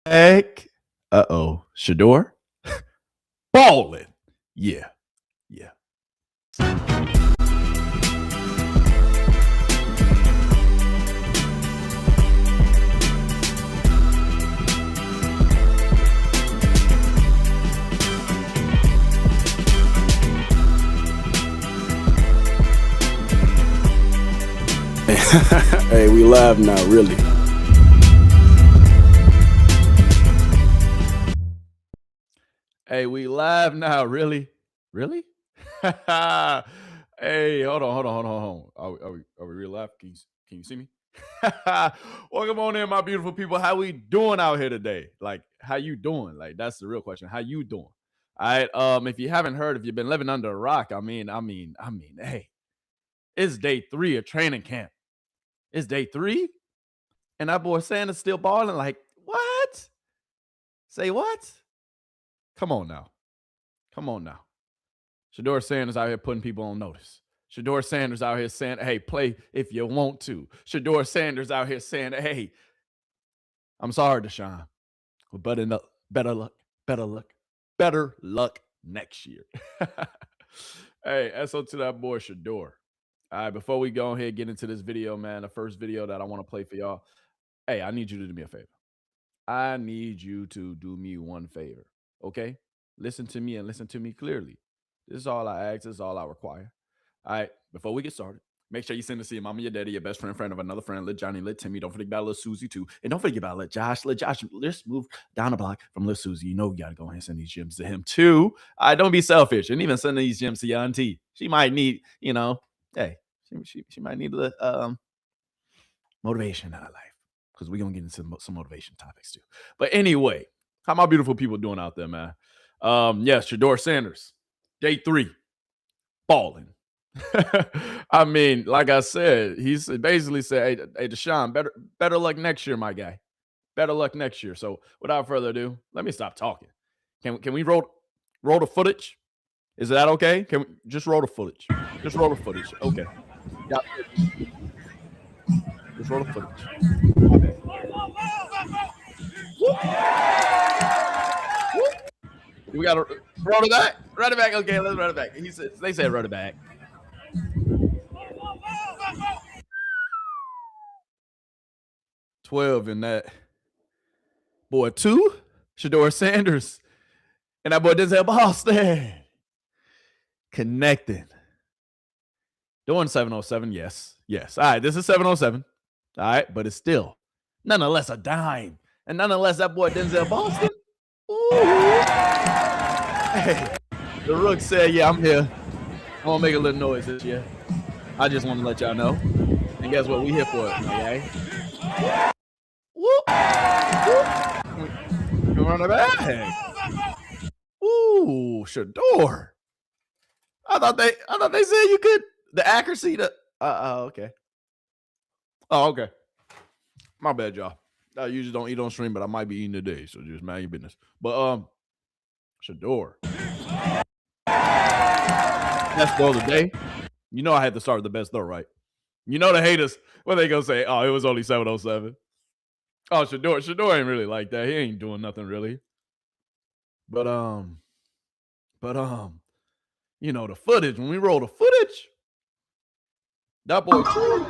back. Uh-oh. Shedeur? Ballin'. Yeah. Yeah. Hey, we live now, really. Hey, we live now, really? Really? Hey, hold on. Are we real live? Can you see me? Welcome on in, my beautiful people. How we doing out here today? Like, how you doing? Like, that's the real question. How you doing? All right. If you haven't heard, if you've been living under a rock, hey, it's day 3 of training camp. It's day 3, and that boy Sanders still balling. Like, what? Say what? Come on now. Shedeur Sanders out here putting people on notice. Shedeur Sanders out here saying, hey, play if you want to. Shedeur Sanders out here saying, hey, I'm sorry, Deshaun, but better luck next year. Hey, SO to that boy Shedeur. All right, before we go ahead and get into this video, man, the first video that I want to play for y'all, hey, I need you to do me a favor. I need you to do me one favor, okay? Listen to me and listen to me clearly. This is all I ask. This is all I require. All right, before we get started, make sure you send this to your mama, your daddy, your best friend of another friend, Lit Johnny, Lit Timmy. Don't forget about Lil Susie, too. And don't forget about Lit Josh. Let's move down the block from Lil Susie. You know we got to go ahead and send these gems to him, too. All right, don't be selfish. And even send these gems to your auntie. She might need, hey, she might need a motivation in her life, because we're going to get into some motivation topics, too. But anyway, how my beautiful people doing out there, man? Yes, Shedeur Sanders, day 3, balling. I mean, like I said, he's basically said, hey, Deshaun, better luck next year, my guy. Better luck next year. So without further ado, let me stop talking. Can we roll the footage? Is that okay? Can we just roll the footage? Just roll the footage. Okay. Yeah. Just roll the footage. My bad. We gotta run it back. Run it back. Okay, let's run it back. They said run it back. 12 in that. Boy 2, Shedeur Sanders. And that boy Denzel Boston. Connecting. Doing 707, yes. All right, this is 707. All right, but it's still nonetheless a dime. And nonetheless, that boy Denzel Boston. Ooh. Hey, the Rook said, yeah, I'm here. I'm going to make a little noise this year. I just want to let y'all know. And guess what? We here for it, okay? Whoop. Whoop. Run it back. Ooh, Shedeur. I thought they said you could. The accuracy to okay. Oh, okay. My bad, y'all. I usually don't eat on stream, but I might be eating today, so just mind your business. But Shedeur. Best throw of the day. You know I had to start with the best throw, right? You know the haters, what they gonna say? Oh, it was only 707. Oh, Shedeur ain't really like that. He ain't doing nothing really. But you know the footage. When we roll the footage, that boy too.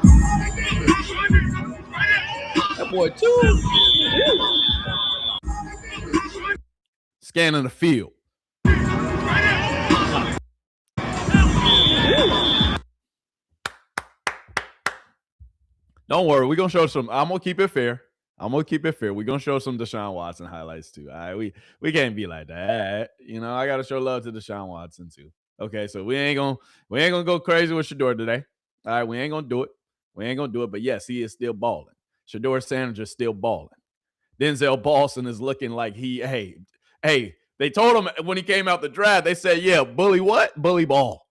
That boy too. Scanning the field. Don't worry, we're gonna show some. I'm gonna keep it fair. We're gonna show some Deshaun Watson highlights too. All right, we can't be like that. You know, I gotta show love to Deshaun Watson too. Okay, so we ain't gonna go crazy with Shedeur today. All right, we ain't gonna do it. But yes, he is still balling. Shedeur Sanders is still balling. Denzel Boston is looking like hey. They told him when he came out the draft, they said, yeah, bully what? Bully ball.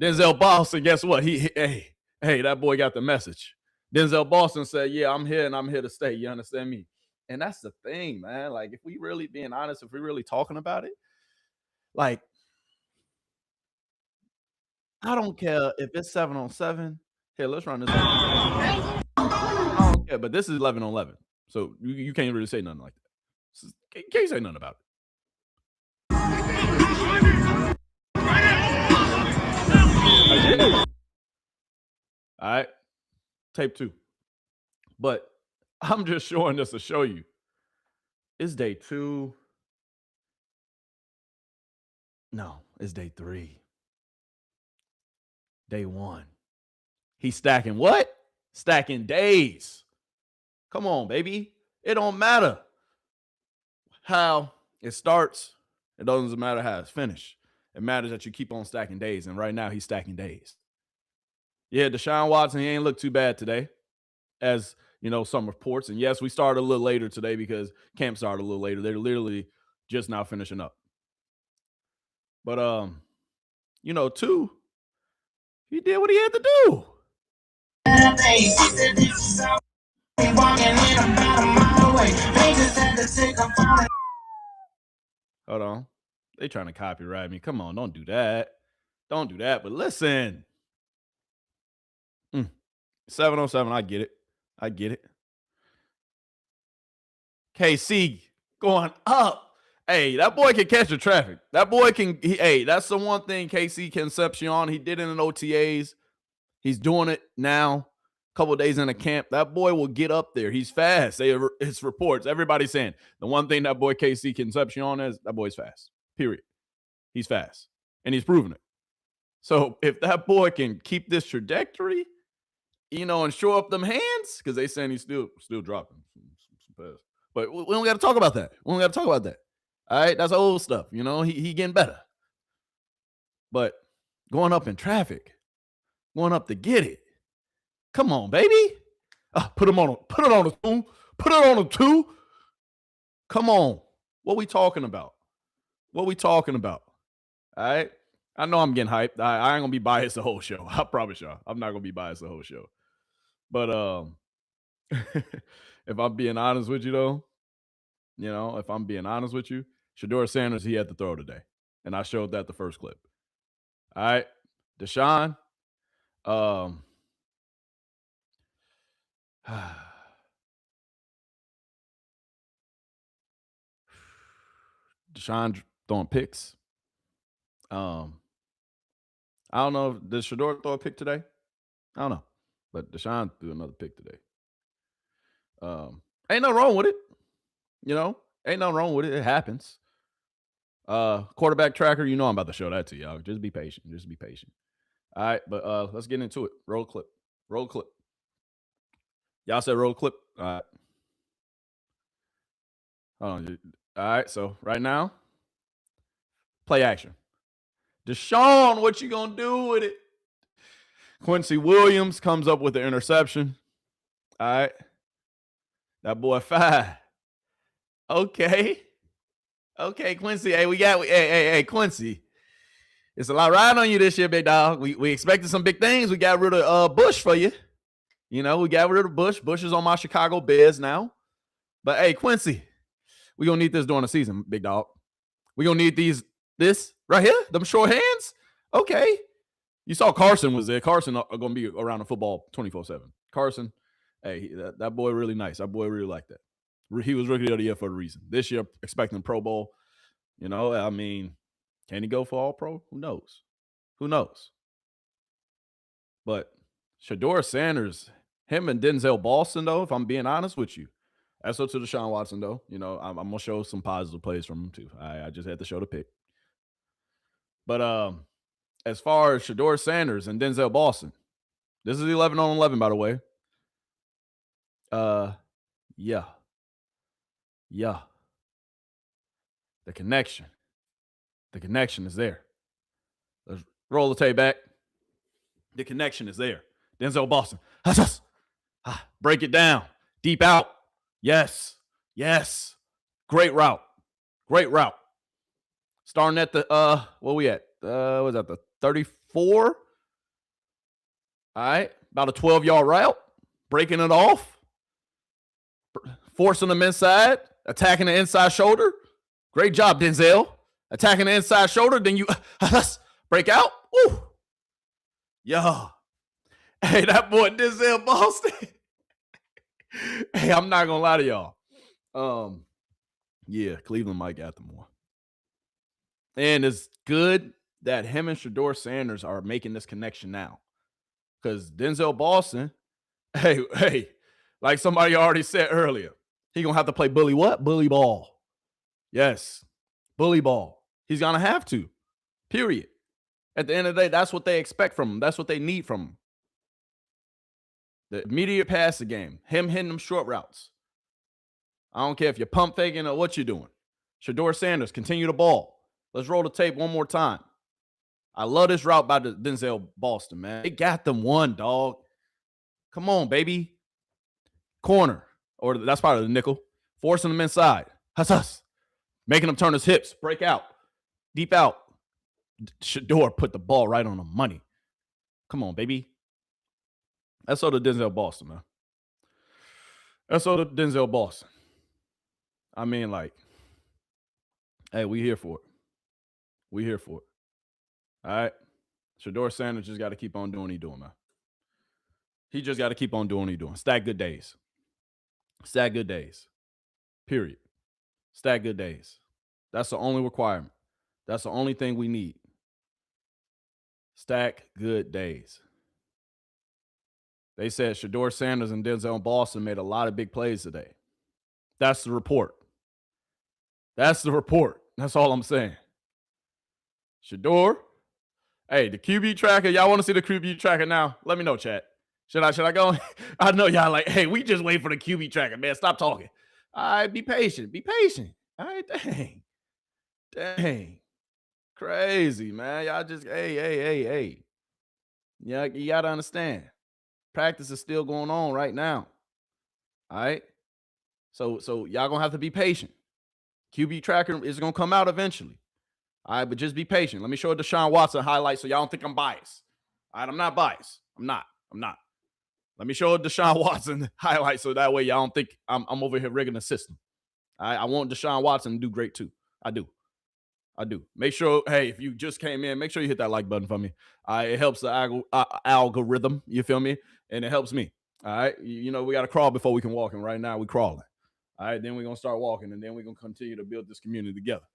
Denzel Boston, guess what? Hey, that boy got the message. Denzel Boston said, yeah, I'm here and I'm here to stay. You understand me? And that's the thing, man. Like, if we really being honest, if we really talking about it, like, I don't care if it's 7-on-7. Here, let's run this. I don't care, but this is 11-on-11. So you can't really say nothing like that. Can't say nothing about it. I did. All right. Tape 2. But I'm just showing this to show you. It's day 2. No, it's day 3. Day 1. He's stacking what? Stacking days. Come on, baby. It don't matter how it starts. It doesn't matter how it's finished. It matters that you keep on stacking days. And right now, he's stacking days. Yeah, Deshaun Watson, he ain't looked too bad today, as you know, some reports. And yes, we started a little later today because camp started a little later. They're literally just now finishing up. But you know, 2, he did what he had to do. Hold on. They trying to copyright me. Come on, don't do that. Don't do that. But listen. 707, I get it. I get it. KC going up. Hey, that boy can catch the traffic. That boy can, hey, that's the one thing KC Concepcion, he did it in OTAs. He's doing it now. A couple of days in a camp. That boy will get up there. He's fast. It's reports. Everybody's saying the one thing that boy KC Concepcion is, that boy's fast. Period. He's fast. And he's proven it. So if that boy can keep this trajectory, you know, and show up them hands, because they saying he's still dropping some pass. But we don't got to talk about that. We don't got to talk about that. All right, that's old stuff. You know, he getting better. But going up in traffic, going up to get it. Come on, baby. Put it on a 2. Put it on a 2. Come on. What we talking about? What we talking about? All right. I know I'm getting hyped. I ain't gonna be biased the whole show. I promise y'all. I'm not gonna be biased the whole show. But if I'm being honest with you, though, you know, if I'm being honest with you, Shedeur Sanders, he had to throw today. And I showed that the first clip. All right. Deshaun, Deshaun throwing picks. I don't know. Did Shedeur throw a pick today? I don't know. But Deshaun threw another pick today. Ain't nothing wrong with it. You know, ain't nothing wrong with it. It happens. Quarterback tracker, you know I'm about to show that to y'all. Just be patient. Just be patient. All right, but let's get into it. Roll clip. Roll clip. Y'all said roll clip. All right. Hold on. All right, so right now, play action. Deshaun, what you gonna do with it? Quincy Williams comes up with the interception. All right. That boy 5. Okay. Okay, Quincy. Hey, Quincy. It's a lot riding on you this year, big dog. We expected some big things. We got rid of Bush for you. You know, we got rid of Bush. Bush is on my Chicago Bears now. But hey, Quincy, we gonna need this during the season, big dog. We gonna need this right here, them short hands. Okay. You saw Carson was there. Carson gonna be around the football 24/7. Carson, hey, that boy really nice. That boy really liked that. He was rookie of the year for a reason. This year, expecting Pro Bowl. You know, I mean, can he go for all pro? Who knows? Who knows? But Shedeur Sanders, him and Denzel Boston, though, if I'm being honest with you, that's up to Deshaun Watson, though. You know, I'm going to show some positive plays from him, too. I just had to show the pick. But as far as Shedeur Sanders and Denzel Boston, this is 11 on 11, by the way. Yeah. The connection is there. Let's roll the tape back. The connection is there. Denzel Boston. Break it down. Deep out. Yes. Great route. Starting at the what we at? Was that the 34? All right. About a 12-yard route. Breaking it off. Forcing them inside. Attacking the inside shoulder. Great job, Denzel. Attacking the inside shoulder. Then you break out. Woo. Yo. Hey, that boy Denzel Boston. Hey, I'm not gonna lie to y'all. Yeah, Cleveland might got them more. And it's good that him and Shedeur Sanders are making this connection now. Because Denzel Boston, hey, like somebody already said earlier, he gonna have to play bully what? Bully ball. Yes, bully ball. He's gonna have to. Period. At the end of the day, that's what they expect from him. That's what they need from him. The immediate passing game, him hitting them short routes. I don't care if you're pump faking or what you're doing. Shedeur Sanders, continue the ball. Let's roll the tape one more time. I love this route by the Denzel Boston, man. It got them one, dog. Come on, baby. Corner, or that's part of the nickel. Forcing them inside. Huss. Making him turn his hips. Break out. Deep out. Shedeur put the ball right on the money. Come on, baby. That's all the Denzel Boston, man. That's all the Denzel Boston. I mean, like, hey, we here for it. We here for it. All right. Shedeur Sanders just got to keep on doing what he's doing, man. He just got to keep on doing what he's doing. Stack good days. Stack good days. Period. Stack good days. That's the only requirement. That's the only thing we need. Stack good days. They said Shedeur Sanders and Denzel Boston made a lot of big plays today. That's the report. That's the report. That's all I'm saying. Shedeur. Hey, the QB tracker. Y'all want to see the QB tracker now? Let me know, chat. Should I go? I know y'all like, hey, we just wait for the QB tracker, man. Stop talking. All right, be patient. Be patient. All right, dang. Crazy, man. Y'all just, hey. Yeah, you got to understand. Practice is still going on right now. All right. So y'all going to have to be patient. QB tracker is going to come out eventually. All right, but just be patient. Let me show a Deshaun Watson highlight so y'all don't think I'm biased. All right, I'm not biased. I'm not. Let me show a Deshaun Watson highlight so that way y'all don't think I'm over here rigging the system. All right, I want Deshaun Watson to do great too. I do. Make sure, hey, if you just came in, make sure you hit that like button for me. It helps the algorithm, you feel me? And it helps me. All right, you know, we got to crawl before we can walk, and right now we crawling. All right, then we're going to start walking, and then we're going to continue to build this community together.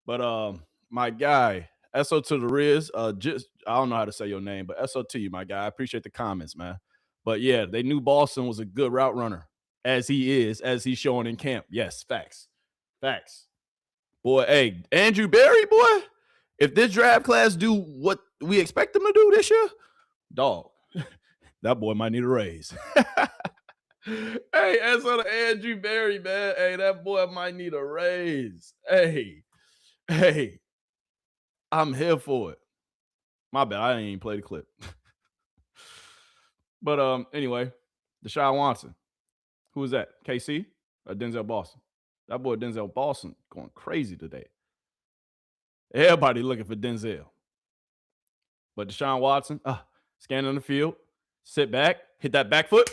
But my guy, SO to the Riz, just I don't know how to say your name, but SO to you, my guy. I appreciate the comments, man. But yeah, they knew Boston was a good route runner, as he's showing in camp. Yes, facts. Boy, hey, Andrew Berry, boy, if this draft class do what we expect them to do this year, dog, that boy might need a raise. Hey, as for the Andrew Berry, man, hey, that boy might need a raise. Hey, I'm here for it. My bad, I didn't even play the clip. But anyway, Deshaun Watson. Who was that? KC or Denzel Boston? That boy Denzel Boston going crazy today. Everybody looking for Denzel. But Deshaun Watson, scanning the field, sit back, hit that back foot,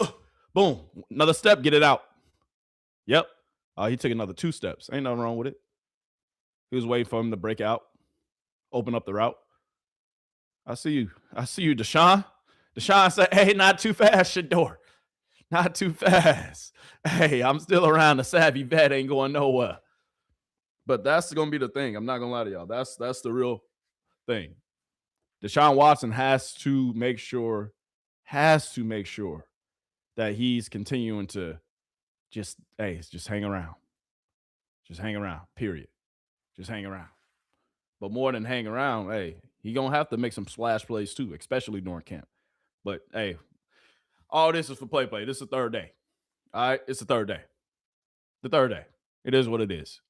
boom, another step, get it out. Yep. He took another 2 steps. Ain't nothing wrong with it. He was waiting for him to break out, open up the route. I see you, Deshaun. Deshaun said, hey, not too fast, Shedeur. Not too fast. Hey, I'm still around. The savvy vet ain't going nowhere. But that's going to be the thing. I'm not going to lie to y'all. That's the real thing. Deshaun Watson has to make sure that he's continuing to just hang around. Just hang around, period. Just hang around. But more than hang around, hey, he going to have to make some splash plays too, especially during camp. But, hey, all this is for play. This is the 3rd day. All right? It's the 3rd day. The 3rd day. It is what it is.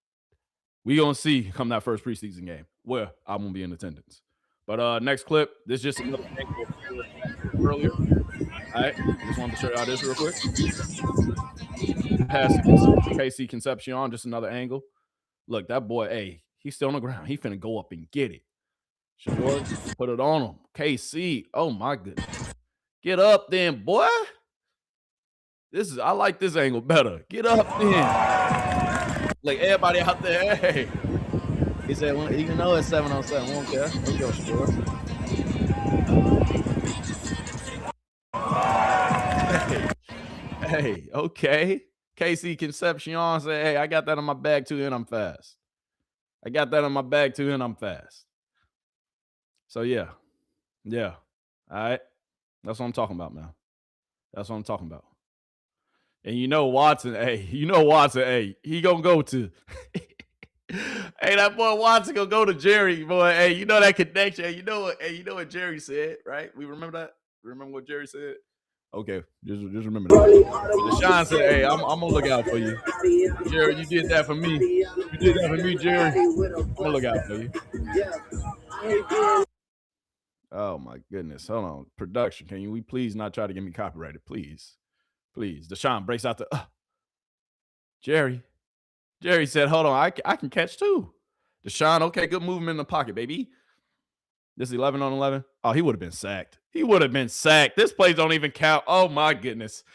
We going to see come that first preseason game where I'm going to be in attendance. But next clip, this is just another angle earlier. All right? Just wanted to show y'all this real quick. Pass KC Concepcion, just another angle. Look, that boy, hey, he's still on the ground. He finna go up and get it. Shedeur, put it on him. KC, oh my goodness. Get up then, boy. I like this angle better. Get up then. Like everybody out there, hey. He said, well, even though it's 7-on-7, won't care. Let's go, Shedeur. Hey, okay. KC Concepcion said, hey, I got that in my bag too, and I'm fast. I got that in my bag too, and I'm fast. So yeah. Yeah. All right. That's what I'm talking about, man. That's what I'm talking about. And Watson, hey, he gonna go to hey, that boy Watson gonna go to Jerry, boy. Hey, you know that connection. Hey, you know what Jerry said, right? We remember that? Remember what Jerry said? Okay, just remember that. Deshaun said, hey, I'm gonna look out for you. Jerry, you did that for me. You did that for me, Jerry. I'm gonna look out for you. Oh my goodness. Hold on. Production. Can we please not try to get me copyrighted? Please. Please. Deshaun breaks out the Jerry. Jerry said, hold on, I can catch too. Deshaun, okay, good movement in the pocket, baby. This is 11 on 11. Oh, he would have been sacked. He would have been sacked. This play don't even count. Oh my goodness.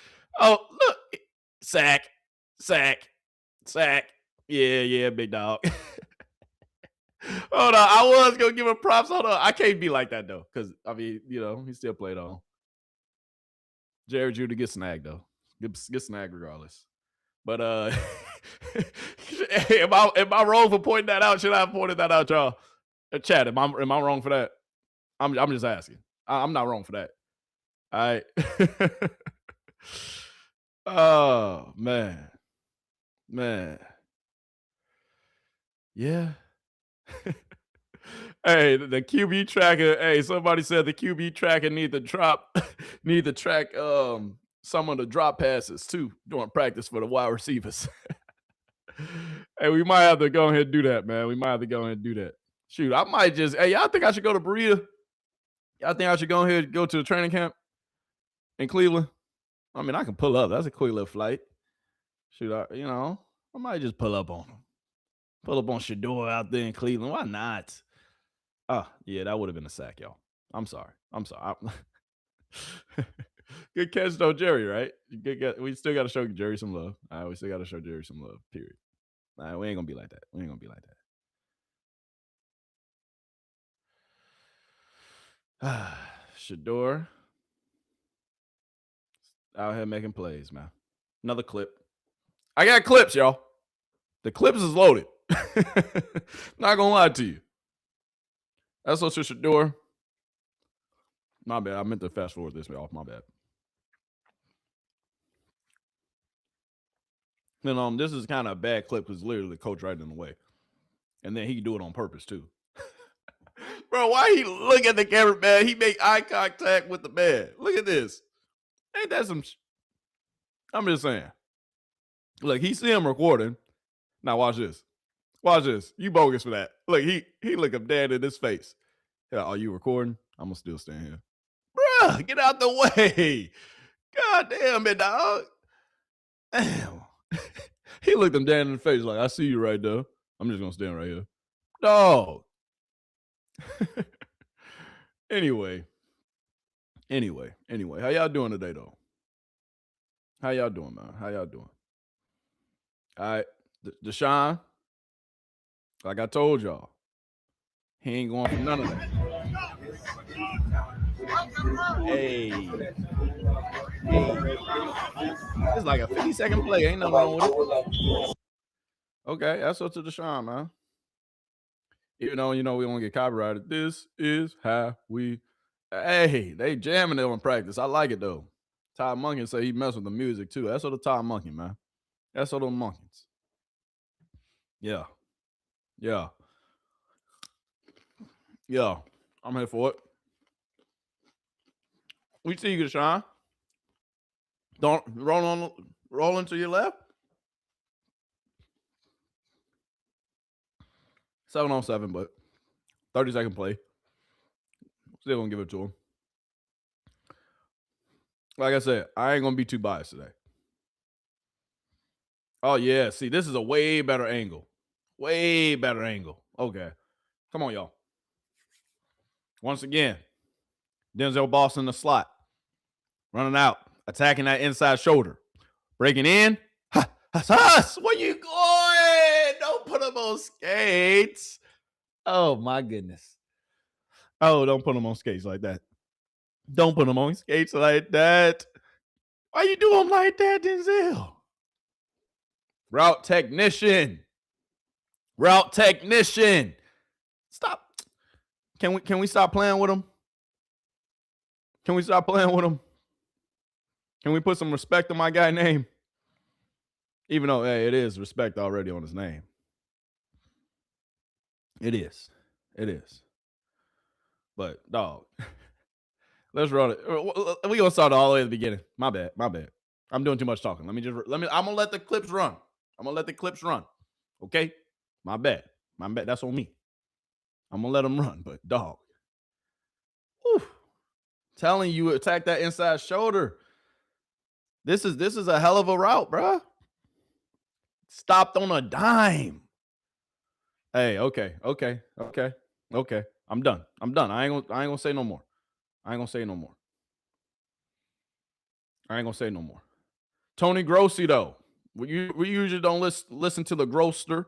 Oh, look. Sack. Yeah, big dog. Hold on. I was going to give him props. Hold on. I can't be like that, though, because, I mean, he still played on. Jerry Judy gets snagged, though. Get snagged regardless. But, hey, am I wrong for pointing that out? Should I have pointed that out, y'all? Chat, am I wrong for that? I'm just asking. I'm not wrong for that. All right. Oh, man. Yeah. Hey, the QB tracker. Hey, somebody said the QB tracker need to track some of the drop passes too during practice for the wide receivers. Hey, we might have to go ahead and do that, man. We might have to go ahead and do that. Shoot, I might just. Hey, y'all think I should go to Berea? Y'all think I should go ahead and go to the training camp in Cleveland? I mean, I can pull up. That's a quick little flight. Shoot, I might just pull up on him. Pull up on Shedeur out there in Cleveland. Why not? Oh, yeah, that would have been a sack, y'all. I'm sorry. Good catch, though, Jerry, right? We still got to show Jerry some love. All right, we still got to show Jerry some love, period. All right, we ain't going to be like that. Shedeur out here making plays, man. Another clip. I got clips, y'all. The clips is loaded. Not going to lie to you. That's also Shedeur. My bad. I meant to fast forward this off. My bad. And this is kind of a bad clip because literally the coach right in the way. And then he can do it on purpose too. Bro, why he look at the camera, man? He make eye contact with the man. Look at this. Ain't that some I'm just saying. Look, he see him recording. Now watch this. Watch this. You bogus for that. Look, he look him dead in his face. Yeah, are you recording? I'm gonna still stand here. Bruh, get out the way. God damn it, dog. Damn. He looked him dead in the face like, I see you right there. I'm just gonna stand right here. Dog. Anyway. How y'all doing today, though? How y'all doing, man? How y'all doing? All right. Deshaun, like I told y'all, he ain't going for none of that. Hey. It's like a 50-second play. Ain't nothing wrong with it. Okay, that's up to Deshaun, man. Even though, we won't get copyrighted. This is how we. Hey, they jamming it on practice. I like it, though. Ty Monken say he messed with the music, too. That's what the Ty Monken, man. That's what the Monkins. Yeah. I'm here for it. We see you, Deshaun. Don't roll into your left. 7-on-7, but 30-second play. Still gonna give it to him. Like I said, I ain't gonna be too biased today. Oh yeah, see, this is a way better angle. Okay, come on, y'all. Once again, Denzel Boston in the slot, running out, attacking that inside shoulder, breaking in. Where you going? Don't put him on skates. Oh my goodness. Oh, don't put him on skates like that. Don't put him on skates like that. Why you do him like that, Denzel? Route technician. Route technician. Stop. Can we stop playing with him? Can we stop playing with him? Can we put some respect on my guy name? Even though, hey, it is respect already on his name. It is. It is. But, dog, let's run it. We're going to start all the way at the beginning. My bad. I'm doing too much talking. I'm going to let the clips run. Okay? My bad. That's on me. I'm going to let them run, but, dog. Whew, telling you, attack that inside shoulder. This is a hell of a route, bro. Stopped on a dime. Hey, okay. I'm done. I ain't gonna say no more. Tony Grossi, though. We usually don't listen to the Grosser.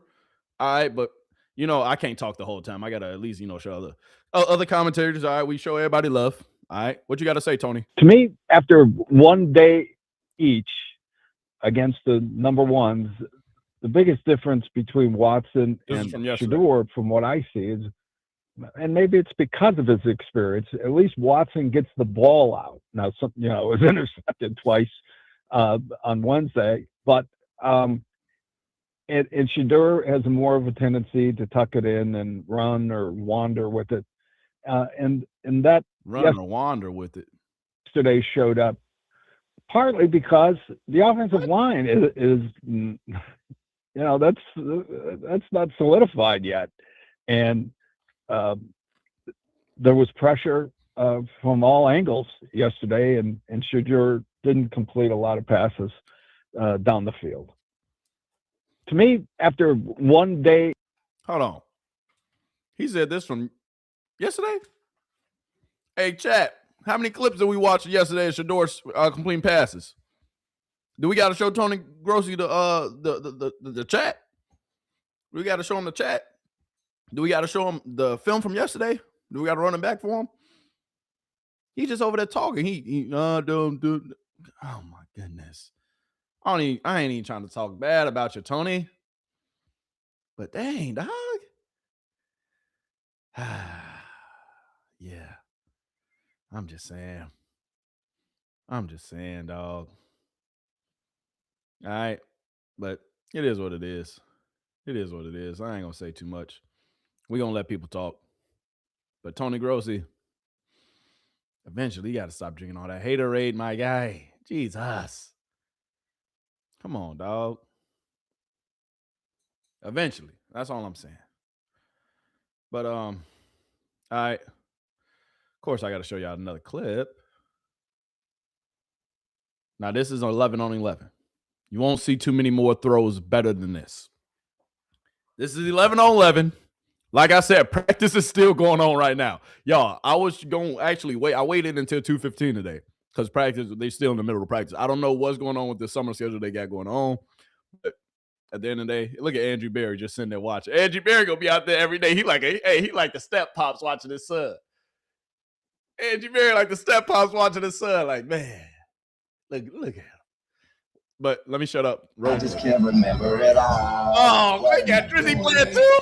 All right, but you know, I can't talk the whole time. I gotta at least, you know, show other commentators. All right, we show everybody love. All right, what you got to say, Tony? To me, after one day each against the number ones, the biggest difference between Watson and Shedeur, from what I see, is, and maybe it's because of his experience, at least Watson gets the ball out. Now, it was intercepted twice on Wednesday, but and Shedeur has more of a tendency to tuck it in and run or wander with it. And that run or wander with it yesterday showed up partly because the offensive line is that's not solidified yet, and there was pressure from all angles yesterday, and Shedeur didn't complete a lot of passes down the field. To me, after one day, hold on, he said this from yesterday. Hey, chat, how many clips did we watch yesterday of Shedeur completing passes? Do we got to show Tony Grossi the chat? Do we got to show him the chat? Do we got to show him the film from yesterday? Do we got to run him back for him? He's just over there talking. Don't do. Oh my goodness. I ain't even trying to talk bad about you, Tony. But dang, dog. Yeah. I'm just saying, dog. All right. But it is what it is. I ain't going to say too much. We're going to let people talk. But Tony Grossi, eventually you got to stop drinking all that haterade, my guy. Jesus. Come on, dog. Eventually. That's all I'm saying. But, all right. Of course, I got to show y'all another clip. Now, this is 11 on 11. You won't see too many more throws better than this. This is 11 on 11. Like I said, practice is still going on right now. Y'all, I was going to actually wait. I waited until 2:15 today because practice, they're still in the middle of practice. I don't know what's going on with the summer schedule they got going on. But at the end of the day, look at Andrew Berry just sitting there watching. Andrew Berry going to be out there every day. He like the step pops watching his son. Andrew Berry like the step pops watching his son. Like, man, look at him. But let me shut up. I just can't remember it all. Oh, we got Drizzy playing too.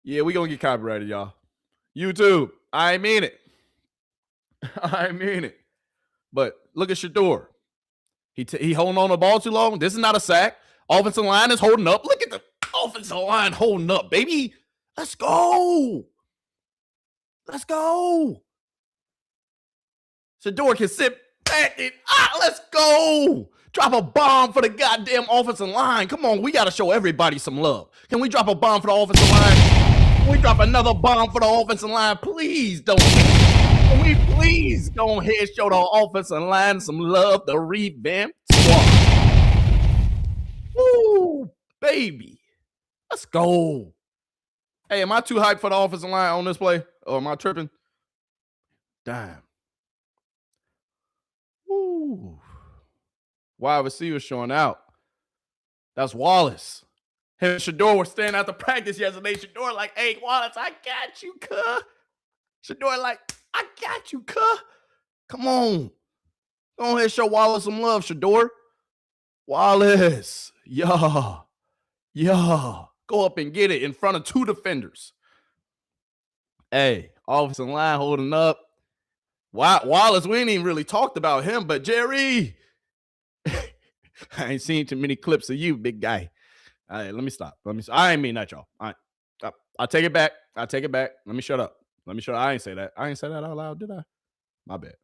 Yeah, we gonna get copyrighted, y'all. YouTube, I mean it. But look at Shedeur. He holding on the ball too long. This is not a sack. Offensive line is holding up. Look at the offensive line holding up, baby. Let's go. Shedeur can sit back and let's go. Drop a bomb for the goddamn offensive line. Come on, we got to show everybody some love. Can we drop a bomb for the offensive line? Can we drop another bomb for the offensive line? Please don't. Can we please go ahead and show the offensive line some love, the revamped squad? Woo, baby. Let's go. Hey, am I too hyped for the offensive line on this play? Or am I tripping? Damn. Woo. Wide receiver showing out. That's Wallace. Him and Shedeur were standing out the practice yesterday. Shedeur like, hey, Wallace, I got you, cuh. Shedeur like, I got you, cuh. Come on. Go ahead, show Wallace some love, Shedeur. Wallace, yeah. Go up and get it in front of 2 defenders. Hey, offensive line holding up. Wallace, we ain't even really talked about him, but Jerry, I ain't seen too many clips of you, big guy. All right, let me stop. I ain't mean that, y'all. All right, I'll take it back. Let me shut up. I ain't say that. I ain't say that out loud, did I? My bad.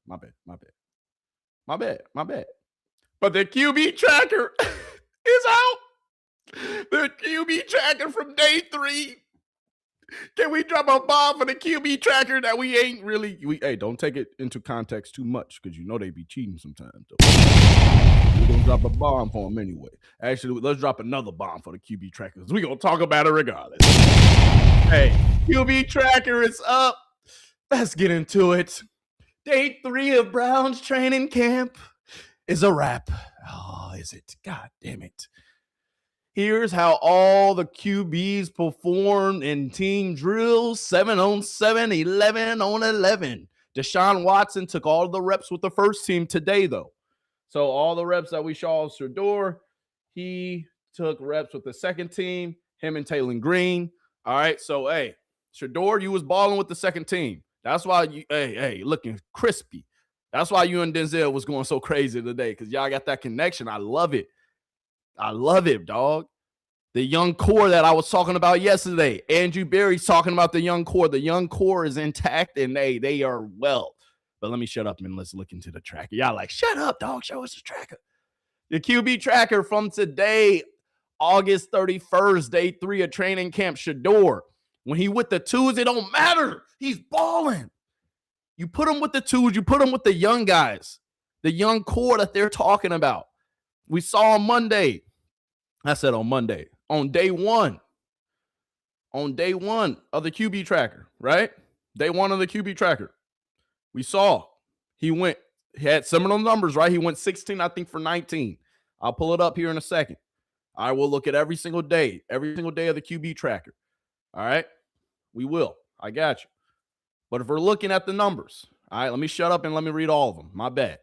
But the QB tracker is out. The QB tracker from day 3. Can we drop a bomb for the QB tracker that we ain't really? Hey, don't take it into context too much because you know they be cheating sometimes. We're going to drop a bomb for them anyway. Actually, let's drop another bomb for the QB tracker because we're going to talk about it regardless. Hey, QB tracker is up. Let's get into it. Day 3 of Brown's training camp is a wrap. Oh, is it? God damn it. Here's how all the QBs performed in team drills: 7-on-7, 11-on-11. Deshaun Watson took all the reps with the first team today, though. So all the reps that we saw of Shedeur, he took reps with the second team, him and Taining Green. All right, so, hey, Shedeur, you was balling with the second team. That's why you, hey, looking crispy. That's why you and Denzel was going so crazy today, because y'all got that connection. I love it. Dog. The young core that I was talking about yesterday. Andrew Berry's talking about the young core. The young core is intact, and they are well. But let me shut up and let's look into the tracker. Y'all like, shut up, dog. Show us the tracker. The QB tracker from today, August 31st, day 3 of training camp. Shedeur, when he with the 2s, it don't matter. He's balling. You put him with the 2s. You put him with the young guys, the young core that they're talking about. We saw on Monday. I said on Monday. On day 1. On day 1 of the QB tracker, right? Day 1 of the QB tracker. We saw he had similar numbers, right? He went 16, I think, for 19. I'll pull it up here in a second. I will look at every single day of the QB tracker. All right? We will. I got you. But if we're looking at the numbers, all right, let me shut up and let me read all of them. My bad.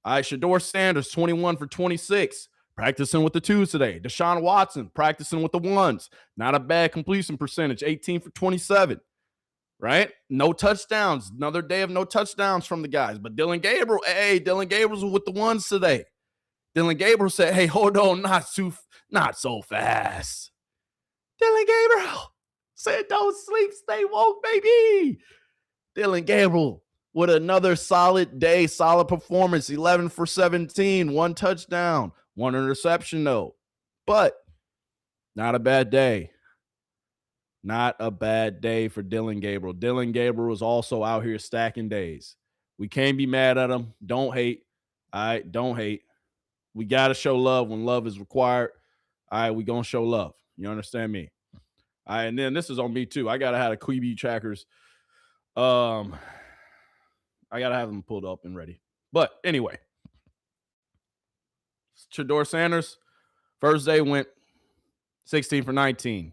All right, Shedeur Sanders, 21 for 26. Practicing with the 2s today. Deshaun Watson, practicing with the 1s. Not a bad completion percentage, 18 for 27. Right? No touchdowns. Another day of no touchdowns from the guys. But Dillon Gabriel was with the 1s today. Dillon Gabriel said, hey, hold on, not so fast. Dillon Gabriel said, don't sleep, stay woke, baby. Dillon Gabriel with another solid day, solid performance, 11 for 17, 1 touchdown, 1 interception, though. But not a bad day. Not a bad day for Dillon Gabriel. Dillon Gabriel is also out here stacking days. We can't be mad at him. Don't hate. All right, don't hate. We got to show love when love is required. All right, we going to show love. You understand me? All right, and then this is on me, too. I got to have the QB trackers. I got to have them pulled up and ready. But anyway, Shedeur Sanders, first day went 16 for 19.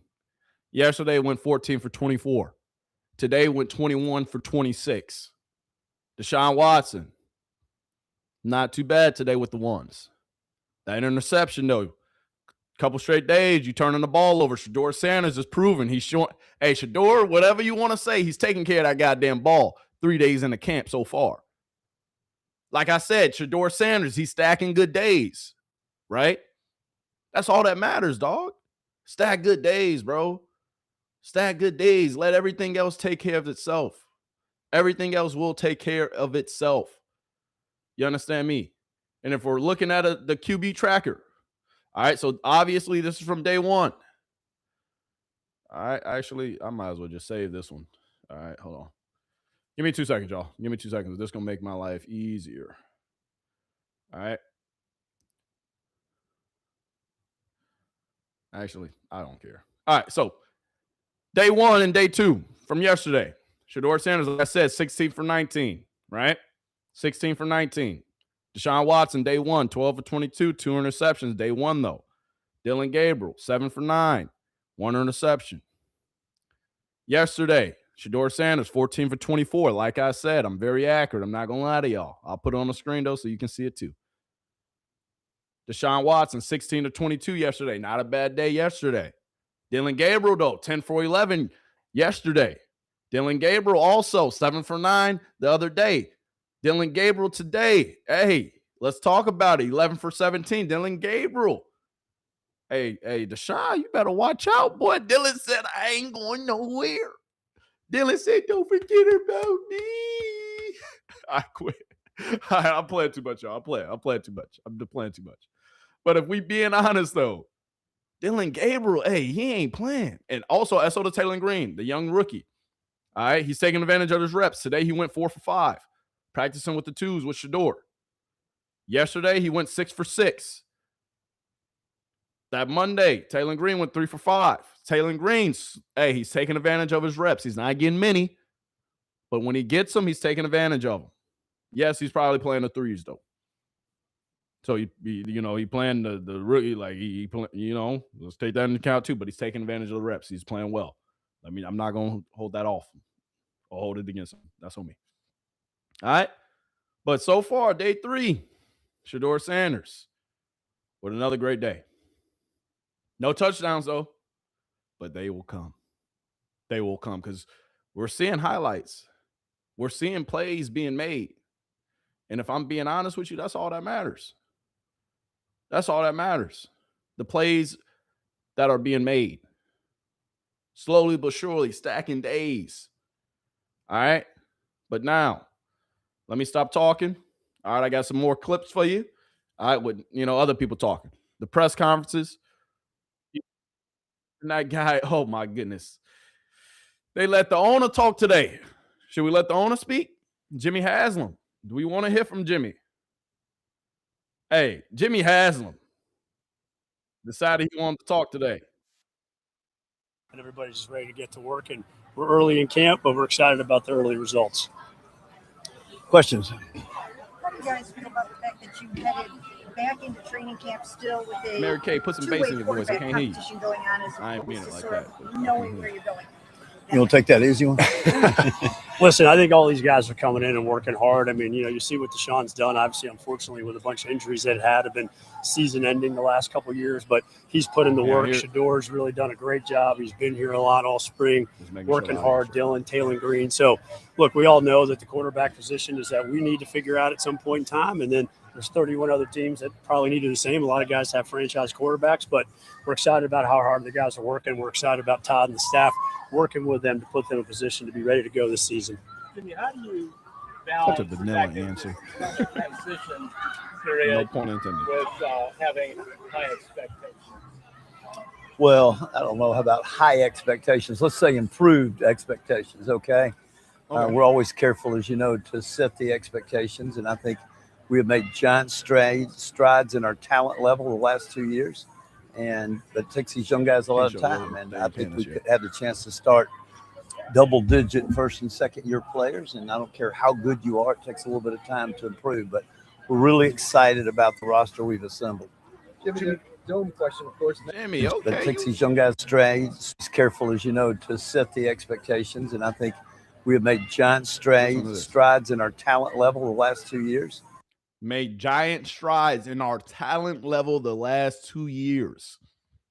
Yesterday went 14 for 24. Today went 21 for 26. Deshaun Watson, not too bad today with the 1s. That interception, though, couple straight days, you turning the ball over. Shedeur Sanders is proven. He's showing, hey, Shedeur, whatever you want to say, he's taking care of that goddamn ball 3 days in the camp so far. Like I said, Shedeur Sanders, he's stacking good days, right? That's all that matters, dog. Stack good days, bro. Stack good days. Let everything else take care of itself. Everything else will take care of itself. You understand me? And if we're looking at the QB tracker, all right, so obviously this is from day 1. All right, actually, I might as well just save this one. All right, hold on. Give me 2 seconds, y'all. Give me 2 seconds. This is going to make my life easier. All right. Actually, I don't care. All right, so day 1 and day 2 from yesterday. Shedeur Sanders, like I said, 16 for 19, right? 16 for 19. Deshaun Watson, day 1, 12 for 22, 2 interceptions. Day 1, though. Dillon Gabriel, 7 for 9, 1 interception. Yesterday, Shedeur Sanders, 14 for 24. Like I said, I'm very accurate. I'm not going to lie to y'all. I'll put it on the screen, though, so you can see it too. Deshaun Watson, 16 to 22 yesterday. Not a bad day yesterday. Dylan Gabriel, though, 10 for 11 yesterday. Dylan Gabriel also 7 for 9 the other day. Dylan Gabriel today. Hey, let's talk about it. 11 for 17. Dylan Gabriel. Hey, Deshaun, you better watch out, boy. Dylan said, I ain't going nowhere. Dylan said, don't forget about me. I quit. I'm playing too much, y'all. I'm playing too much. I'm playing too much. But if we being honest, though, Dylan Gabriel, hey, he ain't playing. And also, SO to Taining Green, the young rookie. All right, he's taking advantage of his reps. Today, he went 4 for 5, practicing with the twos with Shedeur. Yesterday, he went 6 for 6. That Monday, Taining Green went 3 for 5. Taining Green's, hey, he's taking advantage of his reps. He's not getting many, but when he gets them, he's taking advantage of them. Yes, he's probably playing the threes, though. So, he playing the rookie, like, let's take that into account, too, but he's taking advantage of the reps. He's playing well. I mean, I'm not going to hold that off or hold it against him. That's on me. All right? But so far, day 3, Shedeur Sanders with another great day. No touchdowns, though, but they will come. They will come because we're seeing highlights. We're seeing plays being made. And if I'm being honest with you, that's all that matters. That's all that matters. The plays that are being made. Slowly but surely, stacking days. All right? But now, let me stop talking. All right, I got some more clips for you. All right, with, other people talking. The press conferences. And that guy, oh my goodness. They let the owner talk today. Should we let the owner speak? Jimmy Haslam. Do we want to hear from Jimmy? Hey, Jimmy Haslam decided he wanted to talk today. And everybody's just ready to get to work. And we're early in camp, but we're excited about the early results. Questions? How do you guys feel about the fact that you headed back into training camp still with a Mary Kay, put some bass in your voice. I can't hear you. Going on as I ain't mean it like that. Knowing where you're going. You want to take that easy one? Listen, I think all these guys are coming in and working hard. I mean, you see what Deshaun's done. Obviously, unfortunately, with a bunch of injuries that have been season-ending the last couple of years, but he's put in the work. Shedeur's really done a great job. He's been here a lot all spring, working hard. Dylan, Taining Green. So, look, we all know that the quarterback position is that we need to figure out at some point in time, and then there's 31 other teams that probably need to do the same. A lot of guys have franchise quarterbacks, but we're excited about how hard the guys are working. We're excited about Todd and the staff working with them to put them in a position to be ready to go this season. Jimmy, how do you balance such a vanilla answer? Transition period no pun intended. With having high expectations? Well, I don't know about high expectations. Let's say improved expectations, okay? We're always careful, as you know, to set the expectations, and I think we have made giant strides in our talent level the last 2 years, and it takes these young guys a lot of time. And I think we could have the chance to start double-digit first and second-year players. And I don't care how good you are; it takes a little bit of time to improve. But we're really excited about the roster we've assembled. Jimmy, dome question, of course. Jimmy, okay. But it takes these young guys strides, careful, as you know, to set the expectations. And I think we have made giant strides in our talent level the last 2 years. Made giant strides in our talent level the last 2 years.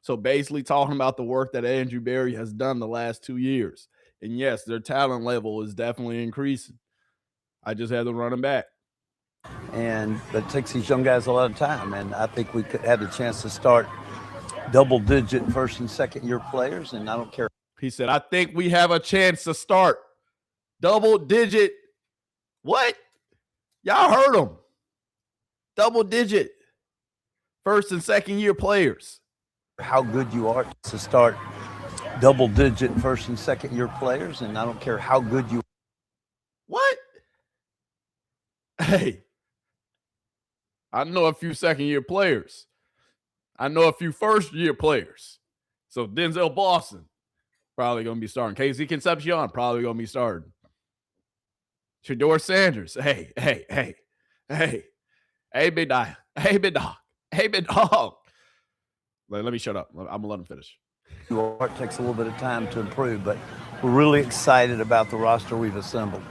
So basically talking about the work that Andrew Berry has done the last 2 years. And yes, their talent level is definitely increasing. I just had to run them back. But it takes these young guys a lot of time. And I think we could have the chance to start double-digit first and second-year players. And I don't care. He said, I think we have a chance to start double-digit. What? Y'all heard him. Double-digit first and second-year players. How good you are to start double-digit first and second-year players, and I don't care how good you are. What? Hey, I know a few second-year players. I know a few first-year players. So Denzel Boston probably going to be starting. Casey Concepcion probably going to be starting. Shedeur Sanders. Hey. Hey, big dog. Hey, big dog. Hey, big dog. Let me shut up. I'm going to let him finish. It takes a little bit of time to improve, but we're really excited about the roster we've assembled.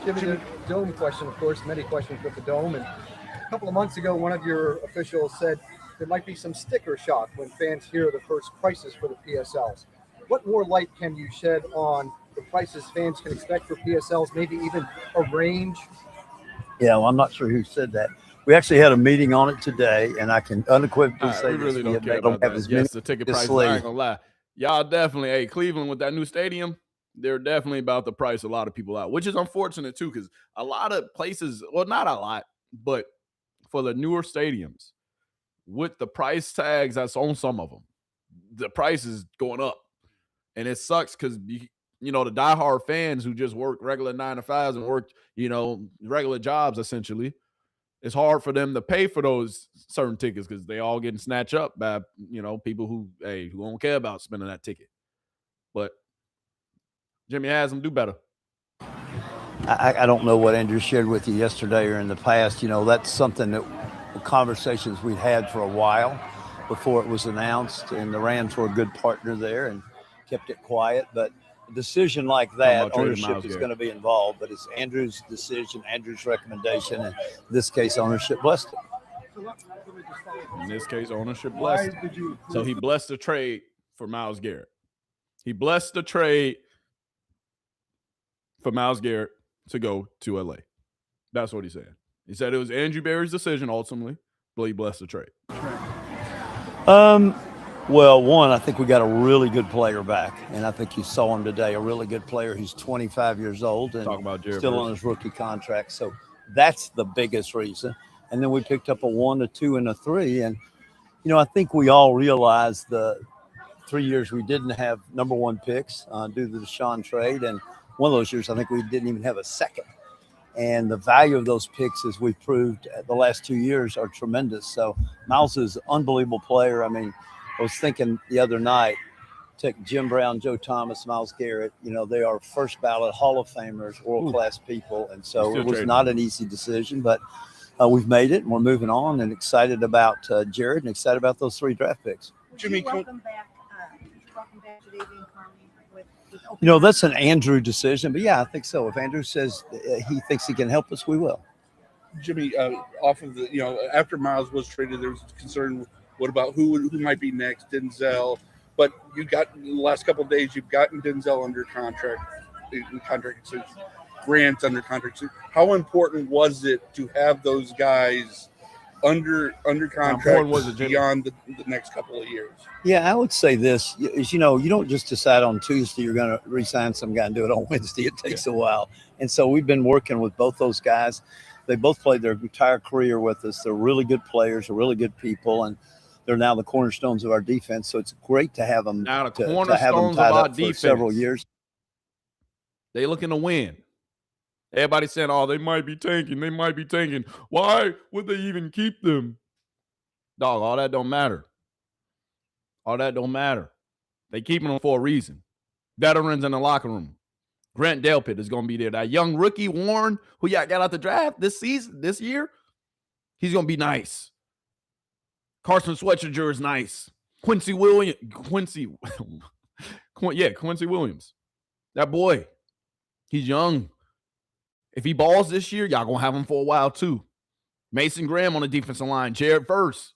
Jimmy, the dome question, of course, many questions with the dome. And a couple of months ago, one of your officials said there might be some sticker shock when fans hear the first prices for the PSLs. What more light can you shed on the prices fans can expect for PSLs, maybe even a range? Yeah, well, I'm not sure who said that. We actually had a meeting on it today, and I can unequivocally say we really don't care about that. Yes, the ticket prices, I ain't gonna lie. Y'all definitely, hey, Cleveland with that new stadium, they're definitely about to price a lot of people out, which is unfortunate too, because a lot of places, well, not a lot, but for the newer stadiums, with the price tags that's on some of them, the price is going up. And it sucks because, you know, the diehard fans who just work regular 9 to 5s and work, you know, regular jobs, essentially, it's hard for them to pay for those certain tickets because they all getting snatched up by, you know, people who don't care about spending that ticket. But Jimmy has them do better. I don't know what Andrew shared with you yesterday or in the past. You know, that's something that conversations we'd had for a while before it was announced, and the Rams were a good partner there and kept it quiet. But a decision like that, ownership is going to be involved, but it's Andrew's decision, Andrew's recommendation, and in this case, ownership blessed it. In this case, ownership blessed it. So he blessed the trade for Myles Garrett. He blessed the trade for Myles Garrett to go to LA. That's what he said. He said it was Andrew Berry's decision ultimately, but he blessed the trade. Well, one, I think we got a really good player back, and I think you saw him today, a really good player. He's 25 years old and still on his rookie contract. So that's the biggest reason. And then we picked up a 1, a 2, and a 3. And, you know, I think we all realized the 3 years we didn't have number 1 picks due to the Deshaun trade. And one of those years, I think we didn't even have a second. And the value of those picks, as we've proved the last 2 years, are tremendous. So Myles is an unbelievable player. I mean, I was thinking the other night, take Jim Brown, Joe Thomas, Myles Garrett, you know, they are first ballot Hall of Famers, world-class people. And so it was not an easy decision, but we've made it and we're moving on and excited about Jared and excited about those 3 draft picks. Jimmy, welcome back to David Carney. You know, that's an Andrew decision, but yeah, I think so. If Andrew says he thinks he can help us, we will. Jimmy, off of the, you know, after Myles was traded, there was concern. What about who might be next? Denzel. But you got in the last couple of days, you've gotten Denzel under contract. So Grant under contract. So how important was it to have those guys under contract beyond the next couple of years? Yeah, I would say this is, you know, you don't just decide on Tuesday you're going to re-sign some guy and do it on Wednesday. It takes a while. And so we've been working with both those guys. They both played their entire career with us. They're really good players. They're really good people. And they're now the cornerstones of our defense. So it's great to have them, now to have them tied up for several years. They looking to win. Everybody saying, oh, they might be tanking. They might be tanking. Why would they even keep them? Dog, all that don't matter. All that don't matter. They keeping them for a reason. Veterans in the locker room. Grant Delpit is going to be there. That young rookie, Warren, who y'all got out the draft this year, he's going to be nice. Carson Schwetzinger is nice. Quincy Williams. That boy, he's young. If he balls this year, y'all going to have him for a while too. Mason Graham on the defensive line. Jared Verse,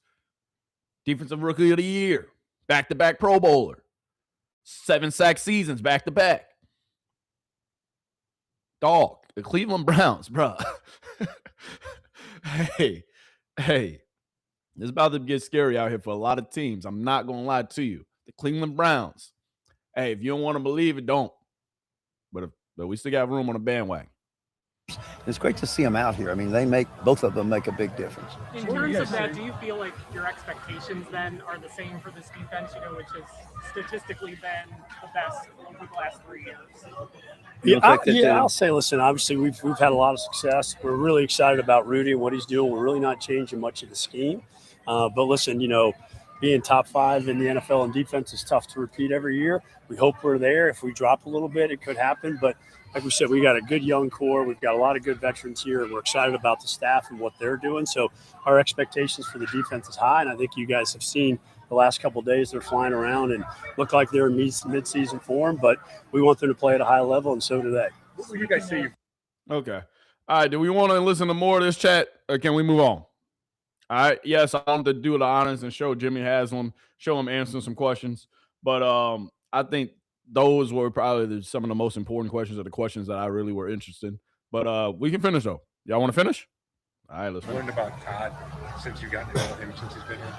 defensive rookie of the year. Back-to-back Pro Bowler. 7 sack seasons back-to-back. Dog, the Cleveland Browns, bro. Hey. It's about to get scary out here for a lot of teams. I'm not going to lie to you. The Cleveland Browns. Hey, if you don't want to believe it, don't. But we still got room on the bandwagon. It's great to see them out here. I mean, both of them make a big difference. In terms of that, do you feel like your expectations then are the same for this defense, you know, which has statistically been the best over the last 3 years? I'll say, listen, obviously we've had a lot of success. We're really excited about Rudy and what he's doing. We're really not changing much of the scheme. But listen, you know, being top 5 in the NFL in defense is tough to repeat every year. We hope we're there. If we drop a little bit, it could happen. But like we said, we got a good young core. We've got a lot of good veterans here, and we're excited about the staff and what they're doing. So our expectations for the defense is high, and I think you guys have seen the last couple of days they're flying around and look like they're in mid-season form, but we want them to play at a high level, and so do they. What would you guys see? Okay. All right. Do we want to listen to more of this chat, or can we move on? All right. Yes, I want to do the honors and show Jimmy Haslam, show him answering some questions. But I think those were probably some of the most important questions, or the questions that I really were interested in. But we can finish though. Y'all want to finish? All right, let's learn about Todd since you've gotten to know him since he's been here.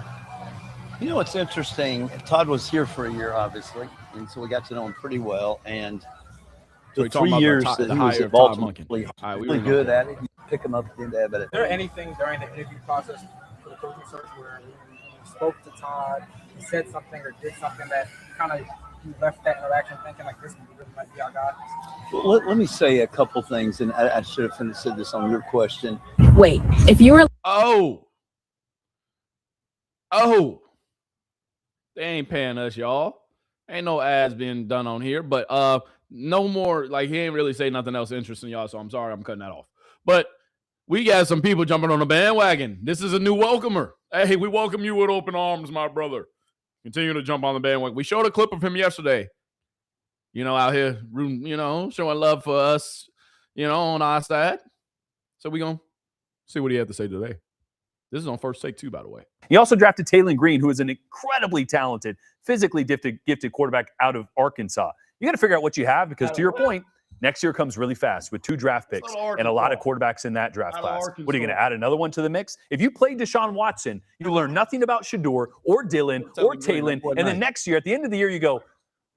You know, it's interesting. Todd was here for a year, obviously, and so we got to know him pretty well. And the 3 years that he was involved, really good at it. You pick him up at the end of it. Is there anything during the interview process for the coaching search where you spoke to Todd, he said something or did something that kind of you left that interaction thinking like this really might be our guy? Well, let me say a couple things, and I should have said this on your question. Wait, if you were they ain't paying us, y'all. Ain't no ads being done on here, but no more. Like, he ain't really say nothing else interesting, y'all. So I'm sorry, I'm cutting that off. But we got some people jumping on the bandwagon. This is a new welcomer. Hey, we welcome you with open arms, my brother. Continue to jump on the bandwagon. We showed a clip of him yesterday. You know, out here, you know, showing love for us, you know, on our side. So we gonna see what he had to say today. This is on First Take 2, by the way. He also drafted Taining Green, who is an incredibly talented, physically gifted quarterback out of Arkansas. You got to figure out what you have because, to your point, next year comes really fast with 2 draft picks and a lot of quarterbacks in that draft class. What are you going to add another one to the mix? If you played Deshaun Watson, you learn nothing about Shedeur or Dylan or Taining, and then next year, at the end of the year, you go,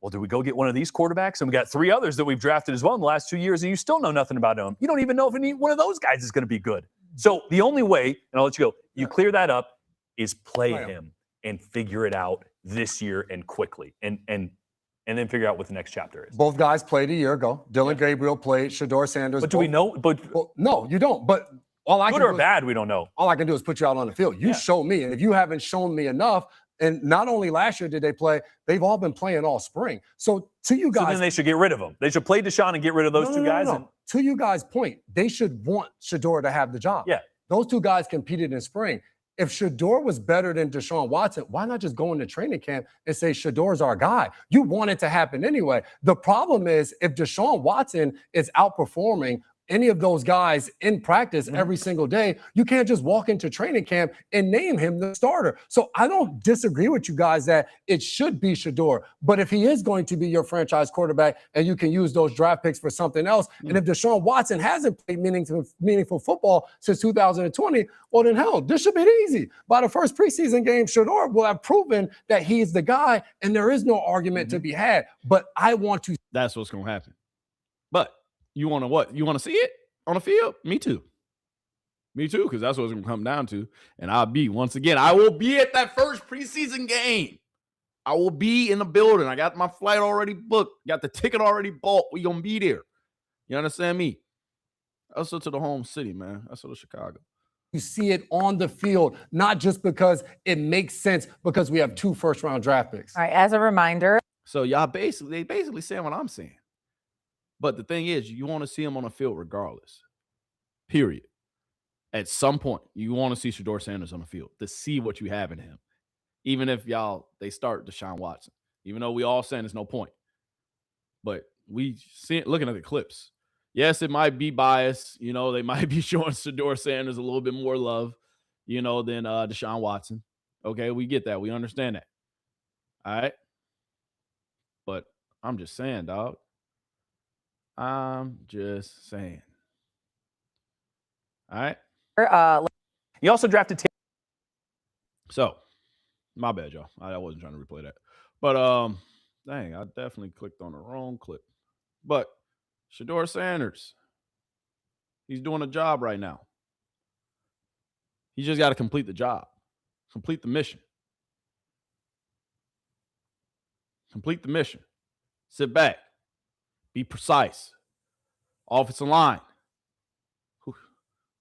well, do we go get one of these quarterbacks? And we got 3 others that we've drafted as well in the last 2 years, and you still know nothing about them. You don't even know if any one of those guys is going to be good. So the only way, and I'll let you go, you clear that up, is play him and figure it out this year and quickly, and then figure out what the next chapter is. Both guys played a year ago. Dylan Gabriel played. Shedeur Sanders. But do we know? Well, no, you don't. But all I good can or do bad, we don't know. All I can do is put you out on the field. You show me, and if you haven't shown me enough, and not only last year did they play, they've all been playing all spring. So to you guys, so then they should get rid of them. They should play Deshaun and get rid of those 2 guys. And to you guys' point, they should want Shedeur to have the job. Yeah. Those 2 guys competed in spring. If Shedeur was better than Deshaun Watson, why not just go into training camp and say Shedeur's our guy? You want it to happen anyway. The problem is if Deshaun Watson is outperforming any of those guys in practice every single day, you can't just walk into training camp and name him the starter. So I don't disagree with you guys that it should be Shedeur. But if he is going to be your franchise quarterback and you can use those draft picks for something else, and if Deshaun Watson hasn't played meaningful football since 2020, well, then hell, this should be easy. By the first preseason game, Shedeur will have proven that he's the guy, and there is no argument to be had. But I want to. That's what's going to happen. But you want to what? You want to see it on the field? Me too. Me too, because that's what it's going to come down to. And I will be at that first preseason game. I will be in the building. I got my flight already booked. Got the ticket already bought. We going to be there. You understand me? Also to the home city, man. Also to Chicago. You see it on the field, not just because it makes sense because we have 2 first-round draft picks. All right, as a reminder. So y'all basically saying what I'm saying. But the thing is, you want to see him on the field regardless. Period. At some point, you want to see Shedeur Sanders on the field to see what you have in him. Even if they start Deshaun Watson. Even though we all saying there's no point. But we see it looking at the clips. Yes, it might be biased. You know, they might be showing Shedeur Sanders a little bit more love, you know, than Deshaun Watson. Okay, we get that. We understand that. All right. But I'm just saying, dog. I'm just saying. All right. He also drafted. So, my bad, y'all. I wasn't trying to replay that. But dang, I definitely clicked on the wrong clip. But Shedeur Sanders, he's doing a job right now. He just got to complete the job, complete the mission. Complete the mission. Sit back. Be precise. Offensive line.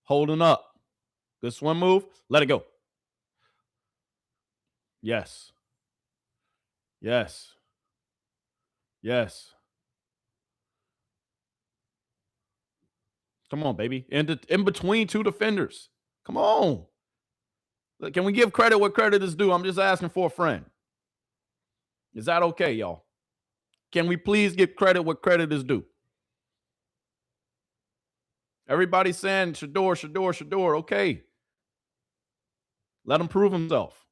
Holding up. Good swim move. Let it go. Yes. Yes. Yes. Come on, baby. In between 2 defenders. Come on. Can we give credit where credit is due? I'm just asking for a friend. Is that okay, y'all? Can we please give credit where credit is due? Everybody's saying Shedeur. Okay. Let him prove himself.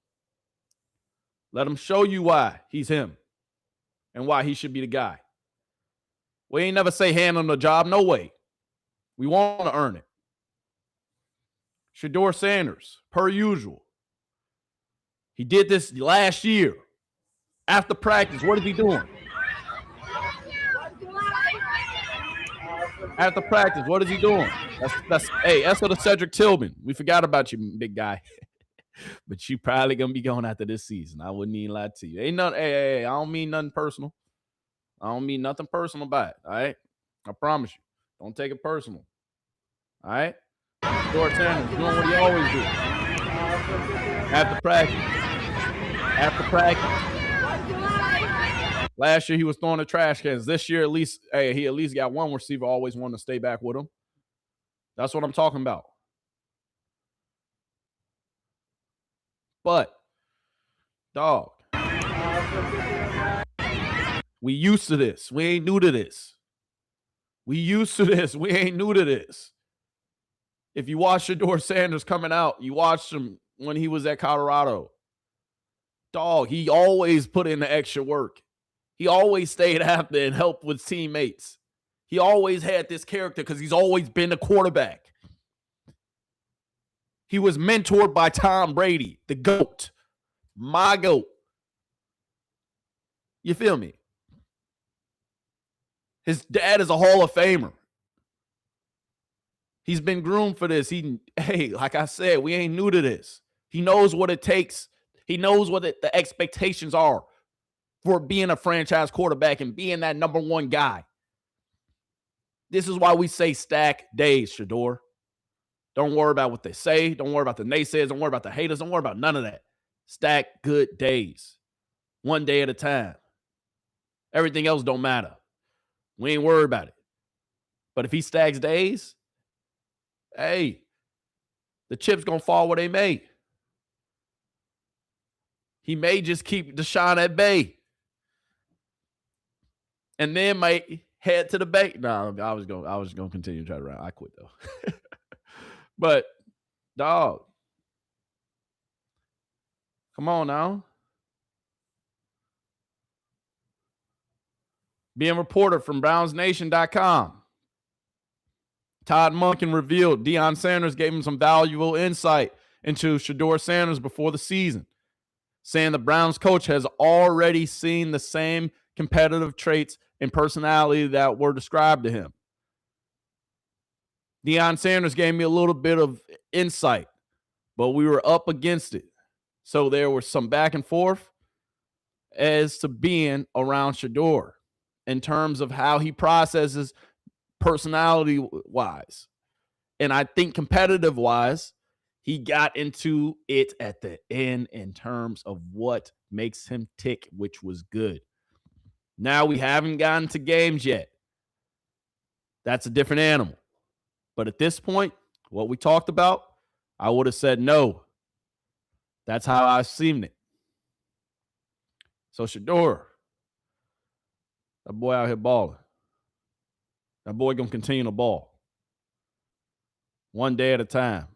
Let him show you why he's him and why he should be the guy. We ain't never say hand him the job. No way. We want to earn it. Shedeur Sanders, per usual. He did this last year. After practice, what is he doing? After practice, what is he doing? That's for the Cedric Tillman. We forgot about you, big guy. But you probably gonna be going after this season. I wouldn't even lie to you. Ain't nothing. Hey, I don't mean nothing personal. I don't mean nothing personal about it. All right, I promise you. Don't take it personal. All right. Shedeur Sanders doing what he always do. After practice. Last year he was throwing the trash cans. This year at least, he at least got one receiver always wanting to stay back with him. That's what I'm talking about. But, dog, we used to this. We ain't new to this. We used to this. We ain't new to this. If you watch Shedeur Sanders coming out, you watched him when he was at Colorado. Dog, he always put in the extra work. He always stayed after and helped with teammates. He always had this character because he's always been a quarterback. He was mentored by Tom Brady, the GOAT, my GOAT. You feel me? His dad is a Hall of Famer. He's been groomed for this. Like I said, we ain't new to this. He knows what it takes. He knows what the expectations are for being a franchise quarterback and being that number one guy. This is why we say stack days, Shedeur. Don't worry about what they say. Don't worry about the naysayers. Don't worry about the haters. Don't worry about none of that. Stack good days. One day at a time. Everything else don't matter. We ain't worried about it. But if he stacks days, hey, the chips going to fall where they may. He may just keep Deshaun at bay. And then might head to the bank. No, I was going to continue to try to run. I quit, though. But, dog, come on now. Being reported from BrownsNation.com. Todd Monken revealed Deion Sanders gave him some valuable insight into Shedeur Sanders before the season, saying the Browns coach has already seen the same competitive traits and personality that were described to him. Deion Sanders gave me a little bit of insight, but we were up against it. So there was some back and forth as to being around Shedeur in terms of how he processes personality-wise. And I think competitive-wise, he got into it at the end in terms of what makes him tick, which was good. Now we haven't gotten to games yet. That's a different animal. But at this point, what we talked about, I would have said no. That's how I've seen it. So Shedeur, that boy out here balling. That boy going to continue to ball. One day at a time.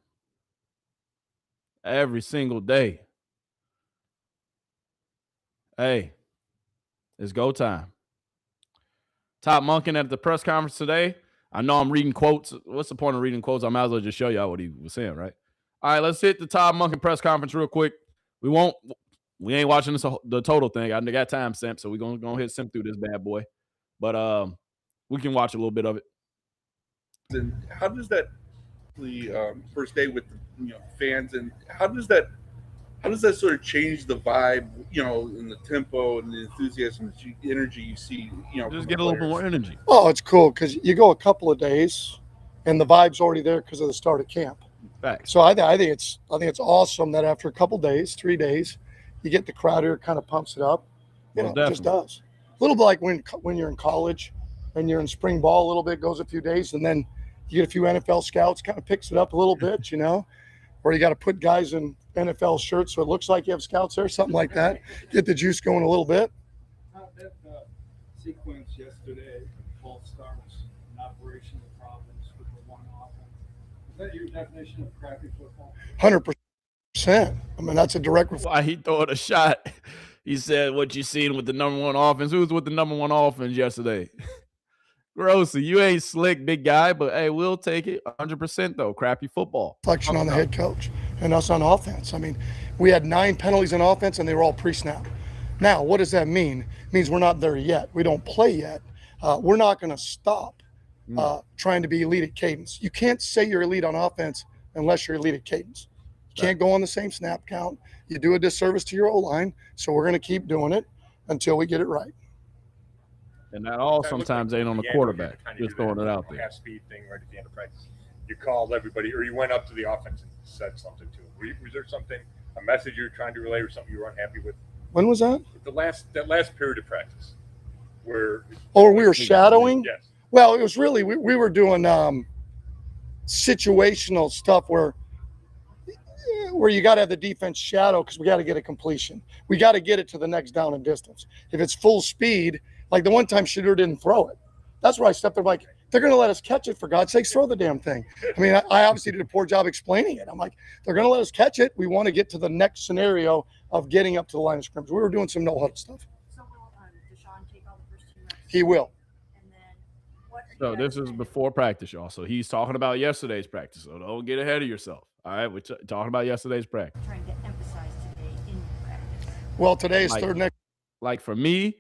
Every single day. Hey, it's go time. Todd Monken at the press conference today. I know I'm reading quotes. What's the point of reading quotes? I might as well just show y'all what he was saying, right? All right, let's hit the Todd Monken press conference real quick. We ain't watching the total thing. I got time stamp, so we're gonna hit simp through this bad boy. But we can watch a little bit of it. And how does that the first day with the fans, and how does that sort of change the vibe, and the tempo and the enthusiasm, the energy you see, just get a little bit more energy. Oh, it's cool because you go a couple of days, and the vibe's already there because of the start of camp. Facts. So I think it's awesome that after a couple of days, 3 days, you get the crowd here, kind of pumps it up. It just does. A little bit like when you're in college and you're in spring ball a little bit, goes a few days, and then you get a few NFL scouts, kind of picks it up a little bit, or you got to put guys in NFL shirts so it looks like you have scouts there, something like that. Get the juice going a little bit. That sequence yesterday, false starts, and operational problems with the one offense. Is that your definition of crappy football? 100%. I mean, that's a direct. Why he throwing a shot? He said, "What you seen with the #1 offense? Who was with the #1 offense yesterday?" Grossy, you ain't slick, big guy, but hey, we'll take it 100% though. Crappy football. Reflection on the head coach and us on offense. I mean, we had 9 penalties on offense, and they were all pre-snap. Now, what does that mean? It means we're not there yet. We don't play yet. We're not going to stop trying to be elite at cadence. You can't say you're elite on offense unless you're elite at cadence. You can't go on the same snap count. You do a disservice to your O-line, so we're going to keep doing it until we get it right. And that all sometimes ain't on the quarterback. Just throwing it out there. Half speed thing right at the end of practice. You called everybody, or you went up to the offense and said something to them. Was there something, a message you were trying to relay, or something you were unhappy with? When was that? That last period of practice, where we were shadowing. Yes. Well, it was really we were doing situational stuff where you got to have the defense shadow because we got to get a completion. We got to get it to the next down and distance. If it's full speed, like the one time Shedeur didn't throw it, that's where I stepped there like, they're going to let us catch it, for God's sakes, throw the damn thing. I mean, I obviously did a poor job explaining it. I'm like, they're going to let us catch it. We want to get to the next scenario of getting up to the line of scrimmage. We were doing some no-huddle stuff. So will Deshaun take all the first 2 reps? He will. And then what are So you this guys is before practice, y'all. So he's talking about yesterday's practice. So don't get ahead of yourself. All right, we're talking about yesterday's practice. trying to emphasize today in practice? Well, today is Like- third next. Like for me,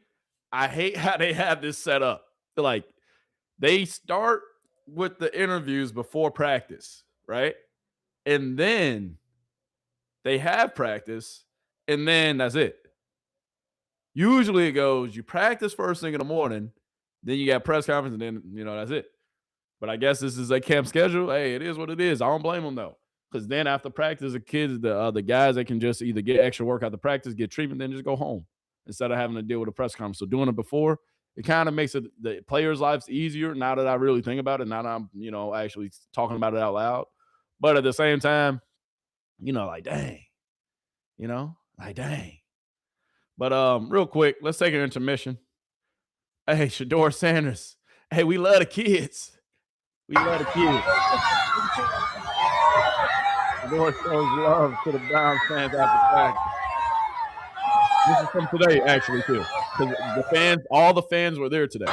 I hate how they have this set up. Like they start with the interviews before practice, right? And then they have practice, and then that's it. Usually it goes, you practice first thing in the morning, then you got press conference, and then, that's it. But I guess this is a camp schedule. Hey, it is what it is. I don't blame them, though. Because then after practice, the kids, the guys, they can just either get extra work after practice, get treatment, then just go home instead of having to deal with a press conference. So doing it before, it kind of makes the players' lives easier now that I really think about it. Now that I'm, actually talking about it out loud. But at the same time, like, dang. Like, dang. But real quick, let's take an intermission. Hey, Shedeur Sanders. Hey, we love the kids. We love the kids. Shedeur shows love to the Browns fans after practice. This is from today, actually, too. Because all the fans were there today.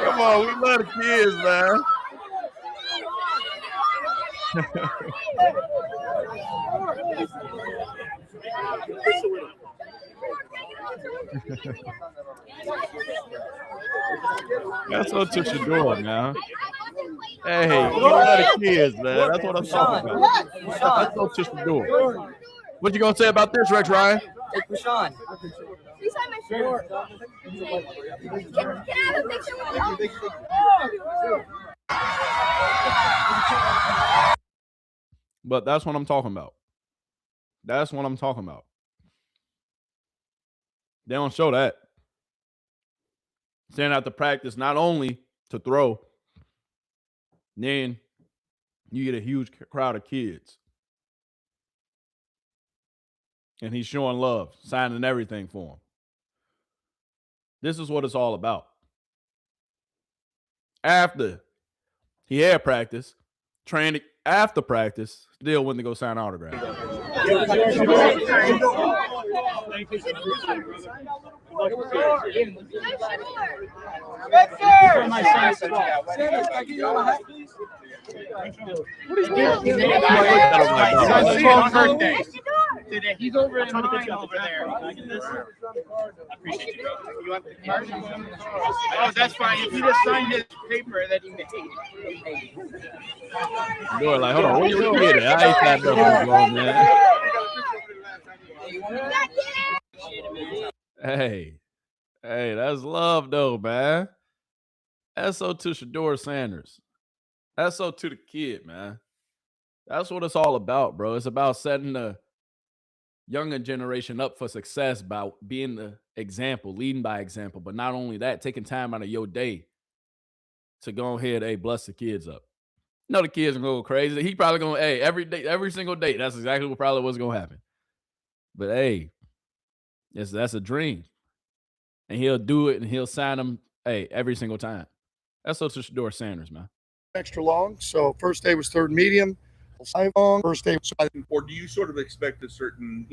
Come on, we love the kids, man. That's what to Shedeur, man. Hey, we love the kids, man. That's what I'm talking about. That's what to Shedeur. What you gonna say about this, Rex Ryan? Hey, Rashawn. But that's what I'm talking about. That's what I'm talking about. They don't show that. Standing out to practice, not only to throw, then you get a huge crowd of kids. And he's showing love, signing everything for him. This is what it's all about. After he had practice, trained after practice, still went to go sign autographs. Today. He's over in mine over there. Can I get this? I appreciate you. You want the card? Oh, that's fine. If you just sign his paper that he made. Boy, like, hold on, what you get it? I ain't that double wrong, man. Hey, that's love though, man. That's so to Shedeur Sanders. That's so to the kid, man. That's what it's all about, bro. It's about setting the younger generation up for success by being the example, leading by example. But not only that, taking time out of your day to go ahead, bless the kids up. No, the kid's gonna go crazy. He probably gonna, hey, every single day. That's exactly what probably what's gonna happen. But hey, that's a dream. And he'll do it and he'll sign them, hey, every single time. That's so to Shedeur Sanders, man. Extra long. So first day was third medium. Long. First day was, or do you sort of expect a certain,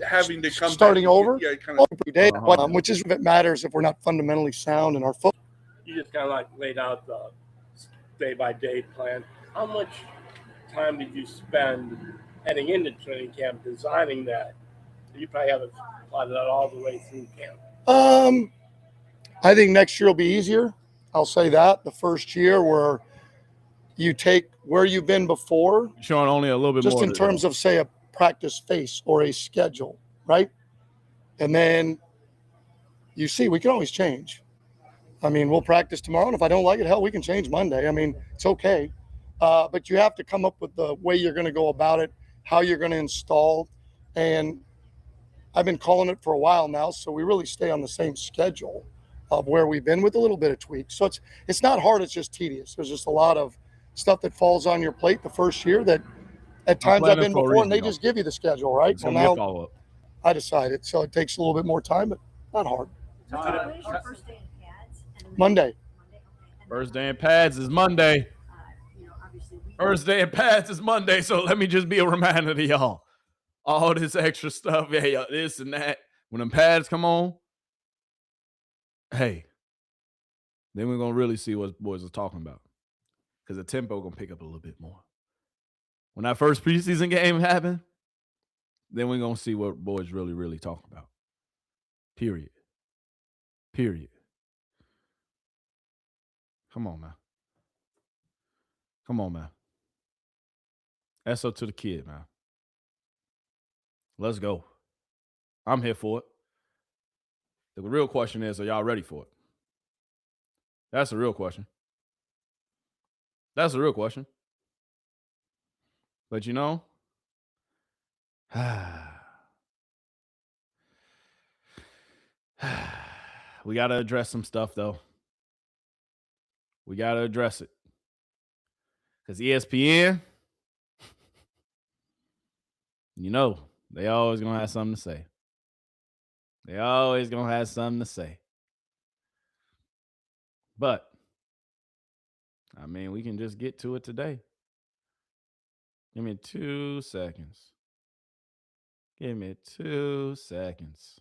having to come starting back, over kind of every day, which is what matters if we're not fundamentally sound in our foot. You just kind of like laid out the day-by-day plan. How much time did you spend heading into training camp designing that? You probably haven't plotted that all the way through camp. I think next year will be easier. I'll say that. The first year where you take where you've been before, showing only a little bit just more in terms of, say, a practice face or a schedule, right? And then you see we can always change. I mean, we'll practice tomorrow, and if I don't like it, hell, we can change Monday. I mean, it's okay. But you have to come up with the way you're going to go about it, how you're going to install. And I've been calling it for a while now, so we really stay on the same schedule of where we've been with a little bit of tweaks. So it's not hard, it's just tedious. There's just a lot of stuff that falls on your plate the first year that at times I've been before, and they just give you the schedule, right? Well, now I decided, so it takes a little bit more time, but not hard. Monday. First day in pads is Monday. First day in pads is Monday. So let me just be a reminder to y'all. All this extra stuff, yeah, this and that. When them pads come on, hey, then we're going to really see what boys are talking about. Because the tempo going to pick up a little bit more. When that first preseason game happened, then we're going to see what boys really, really talk about. Period. Come on, man. Come on, man. That's up to the kid, man. Let's go. I'm here for it. The real question is, are y'all ready for it? That's the real question. That's the real question. But you know, we got to address some stuff, though. We got to address it. Because ESPN, you know, they always going to have something to say. They always going to have something to say. But, I mean, we can just get to it today. Give me 2 seconds. Give me 2 seconds.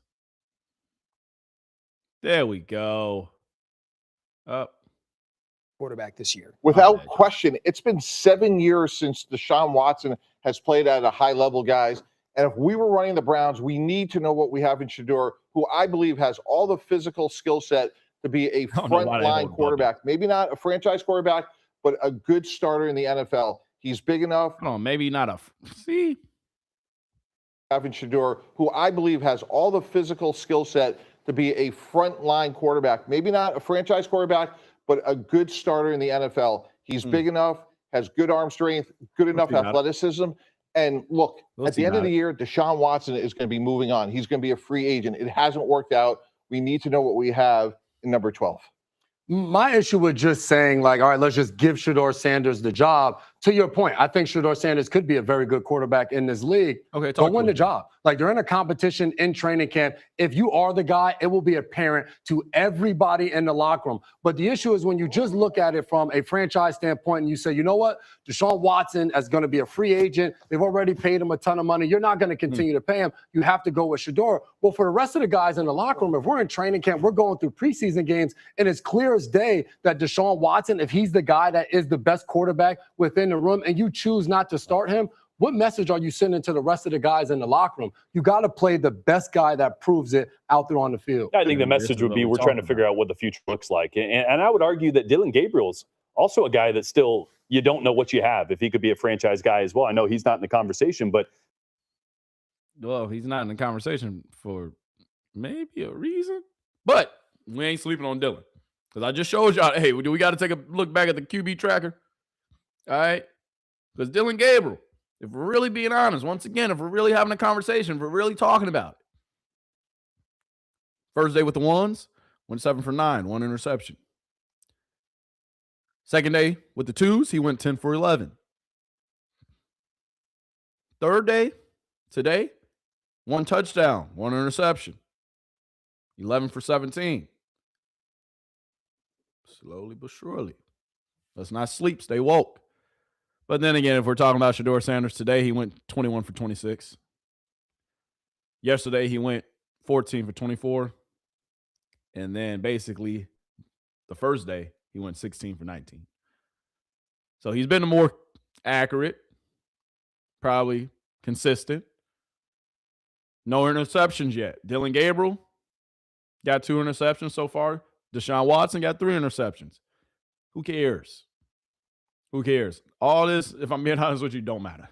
There we go. Up. Quarterback this year. Without question, it's been 7 years since Deshaun Watson has played at a high level, guys. And if we were running the Browns, we need to know what we have in Shedeur, who I believe has all the physical skill set to be a front-line quarterback. Maybe not a franchise quarterback, but a good starter in the NFL. He's big enough. Oh, maybe not a see. Having Shedeur, who I believe has all the physical skill set to be a front-line quarterback. Maybe not a franchise quarterback, but a good starter in the NFL. He's big enough, has good arm strength, good enough athleticism. And look, at the end of the year, Deshaun Watson is going to be moving on. He's going to be a free agent. It hasn't worked out. We need to know what we have in number 12. My issue with just saying, like, all right, let's just give Shedeur Sanders the job. To your point, I think Shedeur Sanders could be a very good quarterback in this league. Okay, go win the job. Like, they're in a competition in training camp. If you are the guy, it will be apparent to everybody in the locker room. But the issue is when you just look at it from a franchise standpoint and you say, you know what, Deshaun Watson is going to be a free agent. They've already paid him a ton of money. You're not going to continue to pay him. You have to go with Shedeur. Well, for the rest of the guys in the locker room, if we're in training camp, we're going through preseason games, and it's clear as day that Deshaun Watson, if he's the guy that is the best quarterback within the room and you choose not to start him, what message are you sending to the rest of the guys in the locker room? You got to play the best guy that proves it out there on the field. I think the message would be we're trying to figure out what the future looks like. And I would argue that Dillon Gabriel's also a guy that still you don't know what you have, if he could be a franchise guy as well. I know he's not in the conversation, but. Well, he's not in the conversation for maybe a reason. But we ain't sleeping on Dillon. Because I just showed y'all, hey, do we got to take a look back at the QB tracker? All right? Because Dillon Gabriel, if we're really being honest, once again, if we're really having a conversation, if we're really talking about it. First day with the ones, went 7 for 9, 1 interception. Second day with the twos, he went 10 for 11. Third day, today, 1 touchdown, 1 interception. 11 for 17. Slowly but surely. Let's not sleep. Stay woke. But then again, if we're talking about Shedeur Sanders today, he went 21 for 26. Yesterday, he went 14 for 24. And then basically the first day, he went 16 for 19. So he's been more accurate, probably consistent. No interceptions yet. Dylan Gabriel got 2 interceptions so far. Deshaun Watson got 3 interceptions. Who cares? Who cares? All this, if I'm being honest with you, don't matter.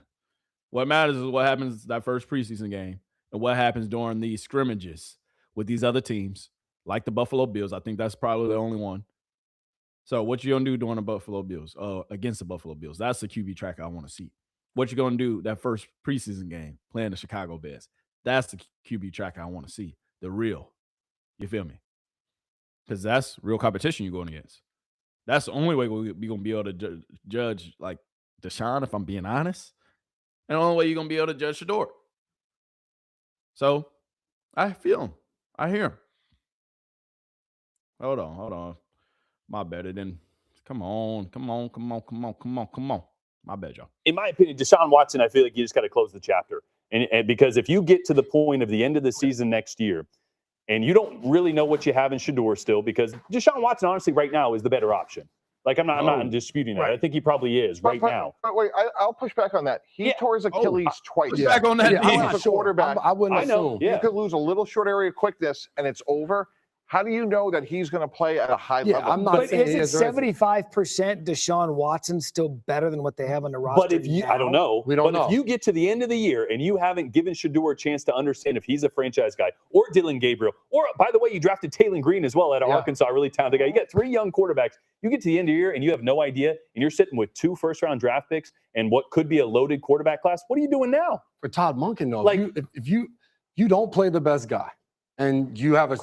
What matters is what happens that first preseason game and what happens during these scrimmages with these other teams, like the Buffalo Bills. I think that's probably the only one. So what you going to do during the Buffalo Bills, against the Buffalo Bills? That's the QB track I want to see. What you going to do that first preseason game playing the Chicago Bears? That's the QB track I want to see. The real. You feel me? Because that's real competition you're going against. That's the only way we're going to be able to judge, like, Deshaun, if I'm being honest. And the only way you're going to be able to judge Shedeur. So, I feel him. I hear him. Hold on. My bad. It didn't. Come on. My bad, y'all. In my opinion, Deshaun Watson, I feel like you just got to close the chapter. And because if you get to the point of the end of the season next year, and you don't really know what you have in Shedeur still, because Deshaun Watson, honestly, right now is the better option. Like, I'm not disputing that. Right. I think he probably is now. But wait, I'll push back on that. He tore his Achilles twice. Push back on that. He's a quarterback. I wouldn't assume. You could lose a little short area of quickness, and it's over. How do you know that he's going to play at a high level? I'm not saying is it 75% Deshaun Watson still better than what they have on the roster? But if you, I don't know. We don't know. If you get to the end of the year and you haven't given Shedeur a chance to understand if he's a franchise guy, or Dylan Gabriel, or by the way, you drafted Taining Green as well out of Arkansas, really talented guy. You got 3 young quarterbacks. You get to the end of the year and you have no idea, and you're sitting with 2 first-round draft picks and what could be a loaded quarterback class. What are you doing now? For Todd Monken, though, like, if you don't play the best guy and you have a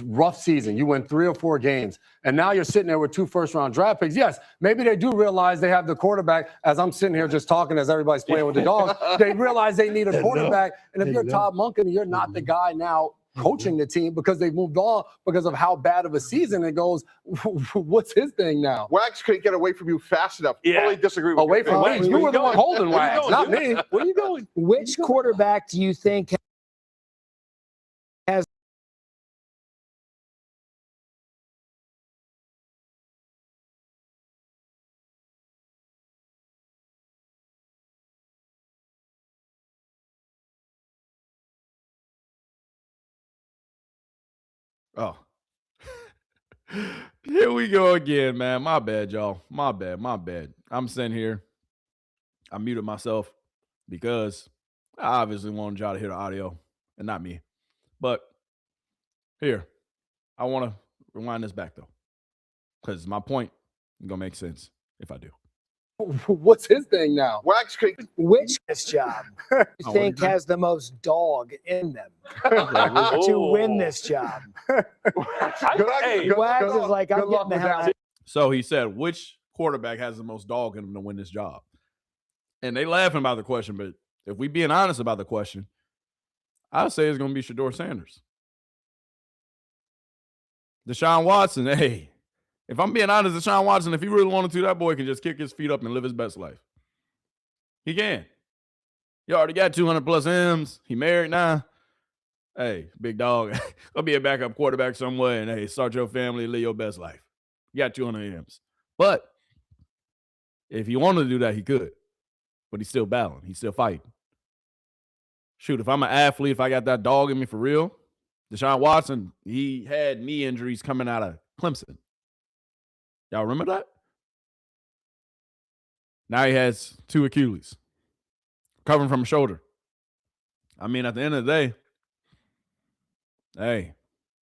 rough season, you win 3 or 4 games, and now you're sitting there with 2 first-round draft picks. Yes, maybe they do realize they have the quarterback. As I'm sitting here just talking as everybody's playing with the dogs, they realize they need a quarterback. And if you're Todd Monken, you're not the guy now coaching the team because they've moved on because of how bad of a season it goes. What's his thing now? Wags couldn't get away from you fast enough. Totally disagree with away from Wags. You were the one holding Wags, not me. Where are you going? Which quarterback do you think has Oh. Here we go again, man. My bad, y'all. My bad. I'm sitting here. I muted myself because I obviously wanted y'all to hear the audio and not me. But here, I want to rewind this back, though, because my point is going to make sense if I do. What's his thing now? Wags could. Which this job you think has the most dog in them to win this job? Wags is like, I'm getting the hell out. So he said, which quarterback has the most dog in him to win this job? And they laughing about the question, but if we being honest about the question, I'd say it's going to be Shedeur Sanders. Deshaun Watson, hey. If I'm being honest, Deshaun Watson, if he really wanted to, that boy can just kick his feet up and live his best life. He can. He already got 200+ M's. He married now. Hey, big dog, go be a backup quarterback somewhere and, hey, start your family, live your best life. You got 200 M's. But if he wanted to do that, he could. But he's still battling. He's still fighting. Shoot, if I'm an athlete, if I got that dog in me for real, Deshaun Watson, he had knee injuries coming out of Clemson. Y'all remember that? Now he has 2 Achilles. Recovering from a shoulder. I mean, at the end of the day, hey,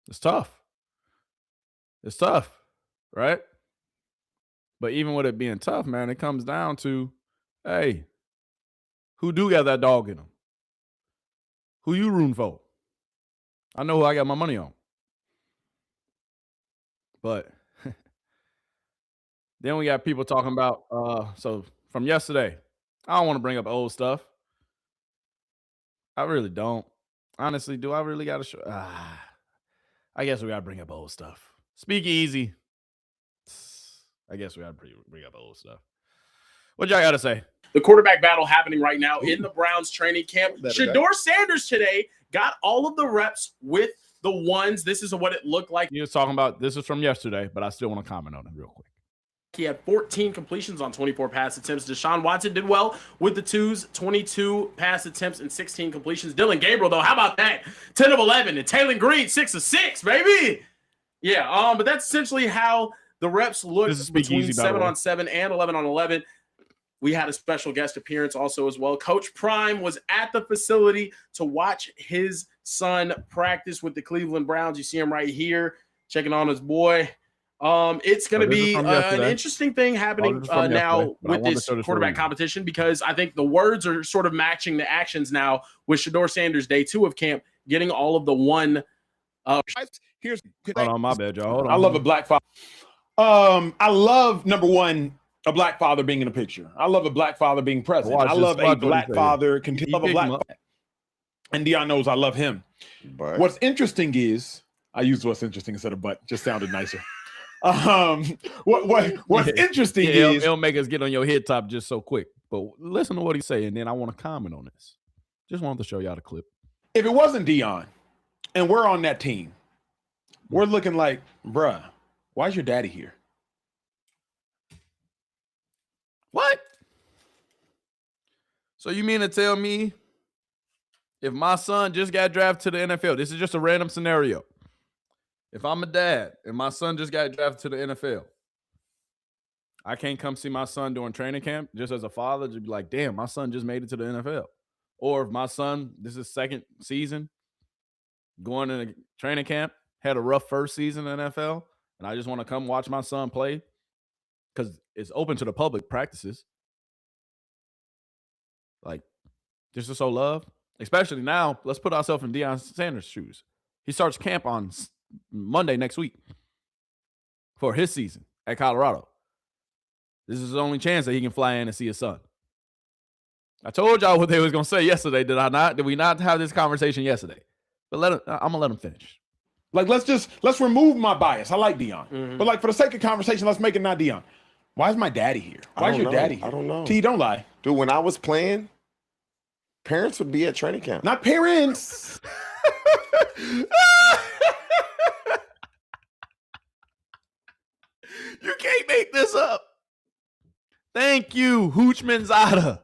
it's tough. It's tough, right? But even with it being tough, man, it comes down to, hey, who do got that dog in them? Who you rooting for? I know who I got my money on. But Then we got people talking about so from yesterday. I don't want to bring up old stuff. I really don't. Honestly, do I really got to show? I guess we got to bring up old stuff. Speak easy. I guess we got to bring up old stuff. What y'all got to say? The quarterback battle happening right now in the Browns training camp. Shedeur Sanders today got all of the reps with the ones. This is what it looked like. You was talking about, this is from yesterday, but I still want to comment on it real quick. He had 14 completions on 24 pass attempts. Deshaun Watson did well with the twos, 22 pass attempts and 16 completions. Dylan Gabriel, though, how about that? 10 of 11. And Taining Green, 6 of 6, baby. Yeah, but that's essentially how the reps looked between 7 on 7 and 11 on 11. We had a special guest appearance also as well. Coach Prime was at the facility to watch his son practice with the Cleveland Browns. You see him right here, checking on his boy. It's going to be an interesting thing happening now with this quarterback competition, because I think the words are sort of matching the actions now with Shedeur Sanders day 2 of camp, getting all of the one. Here's hold on, my bad, y'all. Hold on. I love a black father. I love, number one, a black father being in the picture. I love a black father being present. I love a black father. Love a black father. And Dion knows I love him. But what's interesting is, I used what's interesting instead of but, just sounded nicer. What's interesting is it'll make us get on your head top just so quick. But listen to what he's saying, and then I want to comment on this. Just wanted to show y'all the clip. If it wasn't Dion, and we're on that team, we're looking like, bruh, why's your daddy here? What? So you mean to tell me if my son just got drafted to the NFL, this is just a random scenario. If I'm a dad and my son just got drafted to the NFL, I can't come see my son during training camp just as a father to be like, damn, my son just made it to the NFL. Or if my son, this is second season, going in a training camp, had a rough first season in the NFL, and I just want to come watch my son play because it's open to the public practices. Like, this is so love. Especially now, let's put ourselves in Deion Sanders' shoes. He starts camp on Monday next week for his season at Colorado. This is the only chance that he can fly in and see his son. I told y'all what they was gonna say yesterday. Did I not? Did we not have this conversation yesterday? But I'm gonna let him finish. Like, let's remove my bias. I like Dion, but like for the sake of conversation, let's make it not Dion. Why is my daddy here? Why's your daddy here? I don't know. T, don't lie, dude. When I was playing, parents would be at training camp. Not parents. You can't make this up. Thank you, Hoochmanzada.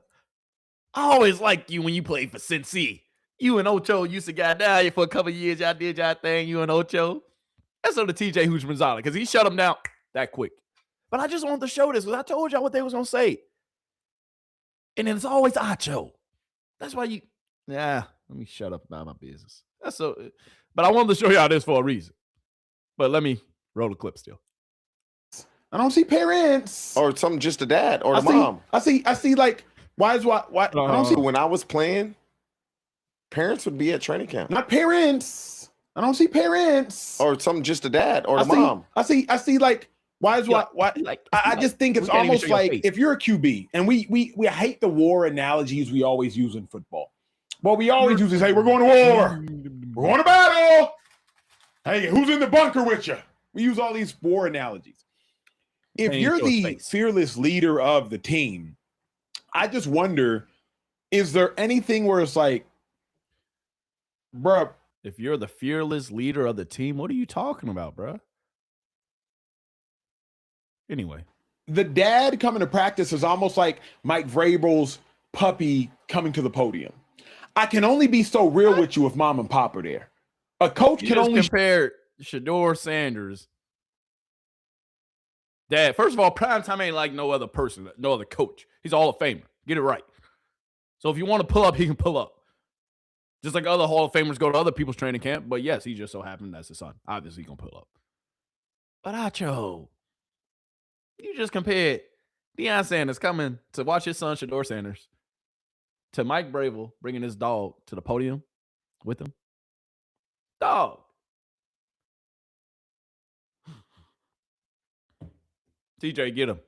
I always liked you when you played for Cincy. You and Ocho used to get down here for a couple of years. Y'all did y'all thing, you and Ocho. That's on the TJ Hoochmanzada, because he shut him down that quick. But I just wanted to show this because I told y'all what they was going to say. And then it's always Ocho. That's why you, let me shut up about my business. That's so, but I wanted to show y'all this for a reason. But let me roll the clip still. I don't see parents. Or something, just the dad or the mom. I see like, why? I don't see. When I was playing, parents would be at training camp. Not parents. I don't see parents. Or something, just the dad or the mom. I see like, I just think it's almost like if you're a QB, and we hate the war analogies we always use in football. What we always use is, hey, we're going to war. We're going to battle. Hey, who's in the bunker with you? We use all these war analogies. If you're the fearless leader of the team, I just wonder, is there anything where it's like, bruh, if you're the fearless leader of the team, what are you talking about, bruh? Anyway, the dad coming to practice is almost like Mike Vrabel's puppy coming to the podium. I can only be so real with you if mom and pop are there. A coach can only compare Shedeur Sanders. Dad, first of all, Primetime ain't like no other person, no other coach. He's a Hall of Famer. Get it right. So if you want to pull up, he can pull up. Just like other Hall of Famers go to other people's training camp. But yes, he just so happened that's his son. Obviously, he going to pull up. But Acho, you just compared Deion Sanders coming to watch his son, Shedeur Sanders, to Mike Vrabel bringing his dog to the podium with him. Dog. TJ, get him.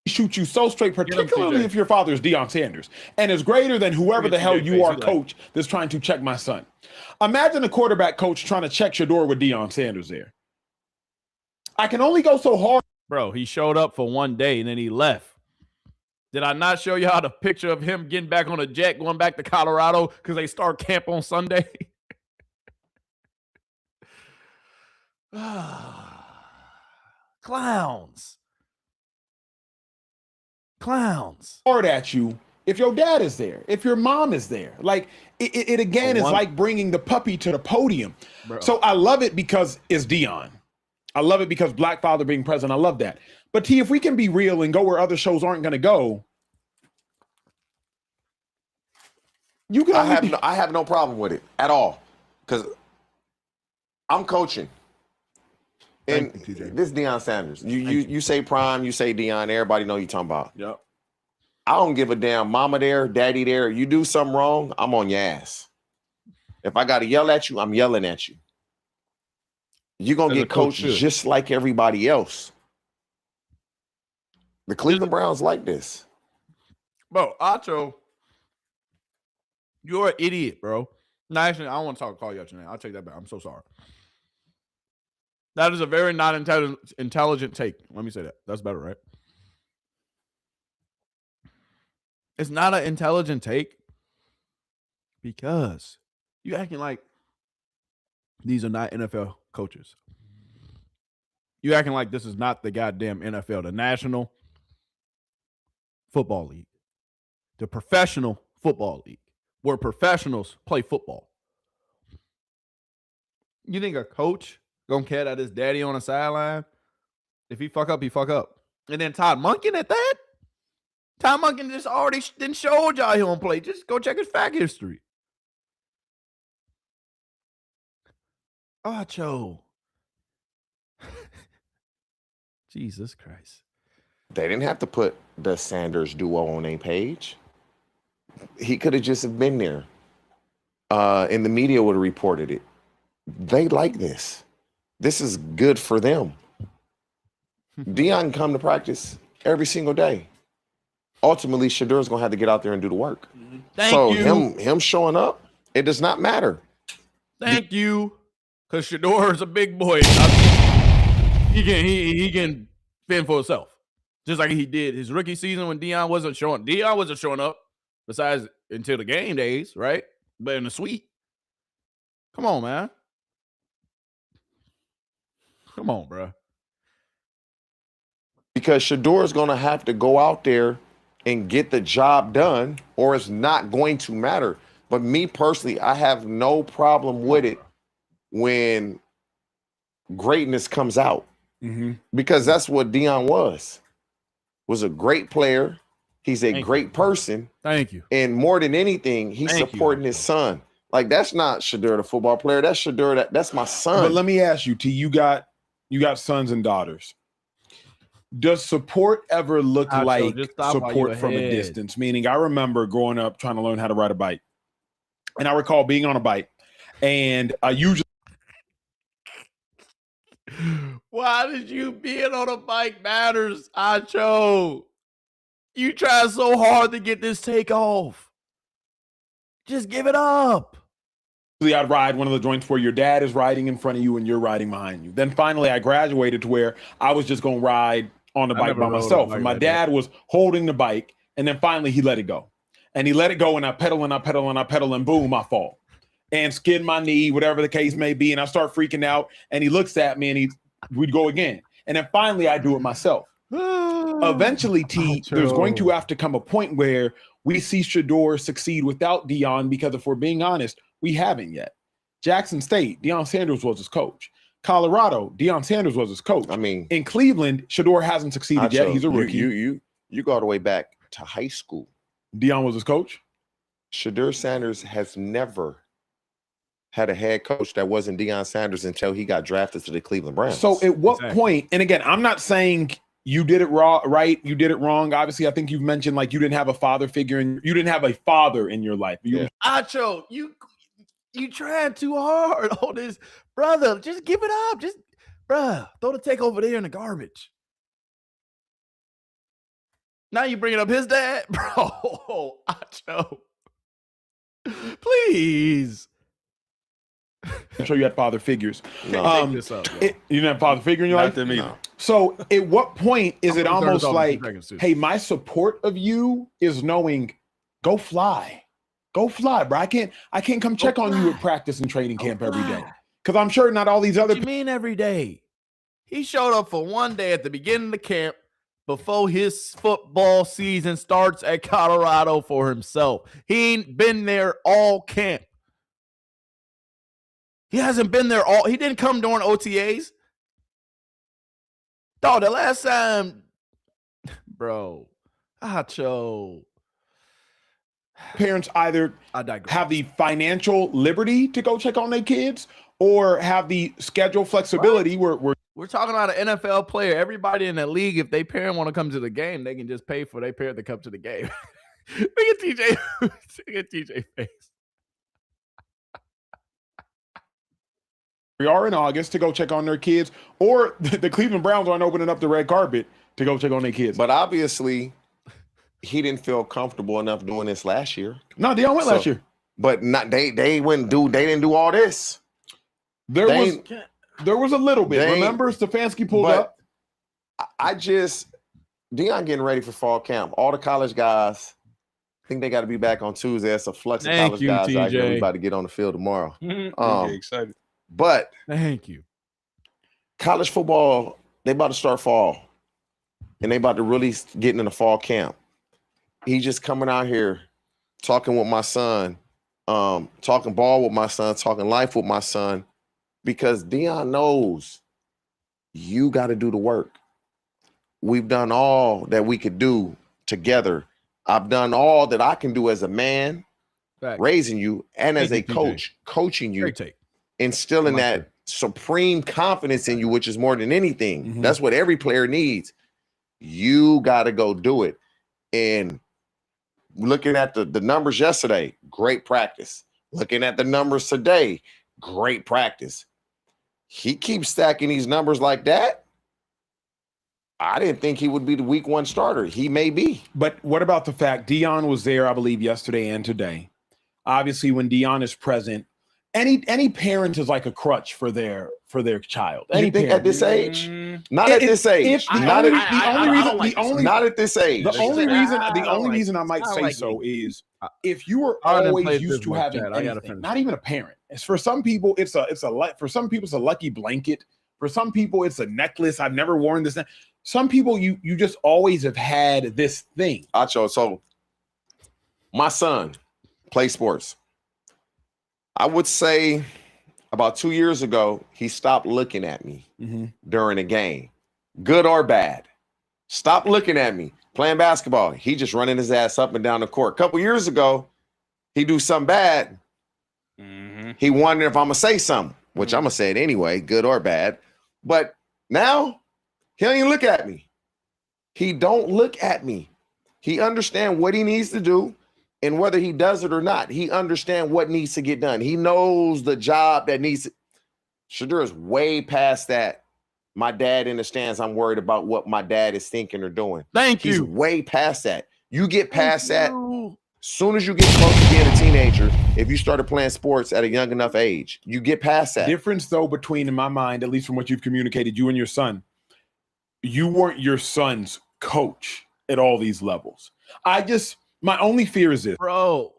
shoot you so straight, him, particularly TJ. if your father is Deion Sanders and is greater than whoever the hell you are, coach, that's trying to check my son. Imagine a quarterback coach trying to check Shedeur with Deion Sanders there. I can only go so hard. Bro, he showed up for one day and then he left. Did I not show y'all the picture of him getting back on a jet, going back to Colorado because they start camp on Sunday? Clowns. Hard at you if your dad is there, if your mom is there. Like, it again is like bringing the puppy to the podium. Bro. So I love it because it's Deion. I love it because Black Father being present. I love that. But T, if we can be real and go where other shows aren't going to go, you can. I have no problem with it at all because I'm coaching. And this Deion Sanders. You say Prime, you say Deion. Everybody know you talking about. Yep. I don't give a damn. Mama there, daddy there. You do something wrong, I'm on your ass. If I got to yell at you, I'm yelling at you. You're going to get coached just like everybody else. The Cleveland Browns like this. Bro, Acho, you're an idiot, bro. No, actually, I don't want to call you out your name. I'll take that back. I'm so sorry. That is a very not intelligent take. Let me say that. That's better, right? It's not an intelligent take because you acting like these are not NFL coaches. You acting like this is not the goddamn NFL, the National Football League, the Professional Football League, where professionals play football. You think a coach gonna care that his daddy on the sideline? If he fuck up, he fuck up. And then Todd Monken at that? Todd Monken just already didn't show y'all he don't play. Just go check his fact history. Acho. Jesus Christ. They didn't have to put the Sanders duo on a page. He could have just been there. And the media would have reported it. They like this. This is good for them. Deion come to practice every single day. Ultimately, Shedeur's going to have to get out there and do the work. Thank you. Him showing up, it does not matter. Thank you. Because Shedeur is a big boy. He can fend for himself. Just like he did his rookie season when Deion wasn't showing up, besides until the game days, right? But in the suite. Come on, man. Come on, bro. Because Shedeur is going to have to go out there and get the job done, or it's not going to matter. But me personally, I have no problem with it when greatness comes out. Because that's what Deion was a great player. He's a great person. Thank you. And more than anything, he's supporting his son. Like, that's not Shedeur, the football player. That's Shedeur. That's my son. But let me ask you, T, you got sons and daughters. Does support ever look like support from a distance? Meaning, I remember growing up trying to learn how to ride a bike. And I recall being on a bike. And I usually... Why did you being on a bike matters, Acho? You try so hard to get this take off. Just give it up. I'd ride one of the joints where your dad is riding in front of you and you're riding behind you. Then finally I graduated to where I was just going to ride on the bike by myself. And my dad was holding the bike, and then finally he let it go. And he let it go, and I pedal and I pedal and I pedal, and boom, I fall. And skid my knee, whatever the case may be, and I start freaking out, and he looks at me and we'd go again. And then finally I do it myself. Eventually, T, there's going to have to come a point where we see Shedeur succeed without Deion, because if we're being honest, we haven't yet. Jackson State, Deion Sanders was his coach. Colorado, Deion Sanders was his coach. I mean, in Cleveland, Shedeur hasn't succeeded yet. He's a rookie. You go all the way back to high school. Deion was his coach? Shedeur Sanders has never had a head coach that wasn't Deion Sanders until he got drafted to the Cleveland Browns. So at what point, and again, I'm not saying you did it right, you did it wrong. Obviously, I think you've mentioned like you didn't have a father figure and you didn't have a father in your life. Acho, you tried too hard on this, brother. Just give it up. Just, bruh, throw the take over there in the garbage. Now you bringing up his dad? Bro, Acho. Please. I'm sure you had father figures. Take this up, yo. You didn't have father figure in your life? Not to me. No. So at what point is it I'm gonna turn this almost off in like, 2 seconds, too. hey, my support of you is knowing, go fly. Go fly, bro. I can't come check on you at practice and training camp every day. Because I'm sure not all these other What you mean every day? He showed up for one day at the beginning of the camp before his football season starts at Colorado for himself. He ain't been there all camp. He hasn't been there all. He didn't come during OTAs. Dog, the last time, bro, Acho. parents either have the financial liberty to go check on their kids or have the schedule flexibility where We're talking about an NFL player. Everybody in the league, if they parent want to come to the game, they can just pay for their parent to come to the game. Look at TJ. Look at TJ face. we are in August to go check on their kids, or the Cleveland Browns aren't opening up the red carpet to go check on their kids. But obviously, he didn't feel comfortable enough doing this last year. No, Deion went last year. But not they didn't do all this. There was a little bit. Remember, Stefanski pulled up. Deion getting ready for fall camp. All the college guys, I think they got to be back on Tuesday. That's a flux of college guys out here. We about to get on the field tomorrow. Excited. But thank you. College football, they about to start fall. And they about to really get into the fall camp. He's just coming out here talking with my son, talking ball with my son, talking life with my son, because Deion knows you got to do the work. We've done all that we could do together. I've done all that I can do as a man, raising you, and as a coach, coaching you, instilling that supreme confidence in you, which is more than anything. That's what every player needs. You got to go do it. And looking at the numbers yesterday, great practice. Looking at the numbers today, great practice. He keeps stacking these numbers like that. I didn't think he would be the week 1 starter. He may be. But what about the fact Deion was there, I believe, yesterday and today? Obviously, when Deion is present, any parent is like a crutch for their child. You think at this age? Not at this age. Not at this age. The only reason I might say so is if you were always used to having anything, not even a parent. It's for some people, for some people it's a lucky blanket. For some people, it's a necklace. I've never worn this. Some people, you just always have had this thing. Acho, so my son plays sports. I would say about 2 years ago, he stopped looking at me during a game, good or bad. Stop looking at me playing basketball. He just running his ass up and down the court. A couple years ago, he do something bad. He wondered if I'm going to say something, which I'm going to say it anyway, good or bad. But now he don't even look at me. He don't look at me. He understands what he needs to do. And whether he does it or not, he understands what needs to get done. He knows the job that needs to. Shedeur is way past that. My dad understands I'm worried about what my dad is thinking or doing. He's way past that. You get past that. Soon as you get close to being a teenager, if you started playing sports at a young enough age, you get past that. Difference, though, between, in my mind, at least from what you've communicated, you and your son, you weren't your son's coach at all these levels. My only fear is this. Bro. All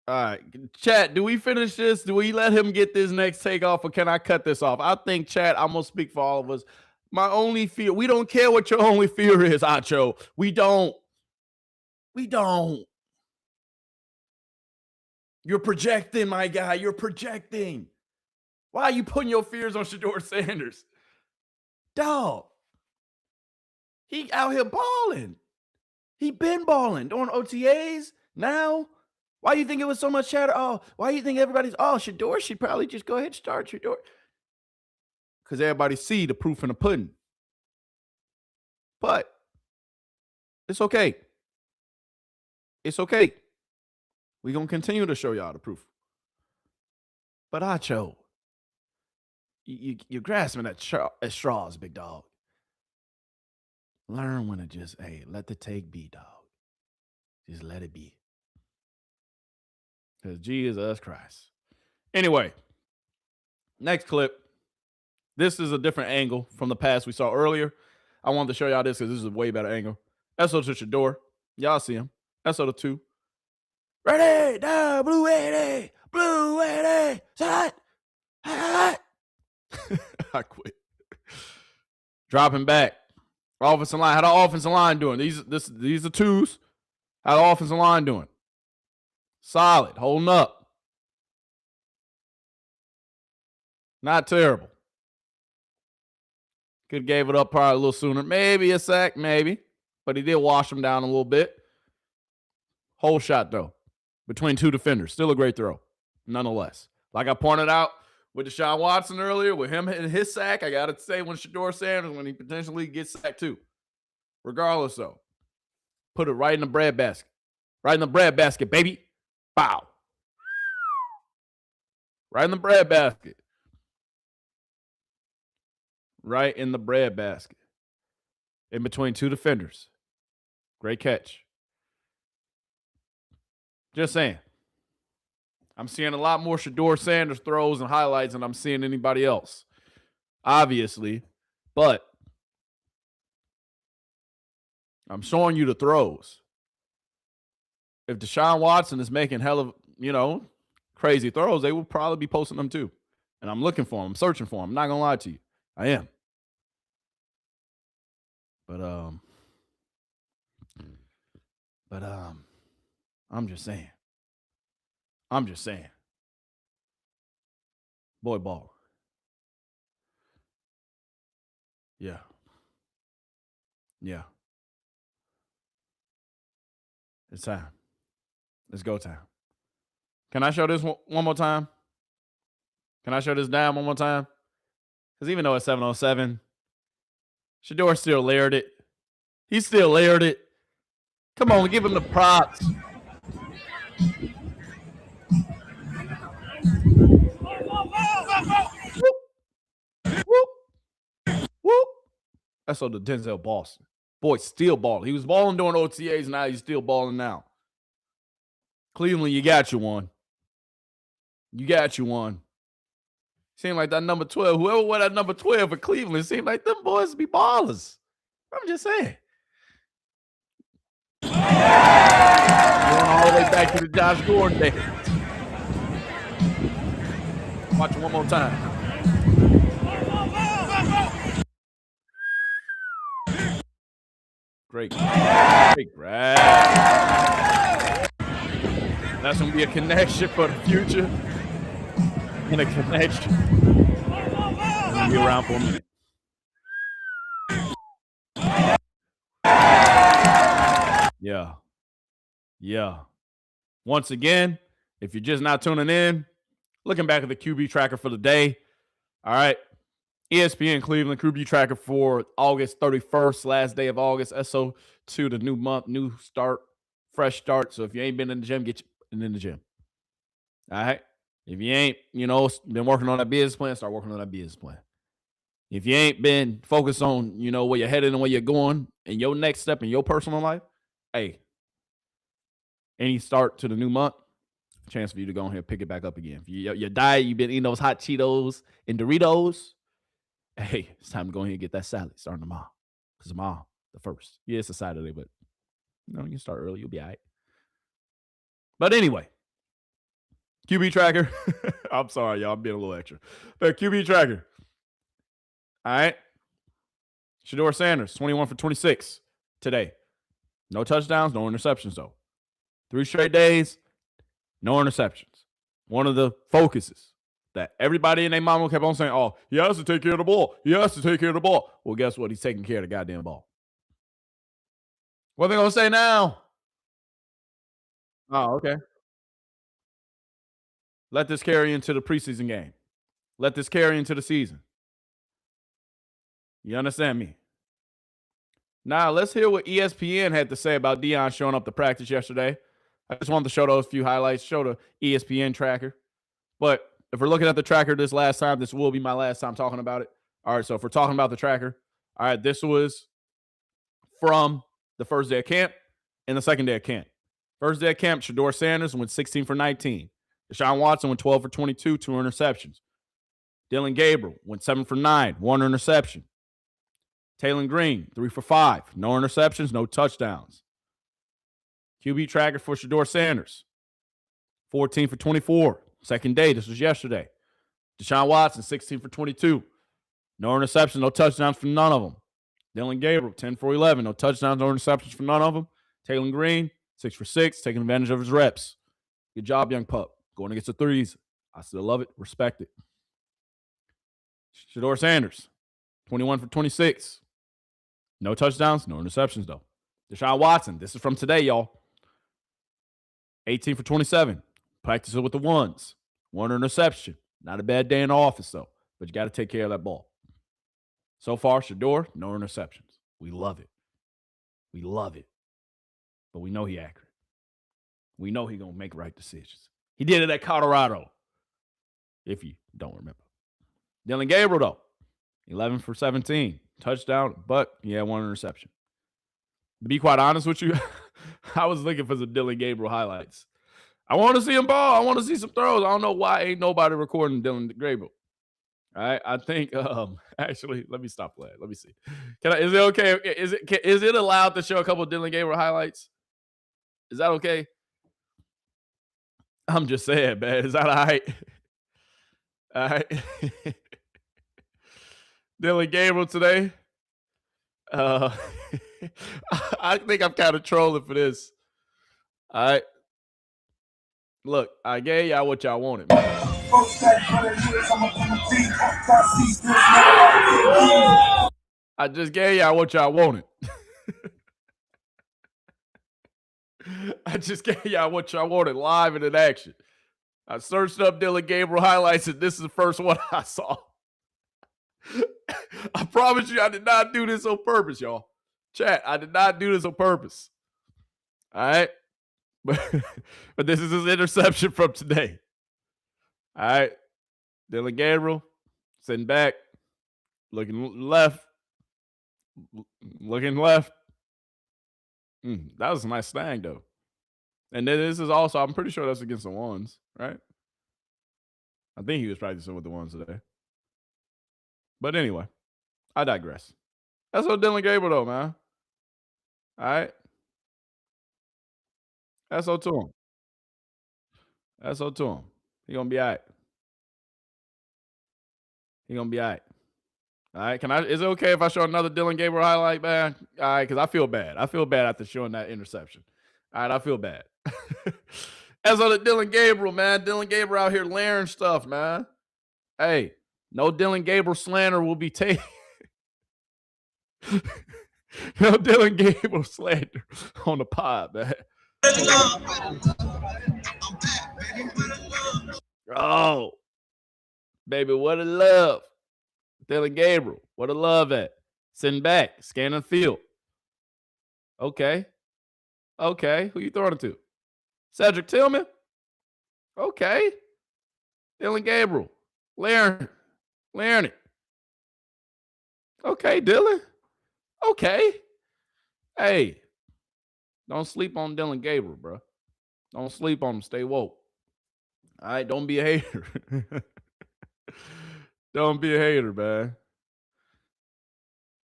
right. Chat, do we finish this? Do we let him get this next take off, or can I cut this off? I think, chat, I'm going to speak for all of us. My only fear, we don't care what your only fear is, Acho. We don't. You're projecting, my guy. You're projecting. Why are you putting your fears on Shedeur Sanders? Dog. He out here balling. He been balling during OTAs. Now, why do you think it was so much chatter? Oh, why do you think everybody's, Shedeur should probably just go ahead and start Shedeur? Because everybody see the proof in the pudding. But it's okay. It's okay. We're going to continue to show y'all the proof. But Acho, you're grasping at straws, big dog. Learn when to just, hey, let the take be, dog. Just let it be. Because Jesus Christ. Anyway, next clip. This is a different angle from the pass we saw earlier. I wanted to show y'all this because this is a way better angle. SO to Shedeur. Y'all see him. SO to 2. Ready, down, blue 80. Blue 80. Shot. I quit. Dropping back. Offensive line. How the offensive line doing? These are twos. How the offensive line doing? Solid. Holding up. Not terrible. Could have gave it up probably a little sooner. Maybe a sack, maybe. But he did wash him down a little bit. Whole shot, though. Between two defenders. Still a great throw. Nonetheless. Like I pointed out with Deshaun Watson earlier, with him hitting his sack, I got to say when Shedeur Sanders, when he potentially gets sacked too. Regardless, though. Put it right in the bread basket. Right in the bread basket, baby. Bow. Right in the bread basket. Right in the bread basket. In between two defenders. Great catch. Just saying. I'm seeing a lot more Shedeur Sanders throws and highlights than I'm seeing anybody else. Obviously. But I'm showing you the throws. If Deshaun Watson is making hell of, crazy throws, they will probably be posting them too. And I'm looking for them. I'm searching for them. I'm not going to lie to you. I am. But I'm just saying. Boy, ball. Yeah. Yeah. It's time. It's go time. Can I show this one more time? Can I show this down one more time? Because even though it's 707, Shedeur still layered it. He still layered it. Come on, give him the props. Whoop. Whoop. Whoop. That's on the Denzel Boston. Boy, still balling. He was balling during OTAs, and now he's still balling now. Cleveland, you got you one. You got you one. Seemed like that number 12, whoever wore that number 12 for Cleveland, seemed like them boys be ballers. I'm just saying. Going all the way back to the Josh Gordon days. Watch it one more time. Great. Great grab. That's going to be a connection for the future. And a connection. I'm going to be around for a minute. Yeah. Yeah. Once again, if you're just not tuning in, looking back at the QB tracker for the day. All right. ESPN Cleveland QB tracker for August 31st, last day of August. SO2, the new month, new start, fresh start. So if you ain't been in the gym, get you in the gym. All right. If you ain't, been working on that business plan, start working on that business plan. If you ain't been focused on, where you're headed and where you're going and your next step in your personal life, hey, any start to the new month, chance for you to go ahead and pick it back up again. If your diet, you've been eating those hot Cheetos and Doritos, hey, it's time to go ahead and get that salad starting tomorrow. Because tomorrow, the 1st. Yeah, it's a Saturday, but you can start early. You'll be all right. But anyway, QB tracker. I'm sorry, y'all. I'm being a little extra. But QB tracker. All right. Shedeur Sanders, 21 for 26 today. No touchdowns, no interceptions, though. 3 straight days, no interceptions. One of the focuses that everybody and their mama kept on saying, oh, he has to take care of the ball. He has to take care of the ball. Well, guess what? He's taking care of the goddamn ball. What are they going to say now? Oh, okay. Let this carry into the preseason game. Let this carry into the season. You understand me? Now, let's hear what ESPN had to say about Deion showing up to practice yesterday. I just wanted to show those few highlights, show the ESPN tracker. But if we're looking at the tracker this last time, this will be my last time talking about it. All right, so if we're talking about the tracker, all right, this was from the first day of camp and the second day of camp. First day of camp, Shedeur Sanders went 16 for 19. Deshaun Watson went 12 for 22, 2 interceptions. Dillon Gabriel went 7 for 9, 1 interception. Taining Green, 3 for 5, no interceptions, no touchdowns. QB tracker for Shedeur Sanders, 14 for 24. Second day, this was yesterday. Deshaun Watson, 16 for 22. No interceptions, no touchdowns for none of them. Dillon Gabriel, 10 for 11. No touchdowns, no interceptions for none of them. Taining Green, 6 for 6, taking advantage of his reps. Good job, young pup. Going against the threes. I still love it. Respect it. Shedeur Sanders, 21 for 26. No touchdowns, no interceptions, though. Deshaun Watson, this is from today, y'all. 18 for 27. Practicing with the ones. 1 interception. Not a bad day in the office, though. But you got to take care of that ball. So far, Shedeur, no interceptions. We love it. We love it. But we know he accurate. We know he going to make right decisions. He did it at Colorado, if you don't remember. Dillon Gabriel, though, 11 for 17. Touchdown, but he had 1 interception. To be quite honest with you, I was looking for some Dillon Gabriel highlights. I want to see him ball. I want to see some throws. I don't know why ain't nobody recording Dillon Gabriel. All right, I think actually, let me stop playing. Let me see. Is it okay? Is it allowed to show a couple of Dillon Gabriel highlights? Is that okay? I'm just saying, man. Is that all right? All right. Dillon Gabriel today. I think I'm kind of trolling for this. All right. Look, I gave y'all what y'all wanted, man. I just gave y'all what y'all wanted. I just gave y'all what y'all wanted live and in action. I searched up Dillon Gabriel highlights, and this is the first one I saw. I promise you I did not do this on purpose, y'all. Chat, I did not do this on purpose. All right? But this is his interception from today. All right. Dillon Gabriel sitting back, looking left. Looking left. That was a nice snag, though. And then this is also, I'm pretty sure that's against the ones, right? I think he was practicing with the ones today. But anyway, I digress. That's what Dillon Gabriel, though, man. All right. That's all to him. That's all to him. He gonna be all right. He gonna be all right. All right. Is it okay if I show another Dillon Gabriel highlight, man? All right, because I feel bad. I feel bad after showing that interception. All right, I feel bad. As on the Dillon Gabriel, man. Dillon Gabriel out here layering stuff, man. Hey, no Dillon Gabriel slander will be taken. No Dillon Gabriel slander on the pod, man. Oh, baby, what a love. Dillon Gabriel, what a love at. Sitting back, scanning the field. Okay. Okay, who you throwing it to? Cedric Tillman? Okay. Dillon Gabriel, layering it. Okay, Dillon. Okay. Hey, don't sleep on Dillon Gabriel, bro. Don't sleep on him. Stay woke. All right, don't be a hater. Don't be a hater, man.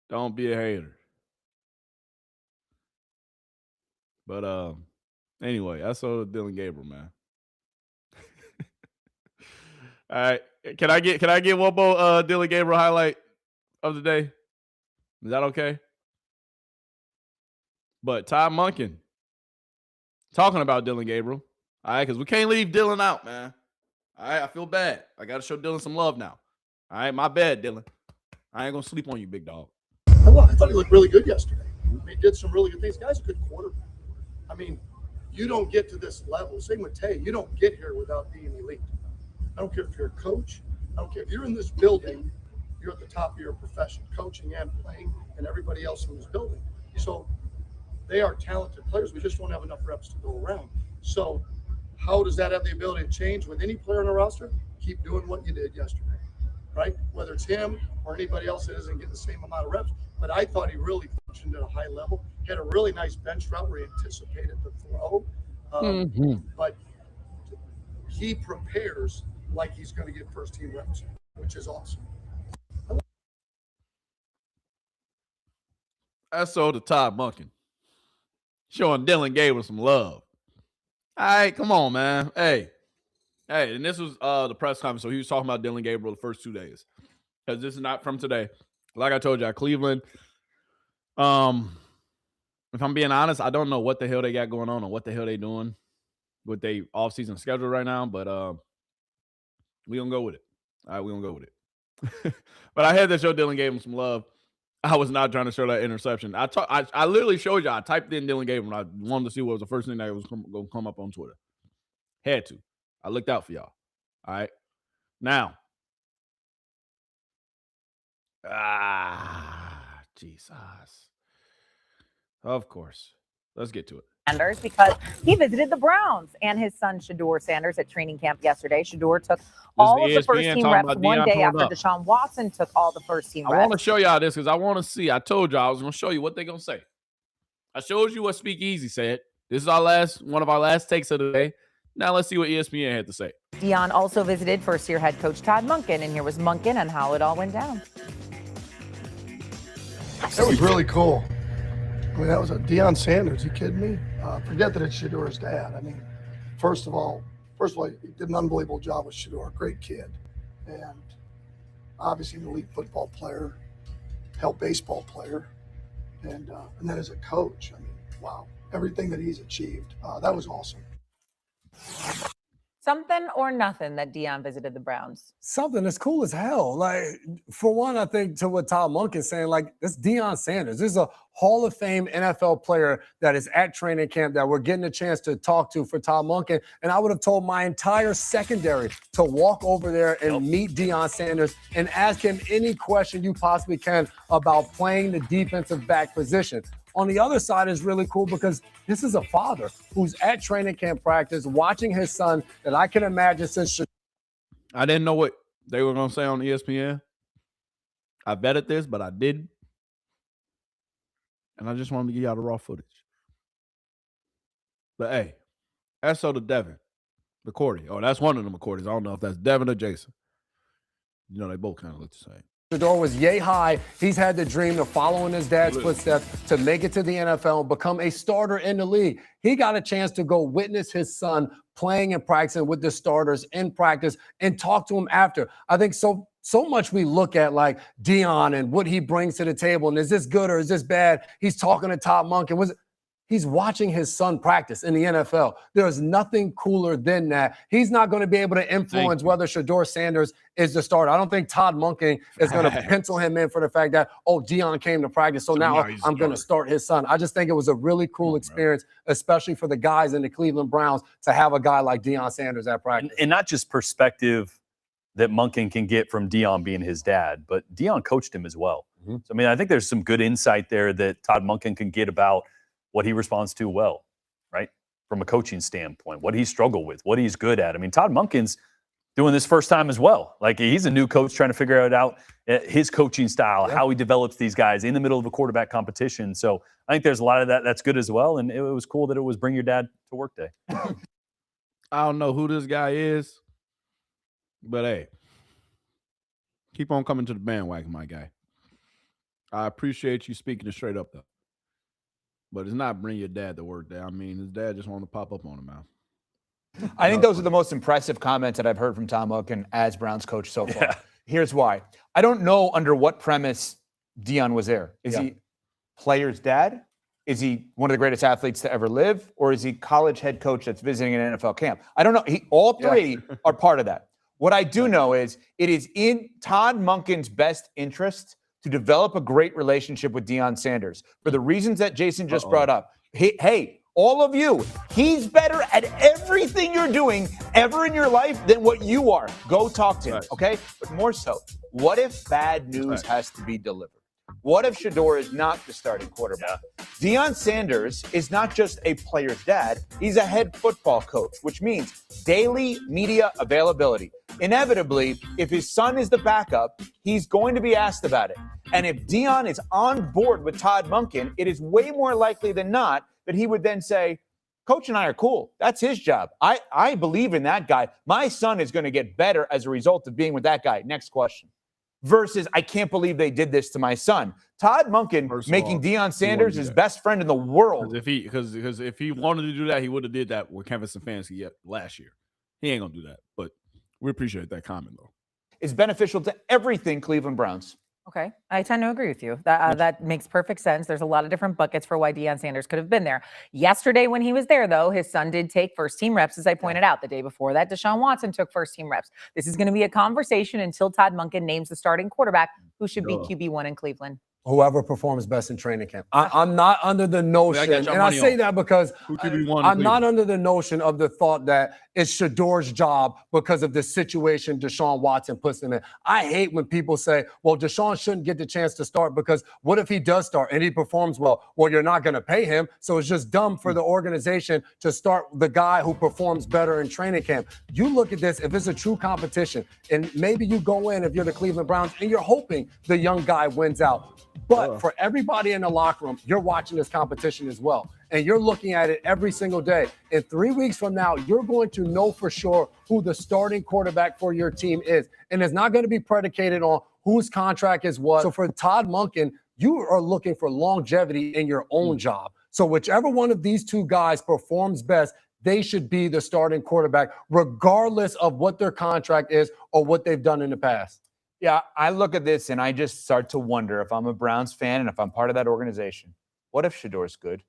Don't be a hater. But anyway, I saw Dillon Gabriel, man. All right, can I get one more Dillon Gabriel highlight of the day? Is that okay? But Todd Monken talking about Dillon Gabriel. All right, because we can't leave Dillon out, man. All right, I feel bad. I got to show Dillon some love now. All right, my bad, Dillon. I ain't going to sleep on you, big dog. I thought he looked really good yesterday. I mean, he did some really good things. The guy's a good quarterback. I mean, you don't get to this level. Same with Tay. You don't get here without being elite. I don't care if you're a coach. I don't care if you're in this building, you're at the top of your profession, coaching and playing, and everybody else in this building. So they are talented players. We just don't have enough reps to go around. So how does that have the ability to change with any player on the roster? Keep doing what you did yesterday, right? Whether it's him or anybody else that isn't getting the same amount of reps, but I thought he really functioned at a high level. He had a really nice bench route where he anticipated the throw. But he prepares like he's going to get first-team reps, which is awesome. SO to Todd Monken. Showing Dylan Gabriel some love. All right, come on, man. Hey, and this was the press conference, so he was talking about Dylan Gabriel the first 2 days. Because this is not from today. Like I told you, Cleveland, if I'm being honest, I don't know what the hell they got going on or what the hell they doing with their offseason schedule right now, but we gonna go with it. All right, we gonna go with it. But I had to show Dylan Gabriel some love. I was not trying to show that interception. I literally showed you. I typed in Dylan Gabriel, and I wanted to see what was the first thing that was going to come up on Twitter. Had to. I looked out for y'all. All right. Now. Jesus. Of course. Let's get to it. Sanders, because he visited the Browns and his son Shedeur Sanders at training camp yesterday. Shedeur took all of the first-team reps one day after Deshaun Watson took all the first-team reps. I want to show y'all this because I want to see. I told y'all I was going to show you what they're going to say. I showed you what Speakeasy said. This is one of our last takes of the day. Now let's see what ESPN had to say. Deion also visited first-year head coach Todd Monken, and here was Monken and how it all went down. That was really cool. I mean, that was a Deion Sanders. You kidding me? Forget that it's Shedeur's dad. I mean, first of all, he did an unbelievable job with Shedeur. Great kid, and obviously an elite football player, hell baseball player, and then as a coach, I mean, wow, everything that he's achieved. That was awesome. Something or nothing that Deion visited the Browns. Something that's cool as hell. Like, for one, I think to what Todd Monken's saying, like, this Deion Sanders. This is a Hall of Fame NFL player that is at training camp that we're getting a chance to talk to for Todd Monken. And I would have told my entire secondary to walk over there and meet Deion Sanders and ask him any question you possibly can about playing the defensive back position. On the other side is really cool because this is a father who's at training camp practice watching his son that I can imagine since. I didn't know what they were going to say on ESPN. I vetted this, but I didn't. And I just wanted to give y'all the raw footage. But hey, SO to Devin McCourty. Oh, that's one of the McCourtys. I don't know if that's Devin or Jason. You know, they both kind of look the same. Shedeur was yay high. He's had the dream of following his dad's footsteps to make it to the NFL and become a starter in the league. He got a chance to go witness his son playing and practicing with the starters in practice and talk to him after. I think so much we look at like Deion and what he brings to the table. And is this good or is this bad? He's talking to Todd Monken. He's watching his son practice in the NFL. There's nothing cooler than that. He's not going to be able to influence whether Shedeur Sanders is the starter. I don't think Todd Monken is going to pencil him in for the fact that, Deion came to practice, so now I'm going to start his son. I just think it was a really cool experience, especially for the guys in the Cleveland Browns, to have a guy like Deion Sanders at practice. And not just perspective that Monken can get from Deion being his dad, but Deion coached him as well. So, I mean, I think there's some good insight there that Todd Monken can get about what he responds to well, right? From a coaching standpoint, what he struggled with, what he's good at. I mean, Todd Monken's doing this first time as well. Like, he's a new coach trying to figure out his coaching style, how he develops these guys in the middle of a quarterback competition. So I think there's a lot of that that's good as well. And it was cool that it was bring your dad to work day. I don't know who this guy is, but hey, keep on coming to the bandwagon, my guy. I appreciate you speaking it straight up, though. But it's not bring your dad to work day. I mean, his dad just wanted to pop up on him, man. I think those are the most impressive comments that I've heard from Tom Monken as Browns coach so far. Yeah. Here's why. I don't know under what premise Deion was there. Is he player's dad? Is he one of the greatest athletes to ever live? Or is he college head coach that's visiting an NFL camp? I don't know. All three are part of that. What I do know is it is in Todd Monken's best interest to develop a great relationship with Deion Sanders for the reasons that Jason just brought up. Hey, all of you, he's better at everything you're doing ever in your life than what you are. Go talk to him, okay? But more so, what if bad news has to be delivered? What if Shedeur is not the starting quarterback? Deion Sanders is not just a player's dad. He's a head football coach, which means daily media availability. inevitably, if his son is the backup, he's going to be asked about it. And if Deion is on board with Todd Monken, it is way more likely than not that he would then say, Coach and I are cool. That's his job. I believe in that guy. My son is going to get better as a result of being with that guy. Next question. Versus, I can't believe they did this to my son. Todd Monken making Deion Sanders his best friend in the world. Because if he wanted to do that, he would have did that with Kevin Stefanski last year. He ain't gonna do that. But we appreciate that comment though. Is beneficial to everything Cleveland Browns. Okay, I tend to agree with you. That makes perfect sense. There's a lot of different buckets for why Deion Sanders could have been there. Yesterday when he was there, though, his son did take first-team reps, as I pointed out. The day before that, Deshaun Watson took first-team reps. This is going to be a conversation until Todd Monken names the starting quarterback who should be QB1 in Cleveland. Whoever performs best in training camp. I'm not under the notion, and I say that because I'm not under the notion of the thought that it's Shedeur's job because of the situation Deshaun Watson puts him in. I hate when people say, well, Deshaun shouldn't get the chance to start because what if he does start and he performs well? Well, you're not going to pay him, so it's just dumb for the organization to start the guy who performs better in training camp. You look at this, if it's a true competition, and maybe you go in if you're the Cleveland Browns and you're hoping the young guy wins out. But for everybody in the locker room, you're watching this competition as well. And you're looking at it every single day. And 3 weeks from now, you're going to know for sure who the starting quarterback for your team is. And it's not going to be predicated on whose contract is what. So for Todd Monken, you are looking for longevity in your own job. So whichever one of these two guys performs best, they should be the starting quarterback, regardless of what their contract is or what they've done in the past. Yeah, I look at this and I just start to wonder if I'm a Browns fan and if I'm part of that organization, what if Shedeur's good?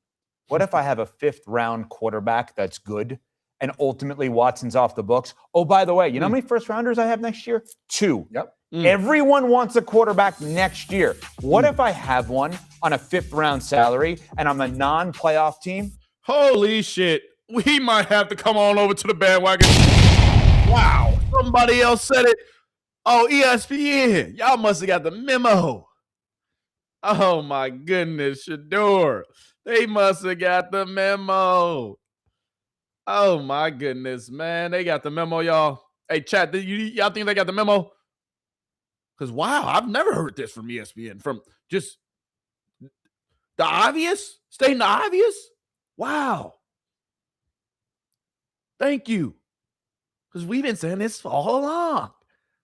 What if I have a fifth-round quarterback that's good and ultimately Watson's off the books? Oh, by the way, you know how many first-rounders I have next year? 2. Yep. Everyone wants a quarterback next year. What if I have one on a fifth-round salary and I'm a non-playoff team? Holy shit. We might have to come on over to the bandwagon. Wow. Somebody else said it. Oh, ESPN. Y'all must have got the memo. Oh, my goodness, Shedeur. They must have got the memo. Oh, my goodness, man. They got the memo, y'all. Hey, chat, y'all think they got the memo? Because, wow, I've never heard this from ESPN. From just the obvious? Stating the obvious? Wow. Thank you. Because we've been saying this all along.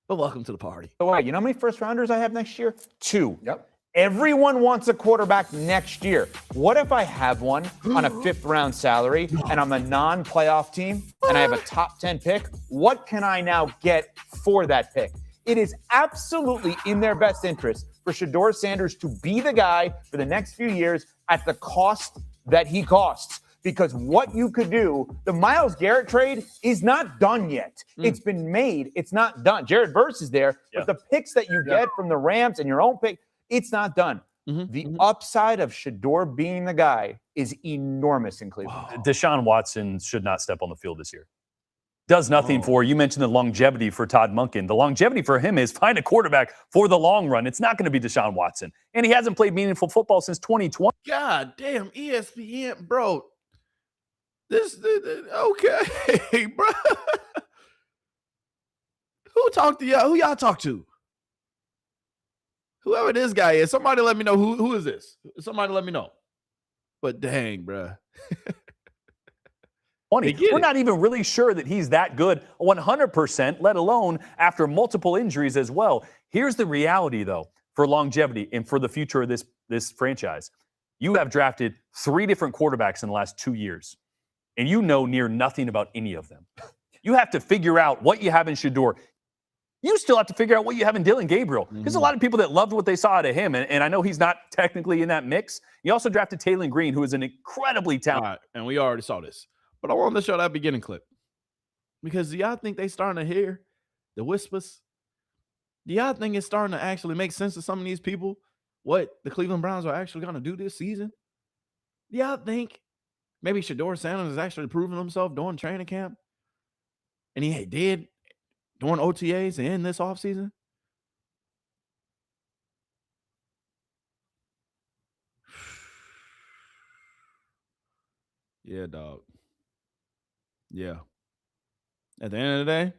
But welcome to the party. By the way, you know how many first-rounders I have next year? 2. Yep. Everyone wants a quarterback next year. What if I have one on a fifth-round salary and I'm a non-playoff team and I have a top 10 pick? What can I now get for that pick? It is absolutely in their best interest for Shedeur Sanders to be the guy for the next few years at the cost that he costs. Because what you could do, the Myles Garrett trade is not done yet. It's been made. It's not done. Jared Verse is there, but the picks that you get from the Rams and your own pick, it's not done. The upside of Shedeur being the guy is enormous in Cleveland. Deshaun Watson should not step on the field this year. Does nothing for, you mentioned the longevity for Todd Monken. The longevity for him is find a quarterback for the long run. It's not going to be Deshaun Watson. And he hasn't played meaningful football since 2020. God damn, ESPN, bro. Okay, bro. Who talked to y'all? Who y'all talk to? Whoever this guy is, somebody let me know who is this. Somebody let me know. But dang, bro. We're not even really sure that he's that good 100%, let alone after multiple injuries as well. Here's the reality, though, for longevity and for the future of this franchise. You have drafted 3 different quarterbacks in the last 2 years, and you know near nothing about any of them. You have to figure out what you have in Shedeur. You still have to figure out what you have in Dylan Gabriel. There's a lot of people that loved what they saw out of him, and I know he's not technically in that mix. You also drafted Taining Green, who is an incredibly talented. Right, and we already saw this. But I wanted to show that beginning clip. Because do y'all think they starting to hear the whispers? Do y'all think it's starting to actually make sense to some of these people what the Cleveland Browns are actually going to do this season? Do y'all think maybe Shedeur Sanders is actually proving himself during training camp? And he did during OTAs and in this offseason? Yeah, dog. Yeah. At the end of the day,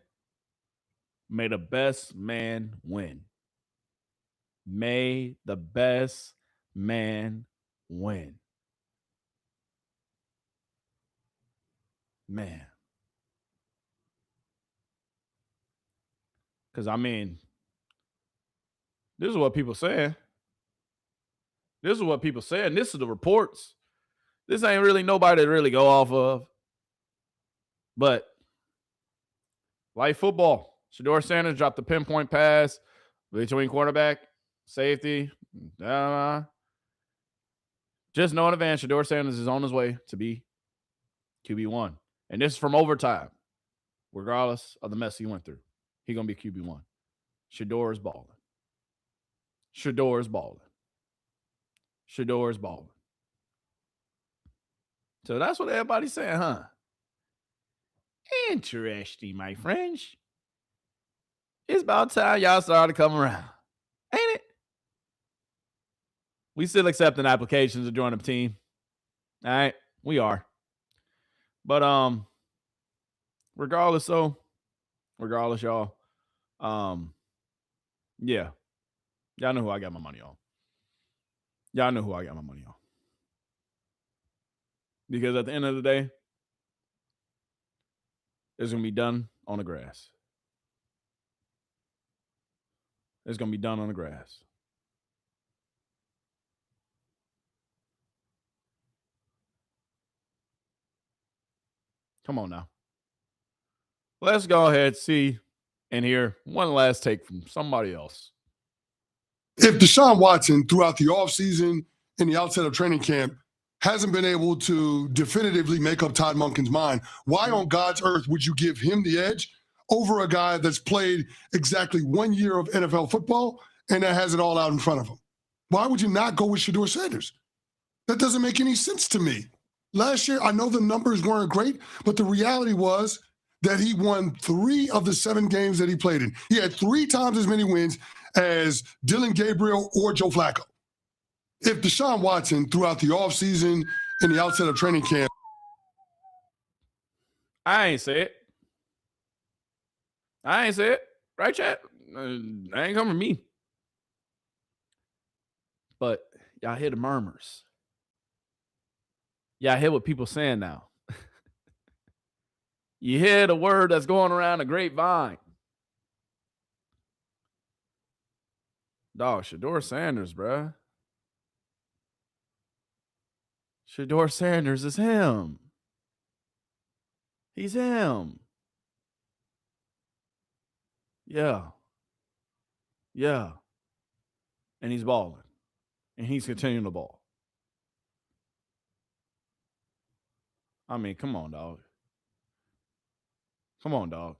May the best man win. May the best man win. Man. Because, I mean, this is what people saying. This is what people saying. This is the reports. This ain't really nobody to really go off of. But, like football, Shedeur Sanders dropped the pinpoint pass between quarterback, safety. Just know in advance, Shedeur Sanders is on his way to be QB1. And this is from overtime. Regardless of the mess he went through, he's going to be QB1. Shedeur is balling. Shedeur is balling. Shedeur is balling. So that's what everybody's saying, huh? Interesting, my friends. It's about time y'all started to come around. Ain't it? We still accepting applications to join the team. All right, we are. But regardless, y'all. Yeah. Y'all know who I got my money on. Y'all know who I got my money on. Because at the end of the day, it's going to be done on the grass. It's going to be done on the grass. Come on now. Let's go ahead, see, and hear one last take from somebody else. If Deshaun Watson, throughout the offseason and the outset of training camp, hasn't been able to definitively make up Todd Monken's mind, why on God's earth would you give him the edge over a guy that's played exactly 1 year of NFL football and that has it all out in front of him? Why would you not go with Shedeur Sanders? That doesn't make any sense to me. Last year, I know the numbers weren't great, but the reality was that he won 3 of the 7 games that he played in. He had 3 times as many wins as Dylan Gabriel or Joe Flacco. If Deshaun Watson, throughout the offseason and the outset of training camp. I ain't say it. Right, chat? That ain't coming from me. But y'all hear the murmurs. Y'all hear what people saying now. You hear the word that's going around the grapevine. Dog, Shedeur Sanders, bruh. Shedeur Sanders is him. He's him. Yeah. Yeah. And he's balling. And he's continuing to ball. I mean, come on, dog. Come on, dog.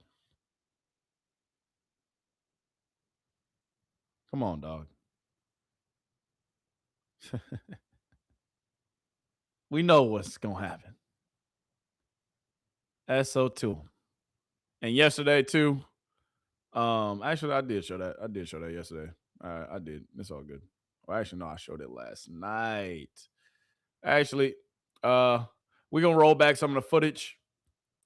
Come on, dog. We know what's going to happen. SO2. And yesterday, too. Actually, I did show that. I did show that yesterday. I did. It's all good. Well, actually, no, I showed it last night. Actually, we're going to roll back some of the footage.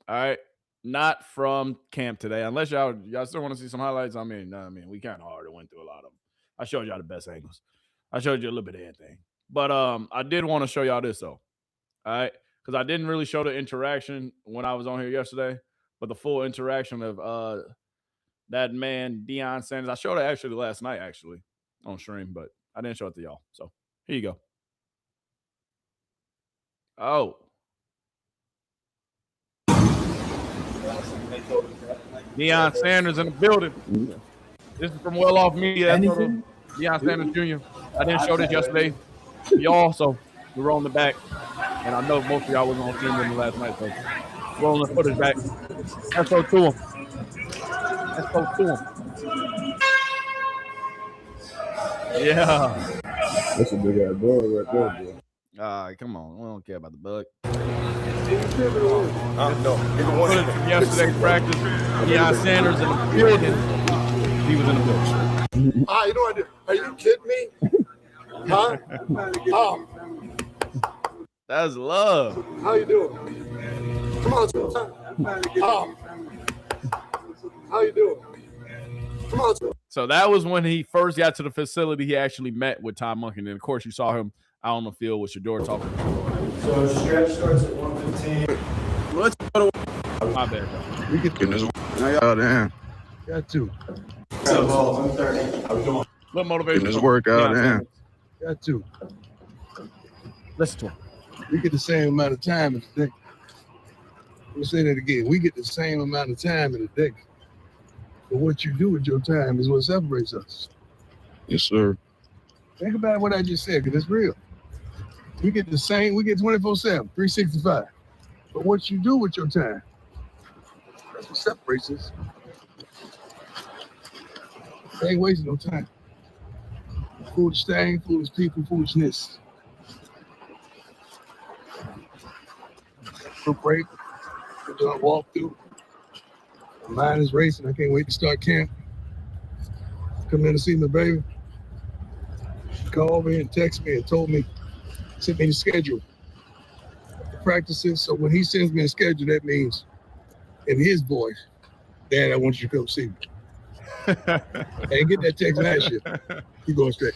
All right. Not from camp today. Unless y'all still want to see some highlights. I mean, we kind of already went through a lot of them. I showed y'all the best angles. I showed you a little bit of everything. But I did want to show y'all this, though. All right. Because I didn't really show the interaction when I was on here yesterday. But the full interaction of that man, Deion Sanders. I showed it actually last night, actually, on stream. But I didn't show it to y'all. So here you go. Oh. Deion Sanders in the building. This is from Well Off Media. Deion Sanders Jr. I didn't show this yesterday to y'all, so we're rolling it back. And I know most of y'all wasn't on stream with me last night, so rolling the footage back. Let's go to him. Let's go to him. Yeah. That's a big ass bug right there, bro. All right, come on. We don't care about the bug. No. Footage from yesterday's practice. Deion Sanders in the building. He was in the building. You know what? Are you kidding me? Huh? That's love. How you doing? Come on, how you doing? So that was when he first got to the facility. He actually met with Tom Monken. And, of course, you saw him out on the field with Shedeur talking. So stretch starts at 1:15. Let's go to my bad. We get this. Oh, damn. Got to. Ball, 1:30. How we doing? What motivation? Getting this workout, damn. Got to. Listen to him. We get the same amount of time in the day. Let me say that again. We get the same amount of time in a day. But what you do with your time is what separates us. Yes, sir. Think about what I just said, because it's real. We get the same, we get 24/7, 365. But what you do with your time, that's what separates us. They ain't wasting no time. Foolish thing, foolish people, foolishness. Group break, we're doing a walkthrough. My mind is racing. I can't wait to start camp. Come in to see my baby. She called me and texted me and told me, sent me the schedule, the practices. So when he sends me a schedule, that means in his voice, Dad, I want you to come see me. I didn't get that text last year. You going straight.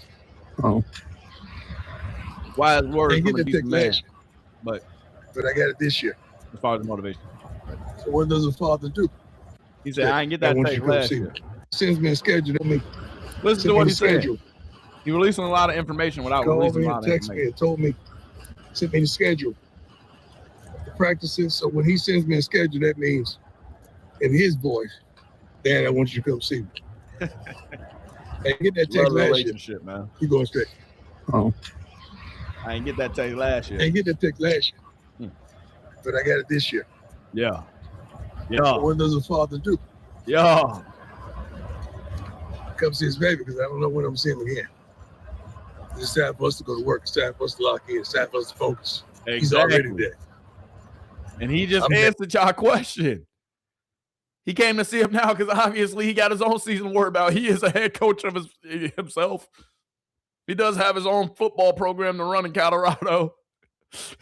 Oh. Wise words I didn't from get a that decent text man. last year. But I got it this year. as far as the motivation. So what does a father do? He said, I didn't get that want text you to come last see year. me. Sends me a schedule. That means Listen to what he said. He releasing a lot of information without called releasing me a and lot of texted me information. and told me, sent me the schedule, the practices. So when he sends me a schedule, that means in his voice, Dad, I want you to come see me. I didn't get that text Love last year. relationship, man. You going straight. Oh. I didn't get that text last year. I didn't get that text last year. But I got it this year. Yeah. So what does a father do? Yeah. Come see his baby because I don't know when I'm seeing him again. It's time for us to go to work. It's time for us to lock in. It's time for us to focus. He's already there. And he just I'm answered y'all question. He came to see him now because obviously he got his own season to worry about. He is a head coach of himself. He does have his own football program to run in Colorado.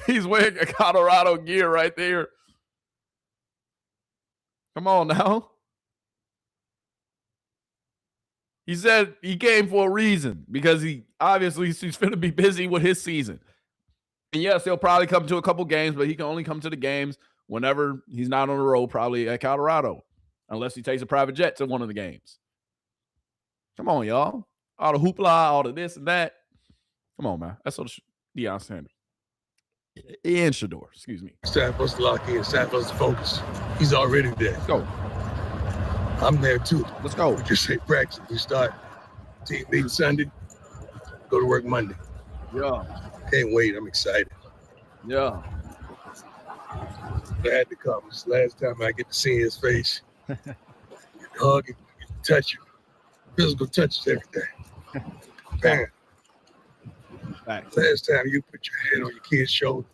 He's wearing a Colorado gear right there. Come on now. He said he came for a reason because he's going to be busy with his season. And yes, he'll probably come to a couple games, but he can only come to the games whenever he's not on the road, probably at Colorado, unless he takes a private jet to one of the games. Come on, y'all. All the hoopla, all the this and that. Come on, man. That's what Deion Sanders. And Shedeur, excuse me. It's time for us to lock in. It's time for us to focus. He's already there. Let's go. I'm there too. Let's go. We just say practice. We start team meeting Sunday. Go to work Monday. Yeah. Can't wait. I'm excited. Yeah. Glad to come. It's the last time I get to see his face. Hug him, touch him. Physical touches every day. Bam. Last time you put your hand on your kid's shoulder,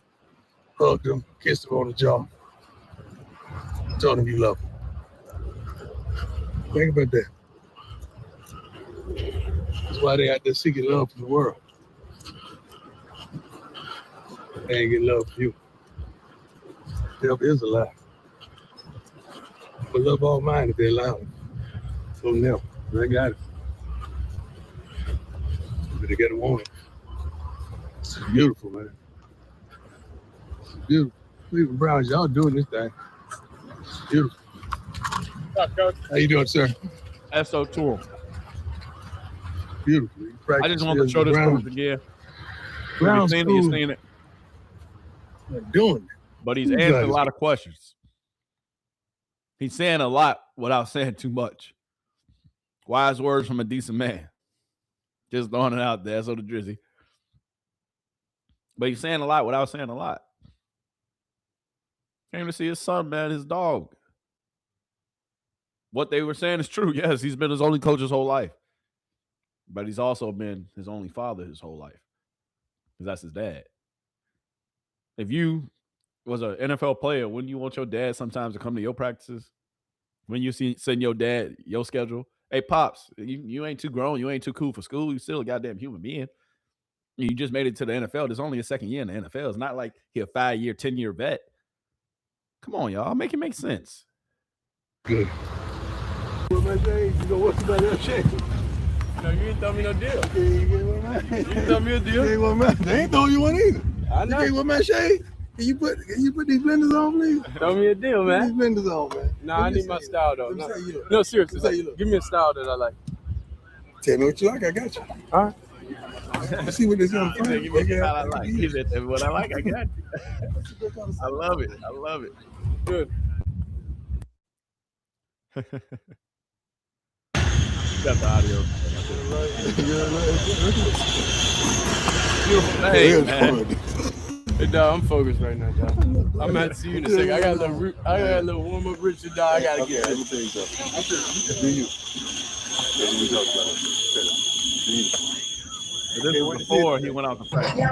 hugged him, kissed him on the jaw, told him you love him. Think about that. That's why they out there seeking love from the world. They ain't getting love from you. Devil is a lie. But love all mine if they allow it. From them. They got it. But they gotta want it. It's beautiful, man. It's beautiful. Cleveland Browns, y'all doing this thing. It's beautiful. What's up, Coach? How you doing, sir? SO tour. Beautiful. I just want to show this coach again. Browns You've cool. seen it. They're doing it. But he's You answering guys- a lot of questions. He's saying a lot without saying too much. Wise words from a decent man. Just throwing it out there. So the Drizzy. But he's saying a lot without saying a lot. Came to see his son, man, his dog. What they were saying is true. Yes, he's been his only coach his whole life. But he's also been his only father his whole life. Because that's his dad. If you was an NFL player, wouldn't you want your dad sometimes to come to your practices? When you send your dad your schedule? Hey, Pops, you ain't too grown. You ain't too cool for school. You still a goddamn human being. You just made it to the NFL. There's only a second year in the NFL. It's not like he a 5-year, 10-year vet. Come on, y'all. Make it make sense. Good. my shade? You know what's about that shade? No, you ain't throw me no deal. Okay, you get one man. You ain't throw me a deal. You ain't one man. They ain't throw you one either. I know. You get one man shade? Can you put these blenders on, please? Throw me a deal, man. Put these blenders on, man. Nah, I need my style though. Let me see you look. No, seriously. Let me see you look. Give me a style that I like. Tell me what you like, I got you. All right. You see what this young He said, give me a style I like. He said, tell me what I like, I got you. I love it. I love it. Good. Got the audio. Hey, man. Hey, dog, I'm focused right now, dog. I'm gonna have to see you in a second. I got a little warm up, Richard, dog. I gotta get. Let me tell you something. Do you? This is before he went out to practice. Hey,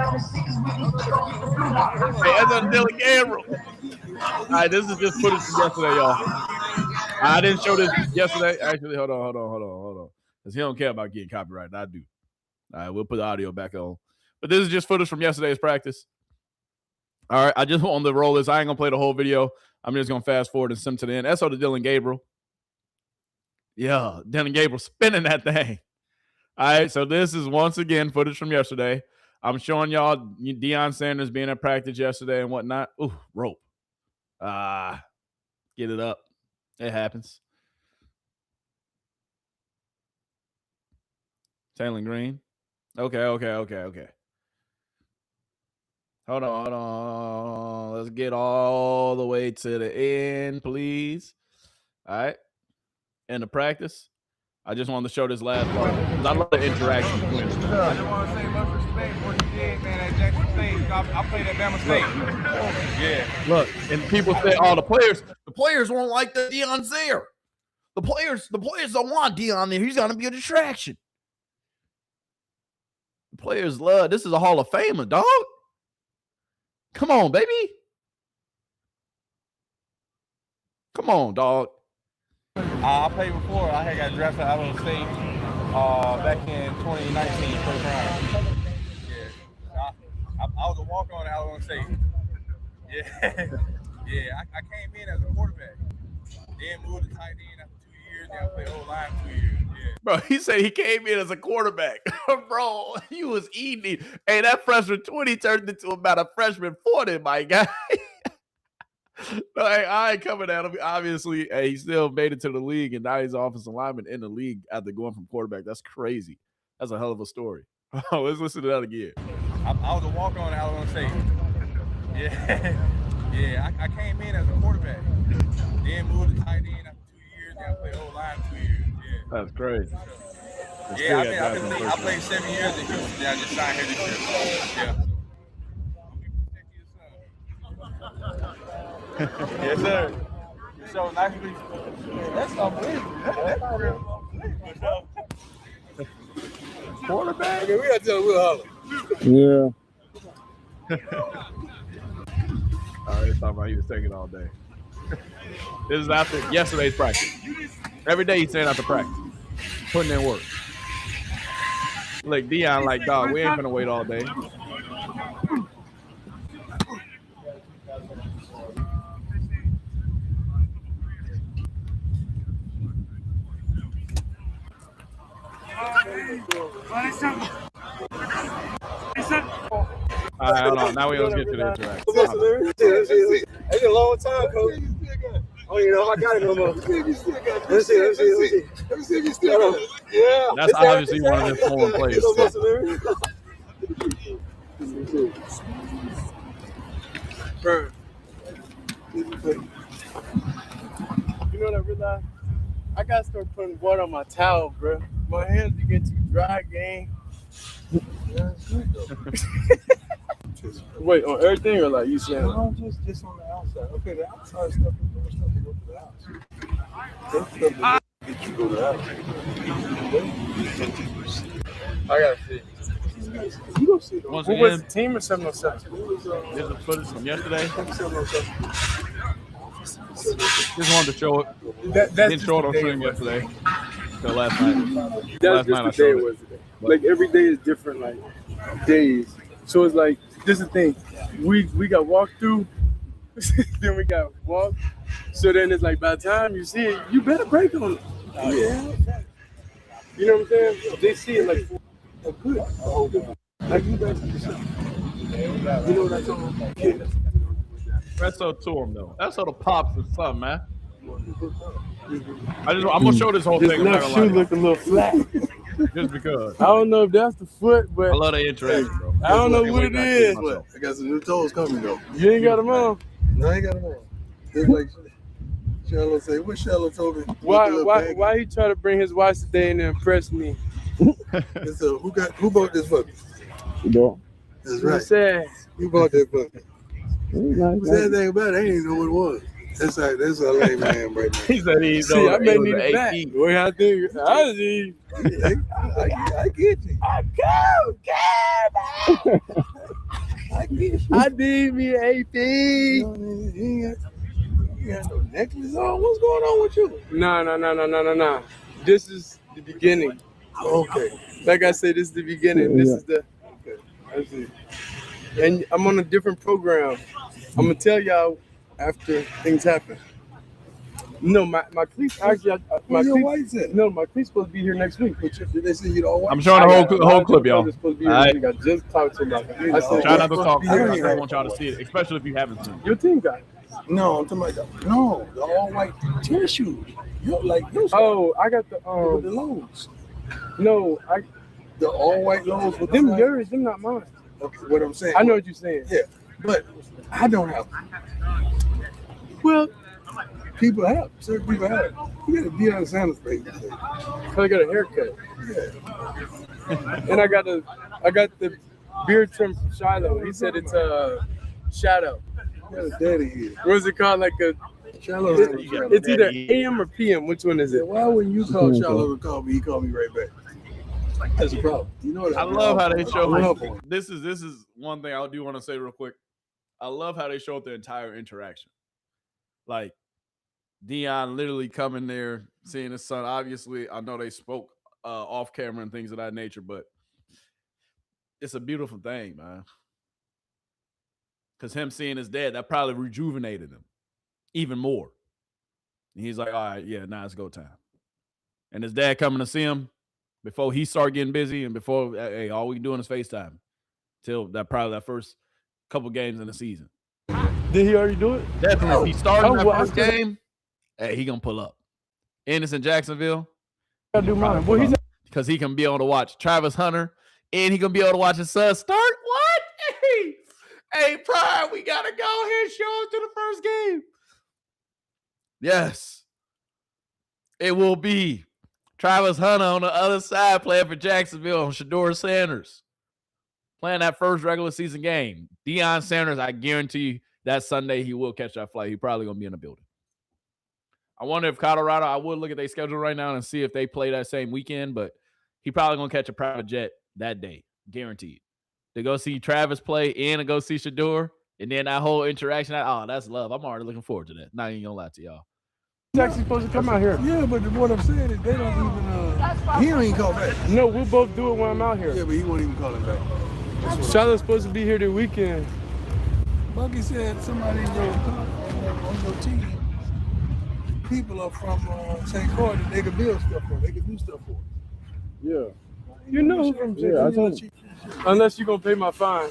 that's on Dylan Gabriel. All right, this is just footage from yesterday, y'all. I didn't show this yesterday. Actually, hold on. Because he don't care about getting copyrighted. I do. All right, we'll put the audio back on. But this is just footage from yesterday's practice. All right, I just want to roll this. I ain't going to play the whole video. I'm just going to fast forward and send to the end. That's all to Dylan Gabriel. Yeah, Dylan Gabriel spinning that thing. All right, so this is once again footage from yesterday. I'm showing y'all Deion Sanders being at practice yesterday and whatnot. Ooh, rope. Get it up. It happens. Taining Green. Okay. Hold on. Let's get all the way to the end, please. All right. End of practice. I just wanted to show this last part. I love the interaction between them. I just want to say much respect for what you did, man, at Jackson State. I played at Bama State. Yeah. Look, and people say, "Oh, the players won't like the Deion's there. The players don't want Deion there. He's gonna be a distraction." The players love. This is a Hall of Famer, dog. Come on, baby. Come on, dog. I played before. I had got drafted out of State back in 2019, first round. Yeah. I was a walk-on at Alabama State. Yeah. Yeah, I came in as a quarterback. Then moved to tight end after 2 years. Then I played O-line 2 years. Yeah. Bro, he said he came in as a quarterback. Bro, he was eating. Hey, that freshman 20 turned into about a freshman 40, my guy. No, hey, I ain't coming at him. Obviously, hey, he still made it to the league, and now he's offensive lineman in the league after going from quarterback. That's crazy. That's a hell of a story. Oh, let's listen to that again. I was a walk-on at Alabama State. Yeah. Yeah, I came in as a quarterback. Then moved to tight end after 2 years. Then I played O-line 2 years. Yeah. That's crazy. Yeah, I played 7 years in Houston. Then I just signed here this year. Yeah. Yes, sir. So nice to meet you. That's unbelievable. That's real. Quarterback? Okay, we got to tell him we'll holler. Yeah. All right, talking about he was taking all day. This is after yesterday's practice. Every day he's saying after practice, putting in work. Like Deion, like, dog, we ain't gonna wait all day. All right, hold on. Now we don't get to the interaction. It's a long time, coach. Oh, you know, I got it no more. Let me see if you still got it. Yeah. That's obviously one of the former players. Bro. You know what I realized? I gotta start putting water on my towel, bro. My hands begin to dry, gang. Wait, on everything or like you saying? No, just on the outside. Okay, the outside stuff is more stuff to go to the house. That's stuff that get you to go to the house. I gotta see. You don't see those. Once Who again, was the team or 707? This is footage from yesterday. Just wanted to show it. Didn't show it on stream yesterday. So last night. That's just the day it was today. Like every day is different, like days. So it's like this is the thing. We got walked through, then we got walked. So then it's like by the time you see it, you better break on it. Yeah. You know what I'm saying? They see it like a good. Like you guys you know what I told them? Kids. That's so to him though. That's so the pops and something, man. I'm gonna show this whole This thing. I'm not left gonna shoe lie. look a little flat. Just because. I don't know if that's the foot, but I love the interaction, bro. I don't know what it is. I got some new toes coming though. You ain't got them on. No, I ain't got them on. It's like Shallow say, what Shallow told me? Why he try to bring his wife today and impress me? So who bought this for me? No. That's right. Sad. You bought that for me. Sad thing about it, I didn't even know what it was. That's a lame man right now. He said he See, I may need it back. What I think? I need. I get you. I need me an AP. You got no necklace on? What's going on with you? No. This is the beginning. Okay. Like I said, this is the beginning. This is the. Okay. That's it. And I'm on a different program. I'm gonna tell y'all after things happen. No, my cleats actually. My Where your cleats, whites at? no, my cleats supposed to be here next week. Did they say you don't want? I'm showing the whole clip, y'all. Supposed to be here next week. I just talked to him about that. I said, Try not to talk. I don't I want y'all to see it, especially if you haven't seen it. your team guy. No, I'm talking about the all white tennis shoes. Oh, I got the with the lows. No, The all white lows with them the yours, them not mine. What I'm saying. I know what you're saying. Yeah, but I don't have them. Well, People have. Certain people have. You got a Shedeur Sanders face. I got a haircut. Yeah. And I got the beard trim from Shiloh. He said it's a shadow. You got a daddy here. What is it called? Like a Shallow. it's either AM or PM. Which one is it? Why wouldn't you call Shallow to call me? He called me right back. That's the problem. You know what? I love how they show. I love him. This is one thing I do want to say real quick. I love how they show the entire interaction. Like Deion literally coming there, seeing his son. Obviously, I know they spoke off camera and things of that nature, but it's a beautiful thing, man. Because him seeing his dad, that probably rejuvenated him even more. And he's like, all right, yeah, now it's go time. And his dad coming to see him before he start getting busy and before, hey, all we doing is FaceTime till that first couple games in the season. Did he already do it? Definitely. If he started that first game, hey, he gonna pull up. Ennis in Jacksonville. I do mine. Well, he's because he can be able to watch Travis Hunter and he can be able to watch his son start. What? Hey, Pride, we gotta go here and show him to the first game. Yes. It will be Travis Hunter on the other side playing for Jacksonville on Shedeur Sanders. Playing that first regular season game. Deion Sanders, I guarantee you that Sunday he will catch that flight. He's probably going to be in the building. I wonder if Colorado, I would look at their schedule right now and see if they play that same weekend, but he probably going to catch a private jet that day. Guaranteed. To go see Travis play and to go see Shedeur, and then that whole interaction. Oh, that's love. I'm already looking forward to that. Not even going to lie to y'all. He's actually supposed to come out here. Yeah, but what I'm saying is they don't even, he don't even call back. No, we'll both do it when I'm out here. Yeah, but he won't even call him back. Shiloh's supposed to be here the weekend. Bucky said somebody on your team, people are from St. Croix that they can build stuff for. They can do stuff for. Yeah. You know who from St. Yeah, I Croix. told you. Unless you're going to pay my fine.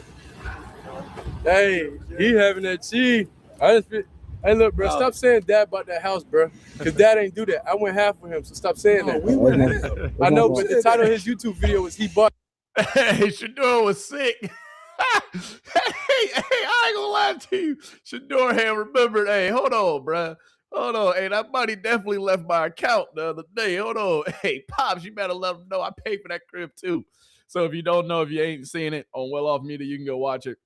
Hey, he having that cheese. Hey, look, bro, stop saying dad bought that house, bro. Because dad ain't do that. I went half with him, so stop saying that. We went half. I know, but the title of his YouTube video was he bought. Hey, Shedeur was sick. hey, I ain't gonna lie to you. Shedeur had remembered. Hey, hold on, bro. Hold on. Hey, that money definitely left my account the other day. Hold on. Hey, Pops, you better let them know I paid for that crib too. So if you don't know, if you ain't seen it on Well Off Media, you can go watch it.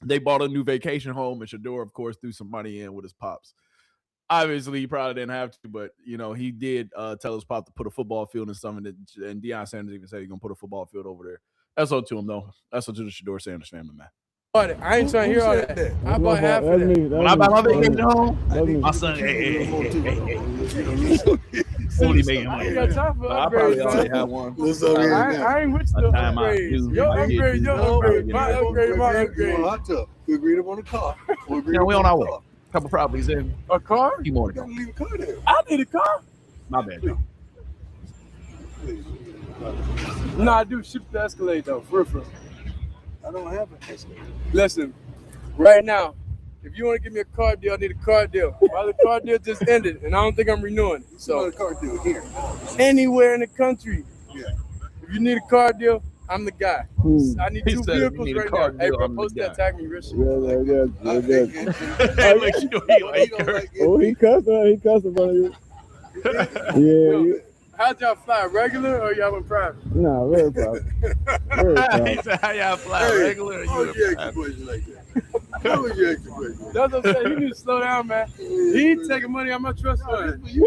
They bought a new vacation home, and Shedeur, of course, threw some money in with his pops. Obviously, he probably didn't have to, but, you know, he did tell his pop to put a football field in something, and Deion Sanders even said he's going to put a football field over there. That's all to him, though. That's all to the Shedeur Sanders family, man. I ain't trying to hear all that. I bought half of that. When I buy my vacation home, my son, hey. Only making money. I got time for I probably already have one. I ain't with the upgrades. Your upgrade, my upgrade. Hot tub. We agreed upon a car. We on our way. A couple properties in. A car? Few more to go. I need a car. My bad, though. No, I do ship the Escalade though, for real. I don't have an Escalade. Listen, right now, if you want to give me a car deal, I need a car deal. My other car deal just ended, and I don't think I'm renewing it. So, a car deal here. Anywhere in the country. Yeah. If you need a car deal, I'm the guy. I need He two said if you vehicles need a right car now. Hey, deal, bro, I'm the post that, guy. tag me, Rich. Hey, look, you know he like her. Oh, he cussed about you. Yeah. How'd y'all fly? Regular or y'all in private? Nah, very private. He said, how y'all fly? Regular or you in private? Like that? What was your extra question? That's what I'm saying. You need to slow down, man. He ain't taking money out my trust fund. He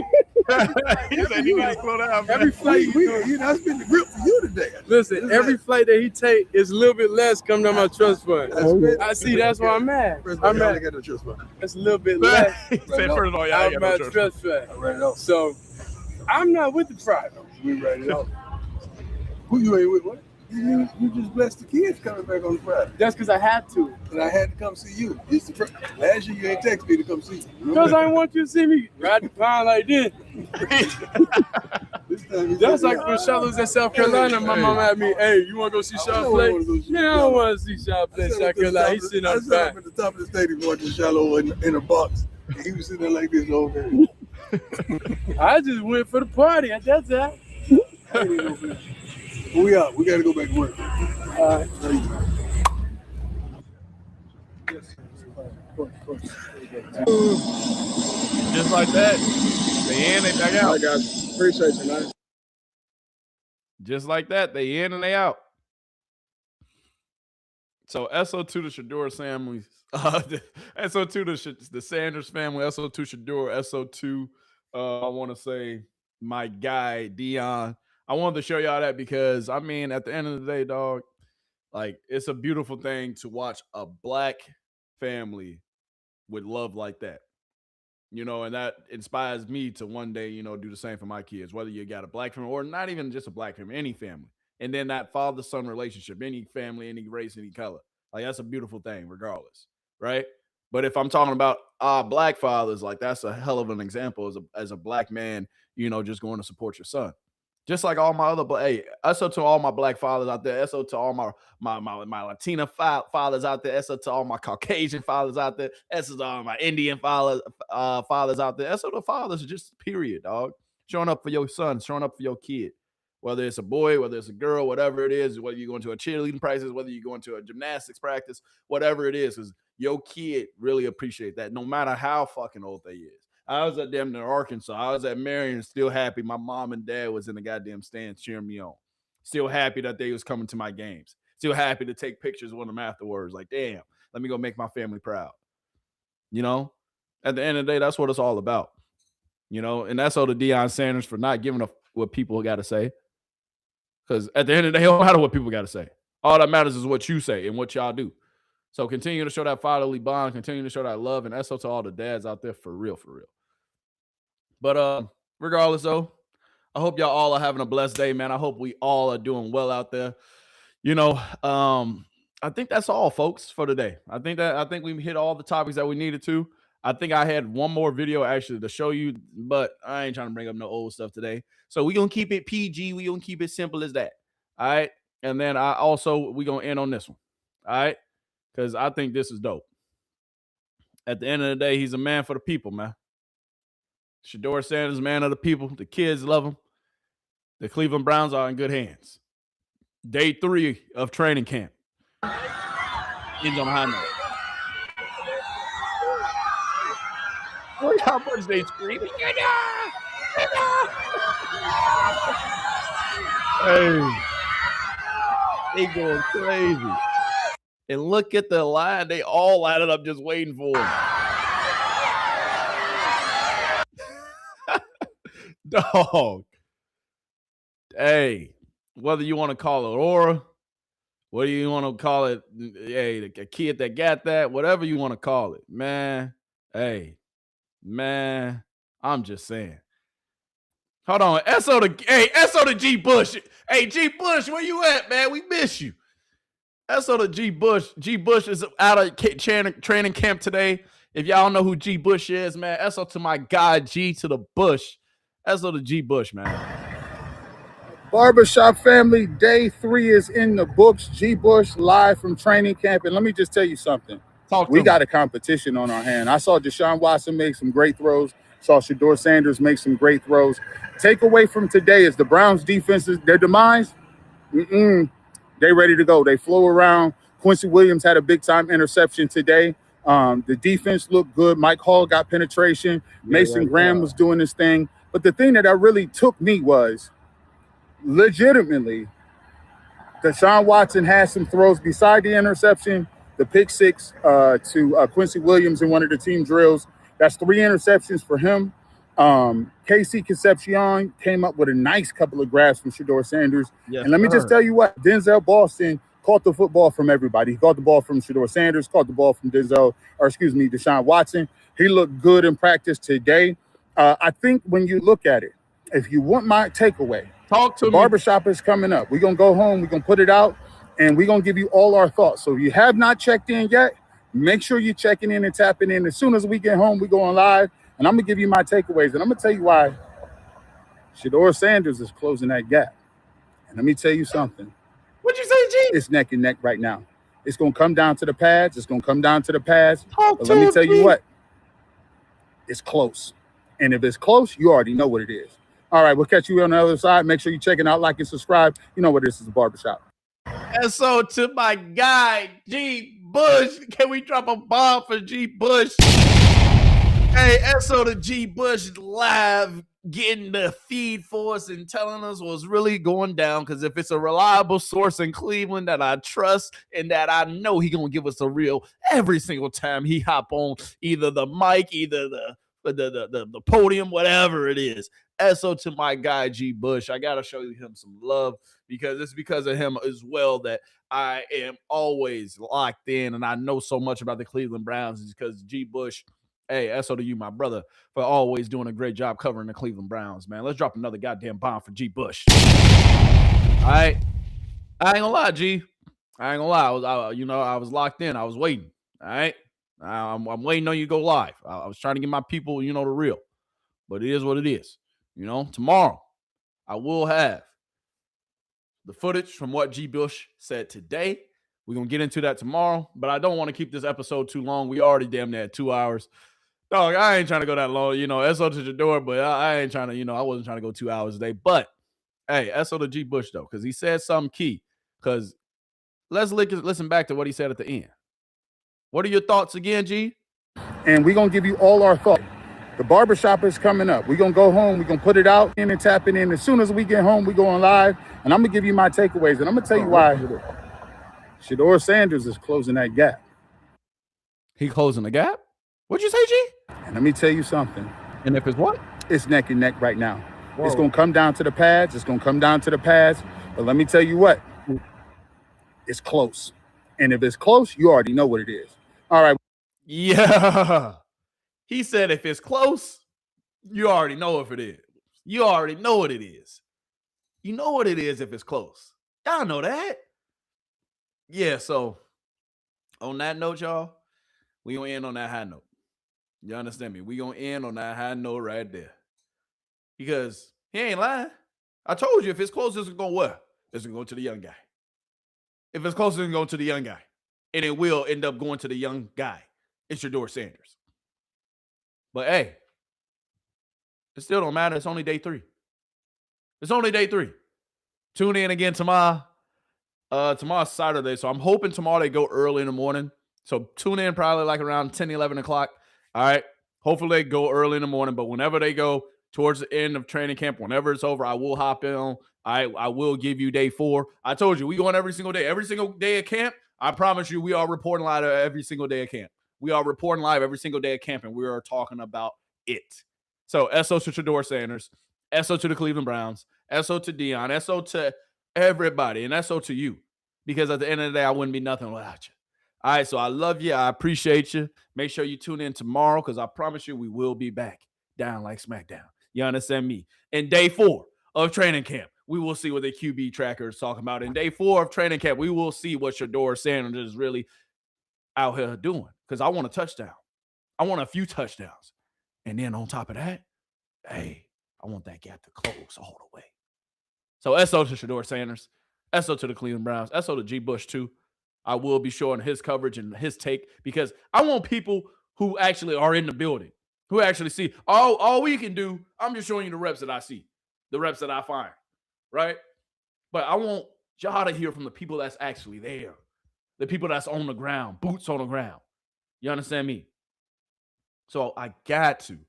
said you need to slow down, man. Every flight, That's been the grip for you today. listen, every flight that he take is a little bit less coming out my trust fund. I see. That's why I'm mad. I'm mad. Got no trust fund. It's a little bit less. He said, first of all, y'all out ain't of got my no trust. trust fund. So I'm not with the private. We write it out. Who you ain't with? What? You just blessed the kids coming back on the Friday. That's because I had to. And I had to come see you. Last year you ain't text me to come see you. Because I want you to see me ride the pound like this. That's like when Shaw was at South Carolina. My mom had me, hey, you want to go see Shaw play? Man, I don't want to see Shaw play in South Carolina. He's sitting on the back. I'm at the top of the stadium watching Shallow in a box. And he was sitting there like this over there. I just went for the party. That's that. We out. We got to go back to work. All right. Just like that. They in, they back out. All right, guys. Appreciate you, man. Just like that. They in and they out. So SO2 to Shedeur family. SO2 to the Sanders family. SO2 Shedeur. SO2. I want to say my guy, Dion. I wanted to show y'all that because, I mean, at the end of the day, dog, like, it's a beautiful thing to watch a black family with love like that. You know, and that inspires me to one day, you know, do the same for my kids, whether you got a black family or not even just a black family, any family. And then that father-son relationship, any family, any race, any color. Like, that's a beautiful thing regardless, right? But if I'm talking about black fathers, like, that's a hell of an example as a black man, you know, just going to support your son. Just like all my other, hey, SO to all my black fathers out there, SO to all my Latina fathers out there, SO to all my Caucasian fathers out there, SO to all my Indian fathers out there, SO to fathers, just period, dog. Showing up for your son, showing up for your kid, whether it's a boy, whether it's a girl, whatever it is, whether you're going to a cheerleading practice, whether you're going to a gymnastics practice, whatever it is, because your kid really appreciate that, no matter how fucking old they is. I was at damn near Arkansas. I was at Marion, still happy. My mom and dad was in the goddamn stands cheering me on. Still happy that they was coming to my games. Still happy to take pictures with them afterwards. Like, damn, let me go make my family proud. You know, at the end of the day, that's what it's all about. You know, and that's all to Deion Sanders for not giving a what people got to say. Because at the end of the day, it don't matter what people got to say. All that matters is what you say and what y'all do. So continue to show that fatherly bond, continue to show that love, and that's up to all the dads out there for real, for real. But regardless, though, I hope y'all all are having a blessed day, man. I hope we all are doing well out there. You know, I think that's all, folks, for today. I think we hit all the topics that we needed to. I think I had one more video actually to show you, but I ain't trying to bring up no old stuff today. So we're going to keep it PG. We're going to keep it simple as that. All right. And then we're going to end on this one. All right. Because I think this is dope. At the end of the day, he's a man for the people, man. Shedeur Sanders, man of the people. The kids love him. The Cleveland Browns are in good hands. Day 3 of training camp. Ends on a high note. Look how much they screaming. Hey. They going crazy. And look at the line. They all lined up just waiting for him. Dog. Hey, whether you want to call it aura, whether you want to call it, hey, a kid that got that, whatever you want to call it, man. Hey, man, I'm just saying. Hold on. SO to G Bush. Hey, G Bush, where you at, man? We miss you. SO to G Bush. G Bush is out of training camp today. If y'all know who G Bush is, man, SO to my guy, G to the Bush. SO to G Bush, man. Barbershop family, day 3 is in the books. G. Bush live from training camp. And let me just tell you something. We got a competition on our hand. I saw Deshaun Watson make some great throws. Saw Shedeur Sanders make some great throws. Takeaway from today is the Browns defense, their demise. They ready to go. They flow around. Quincy Williams had a big-time interception today. The defense looked good. Mike Hall got penetration. Mason Graham was doing his thing. But the thing that really took me was, legitimately, Deshaun Watson had some throws beside the interception, the pick six to Quincy Williams in one of the team drills. That's 3 interceptions for him. Casey Concepcion came up with a nice couple of grabs from Shedeur Sanders. Yes, and let me just tell you what, Denzel Boston caught the football from everybody. He caught the ball from Shedeur Sanders, caught the ball from Deshaun Watson. He looked good in practice today. I think when you look at it, if you want my takeaway, talk to the me. barbershop is coming up. We're going to go home. We're going to put it out, and we're going to give you all our thoughts. So if you have not checked in yet, make sure you're checking in and tapping in. As soon as we get home, we're going live, and I'm going to give you my takeaways, and I'm going to tell you why Shedeur Sanders is closing that gap. And let me tell you something. What'd you say, G? It's neck and neck right now. It's going to come down to the pads. It's going to come down to the pads. Talk But to let me tell you me. what. It's close. And if it's close, you already know what it is. All right, we'll catch you on the other side. Make sure you check it out, like and subscribe. You know what this is, the barbershop. And so to my guy, G. Bush, can we drop a bomb for G. Bush? Hey, SO to G. Bush live getting the feed for us and telling us what's really going down. Because if it's a reliable source in Cleveland that I trust and that I know he gonna give us a real every single time he hop on either the mic, either the podium, whatever it is. SO to my guy G. Bush. I gotta show him some love because it's because of him as well that I am always locked in and I know so much about the Cleveland Browns is because G. Bush. Hey, SO to you, my brother, for always doing a great job covering the Cleveland Browns, man. Let's drop another goddamn bomb for G. Bush. All right. I ain't gonna lie, G. I ain't gonna lie. I was locked in. I was waiting. All right. I'm waiting on you to go live. I was trying to get my people, the real. But it is what it is. Tomorrow I will have the footage from what G. Bush said today. We're going to get into that tomorrow, but I don't want to keep this episode too long. We already damn near at 2 hours. Dog, I ain't trying to go that long. SO to Shedeur, but I ain't trying to, I wasn't trying to go 2 hours a day. But, hey, SO to G. Bush, though, because he said something key. Because let's listen back to what he said at the end. What are your thoughts again, G? And we're going to give you all our thoughts. The barbershop is coming up. We're going to go home. We're going to put it out and tap it in. As soon as we get home, we're going live. And I'm going to give you my takeaways. And I'm going to tell you why Shedeur Sanders is closing that gap. He closing the gap? What'd you say, G? And let me tell you something. And if it's what? It's neck and neck right now. Whoa. It's going to come down to the pads. It's going to come down to the pads. But let me tell you what. It's close. And if it's close, you already know what it is. All right. Yeah. He said if it's close, you already know if it is. You already know what it is. You know what it is if it's close. Y'all know that. Yeah, so on that note, y'all, we gonna end on that high note. You understand me? We gonna end on that high note right there. Because he ain't lying. I told you if it's close, it's gonna where? It's gonna go to the young guy. If it's close, it's gonna go to the young guy. And it will end up going to the young guy. It's Shedeur Sanders. But hey, it still don't matter. It's only day 3. It's only day 3. Tune in again tomorrow. Tomorrow's Saturday, so I'm hoping tomorrow they go early in the morning. So tune in probably like around 10, 11 o'clock. All right. Hopefully they go early in the morning, but whenever they go towards the end of training camp, whenever it's over, I will hop in. I will give you day 4. I told you, we going every single day. Every single day of camp, I promise you, we are reporting live every single day of camp. We are reporting live every single day of camp, and we are talking about it. So, SO to Shedeur Sanders, SO to the Cleveland Browns, SO to Dion, SO to everybody, and SO to you. Because at the end of the day, I wouldn't be nothing without you. All right, so I love you. I appreciate you. Make sure you tune in tomorrow because I promise you we will be back down like SmackDown. You understand me? In day 4 of training camp, we will see what the QB tracker is talking about. In day 4 of training camp, we will see what Shedeur Sanders is really out here doing because I want a touchdown. I want a few touchdowns. And then on top of that, hey, I want that gap to close all the way. So SO to Shedeur Sanders, SO to the Cleveland Browns, SO to G. Bush too. I will be showing his coverage and his take because I want people who actually are in the building, who actually see all we can do. I'm just showing you the reps that I see, the reps that I find, right? But I want y'all to hear from the people that's actually there, the people that's on the ground, boots on the ground. You understand me? So I got to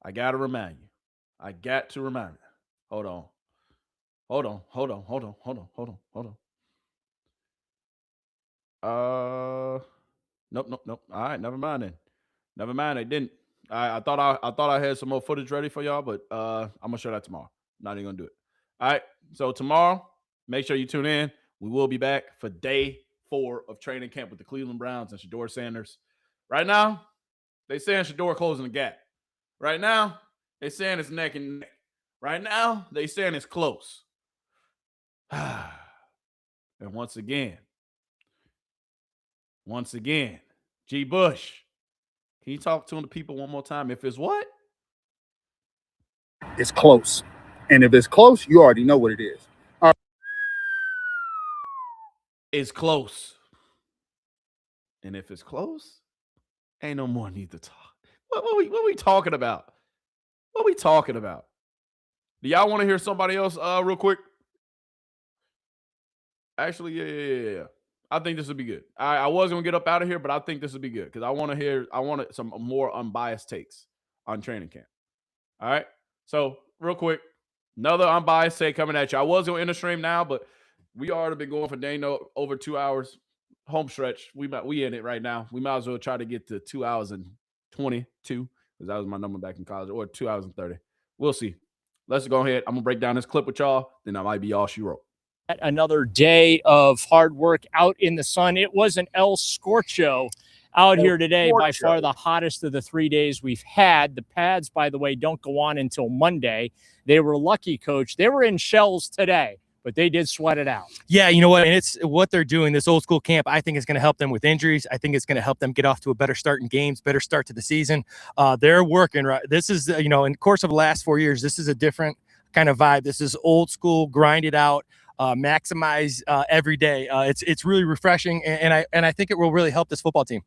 remind you. I got to remind you. Hold on. Nope. All right, never mind then. Never mind. I didn't. I thought I had some more footage ready for y'all, but I'm gonna show that tomorrow. Not even gonna do it. All right. So tomorrow, make sure you tune in. We will be back for day 4 of training camp with the Cleveland Browns and Shedeur Sanders. Right now, they saying Shedeur closing the gap. Right now, they saying it's neck and neck. Right now, they saying it's close. And once again, G. Bush, can you talk to the people one more time? If it's what? It's close. And if it's close, you already know what it is. It's close. And if it's close, ain't no more need to talk. What we talking about? What we talking about? Do y'all want to hear somebody else real quick? Actually, yeah. I think this would be good. I was going to get up out of here, but I think this would be good because I want some more unbiased takes on training camp. All right? So, real quick, another unbiased take coming at you. I was going to end the stream now, but we already been going for over 2 hours. Home stretch. We in it right now. We might as well try to get to 2 hours and 22 because that was my number back in college, or 2 hours and 30. We'll see. Let's go ahead. I'm going to break down this clip with y'all. Then that might be all she wrote. Another day of hard work out in the sun. It was an El Scorcho out here today, by far the hottest of the 3 days we've had. The pads, by the way, don't go on until Monday. They were lucky, Coach. They were in shells today, but they did sweat it out. Yeah, you know what? And it's what they're doing. This old school camp, I think, is going to help them with injuries. I think it's going to help them get off to a better start in games, better start to the season. They're working right. This is, in the course of the last 4 years, this is a different kind of vibe. This is old school, grind it out. Maximize every day. It's really refreshing, and I think it will really help this football team.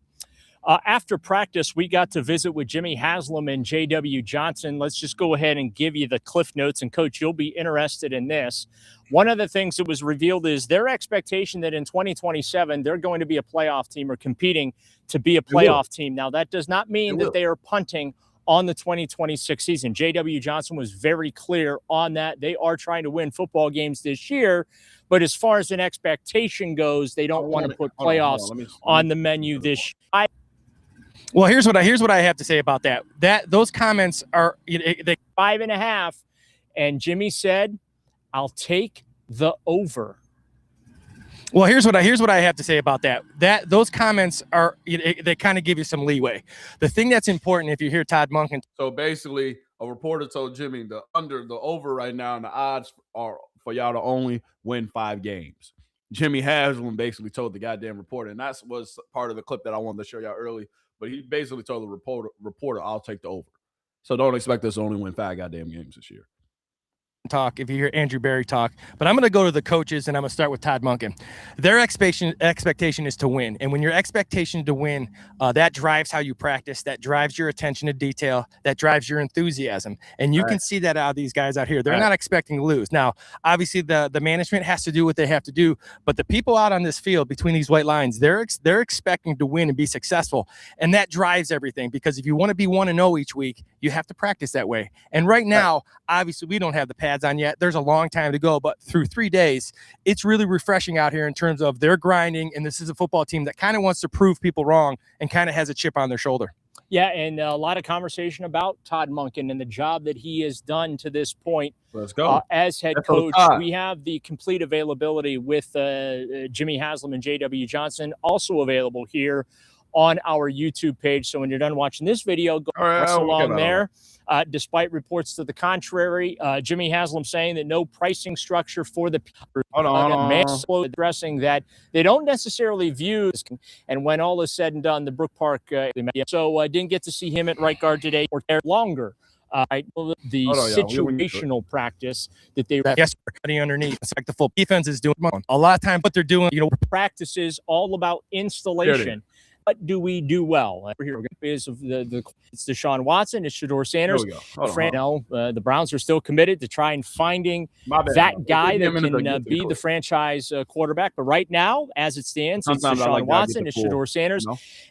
After practice, we got to visit with Jimmy Haslam and J.W. Johnson. Let's just go ahead and give you the cliff notes. And, Coach, you'll be interested in this. One of the things that was revealed is their expectation that in 2027, they're going to be a playoff team or competing to be a playoff team. Now, that does not mean that they are punting on the 2026 season. J.W. Johnson was very clear on that. They are trying to win football games this year, but as far as an expectation goes, they don't want to put playoffs on the menu this year. Well, here's what I have to say about that. Those comments are 5.5, and Jimmy said, "I'll take the over." Well, here's what I have to say about that. Those comments are they kind of give you some leeway. The thing that's important, if you hear Todd Monken. So basically, a reporter told Jimmy the over right now, and the odds are for y'all to only win 5 games. Jimmy Haslam basically told the goddamn reporter, and that was part of the clip that I wanted to show y'all early. But he basically told the reporter, "I'll take the over." So don't expect us to only win 5 goddamn games this year. Talk if you hear Andrew Berry talk, but I'm going to go to the coaches and I'm going to start with Todd Monken. Their expectation is to win, and when your expectation to win, that drives how you practice, that drives your attention to detail, that drives your enthusiasm, and you can see that out of these guys out here. They're not expecting to lose. Now, obviously, the management has to do what they have to do, but the people out on this field between these white lines, they're expecting to win and be successful, and that drives everything. Because if you want to be 1-0 each week, you have to practice that way. And right now, obviously, we don't have the pads on yet. There's a long time to go, but through 3 days, it's really refreshing out here in terms of their grinding. And this is a football team that kind of wants to prove people wrong and kind of has a chip on their shoulder. Yeah, and a lot of conversation about Todd Monken and the job that he has done to this point. Let's go. As head coach, we have the complete availability with Jimmy Haslam and J.W. Johnson also available here on our YouTube page. So when you're done watching this video, go along there. Despite reports to the contrary, Jimmy Haslam saying that no pricing structure for the addressing that they don't necessarily view. And when all is said and done, the Brook Park, so I didn't get to see him at right guard today or longer The Hold on, y'all. situational practice that they yesterday underneath. It's like the full defense is doing a lot of time. What they're doing, practices all about installation. What do we do well? Here is it's Deshaun Watson, it's Shedeur Sanders. The Browns are still committed to try and finding that guy that can be the franchise quarterback. But right now, as it stands, it's Deshaun Watson, it's Shedeur Sanders.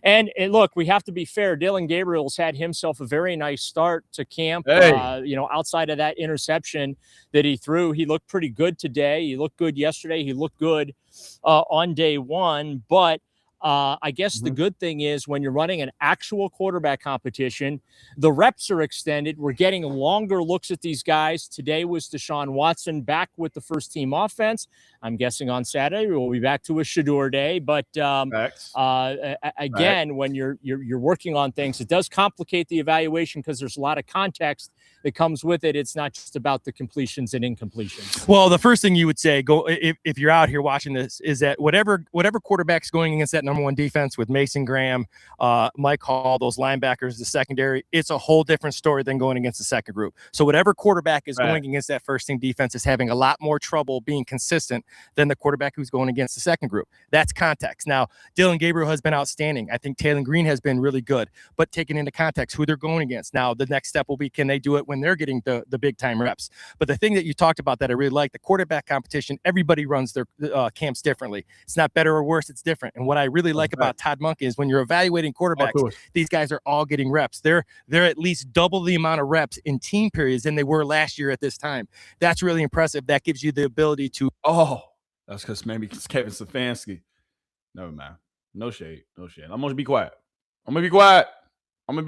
And look, we have to be fair. Dillon Gabriel's had himself a very nice start to camp. Outside of that interception that he threw, he looked pretty good today. He looked good yesterday. He looked good on day one. But I guess the good thing is when you're running an actual quarterback competition, the reps are extended. We're getting longer looks at these guys. Today was Deshaun Watson back with the first team offense. I'm guessing on Saturday we'll be back to a Shedeur day. But again, when you're working on things, it does complicate the evaluation because there's a lot of context that comes with it. It's not just about the completions and incompletions. Well, the first thing you would say, if you're out here watching this, is that whatever quarterback's going against that number one defense with Mason Graham, Mike Hall, those linebackers, the secondary, it's a whole different story than going against the second group. So whatever quarterback is going against that first team defense is having a lot more trouble being consistent than the quarterback who's going against the second group. That's context. Now, Dillon Gabriel has been outstanding. I think Taining Green has been really good, but taking into context who they're going against. Now, the next step will be, can they do it when they're getting the big time reps? But the thing that you talked about that I really like, the quarterback competition, everybody runs their camps differently. It's not better or worse, it's different. And what I really like about Todd Monk is when you're evaluating quarterbacks, these guys are all getting reps. They're at least double the amount of reps in team periods than they were last year at this time. That's really impressive. That gives you the ability to that's because maybe it's Kevin Stefanski. Never mind. No shade. No shade. I'm gonna be quiet. I'm gonna be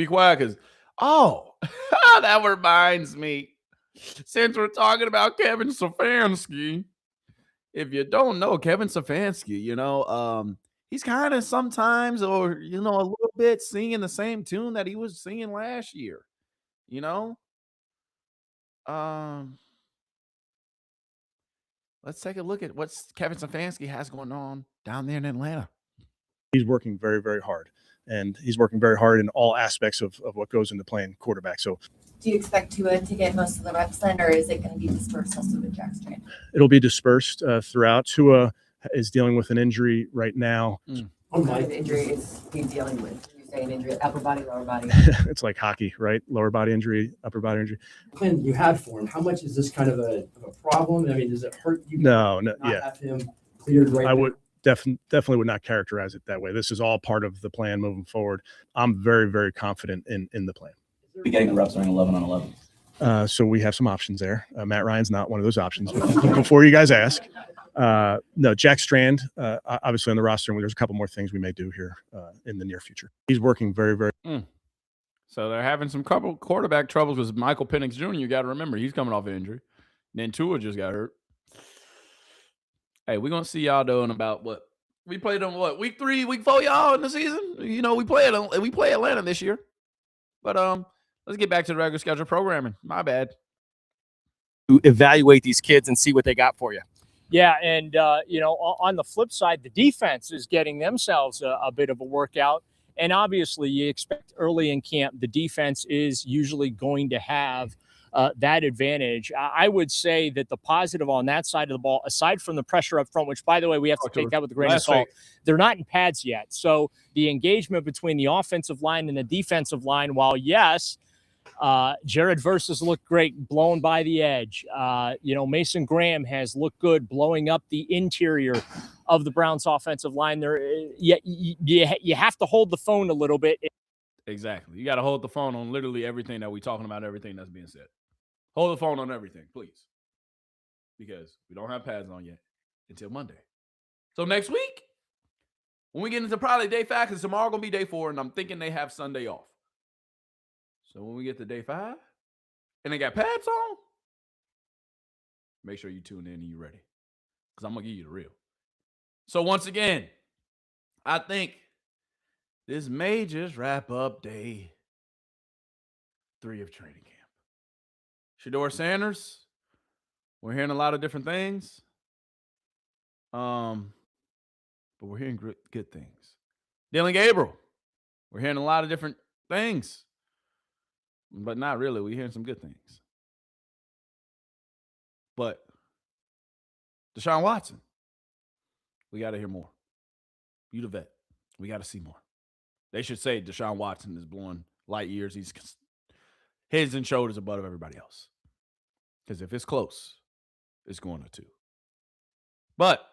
quiet because that reminds me. Since we're talking about Kevin Stefanski, if you don't know Kevin Stefanski, he's kind of sometimes, or a little bit singing the same tune that he was singing last year. Let's take a look at what Kevin Stefanski has going on down there in Atlanta. He's working very, very hard, and he's working very hard in all aspects of what goes into playing quarterback. So, do you expect Tua to get most of the reps then, or is it going to be dispersed also with Jack Strand? It'll be dispersed throughout. Tua is dealing with an injury right now. What kind of injury is he dealing with? You say an injury, upper body, lower body? It's like hockey, right? Lower body injury, upper body injury. Plan you had for him, how much is this kind of a problem? I mean, does it hurt you? No, have him cleared right I would definitely would not characterize it that way. This is all part of the plan moving forward. I'm very, very confident in the plan. Be getting the reps during 11 on 11. So we have some options there. Matt Ryan's not one of those options. Before you guys ask, no, Jack Strand, obviously on the roster, and there's a couple more things we may do here in the near future. He's working very, very. So they're having some couple quarterback troubles with Michael Penix Jr. You got to remember, he's coming off an injury. And then Tua just got hurt. Hey, we're going to see y'all doing about what? We played them, week 3, week 4, y'all, in the season? We play Atlanta this year. But let's get back to the regular schedule programming. My bad. To evaluate these kids and see what they got for you. Yeah, and, on the flip side, the defense is getting themselves a bit of a workout. And obviously, you expect early in camp, the defense is usually going to have that advantage. I would say that the positive on that side of the ball, aside from the pressure up front, which, by the way, we have to take that with a grain of salt, they're not in pads yet. So the engagement between the offensive line and the defensive line, while, yes, Jared Versus looked great, blown by the edge. Mason Graham has looked good, blowing up the interior of the Browns offensive line. There, you have to hold the phone a little bit. Exactly. You got to hold the phone on literally everything that we're talking about, everything that's being said. Hold the phone on everything, please. Because we don't have pads on yet until Monday. So next week, when we get into probably day 5, because tomorrow going to be day 4, and I'm thinking they have Sunday off. So when we get to day 5, and they got pads on, make sure you tune in and you're ready. Because I'm going to give you the real. So once again, I think this may just wrap up day 3 of training camp. Shedeur Sanders, we're hearing a lot of different things. But we're hearing good things. Dillon Gabriel, we're hearing a lot of different things. but not really. We're hearing some good things. But Deshaun Watson, we got to hear more. You the vet. We got to see more. They should say Deshaun Watson is blowing light years. He's heads and shoulders above everybody else. Because if it's close, it's going to 2. But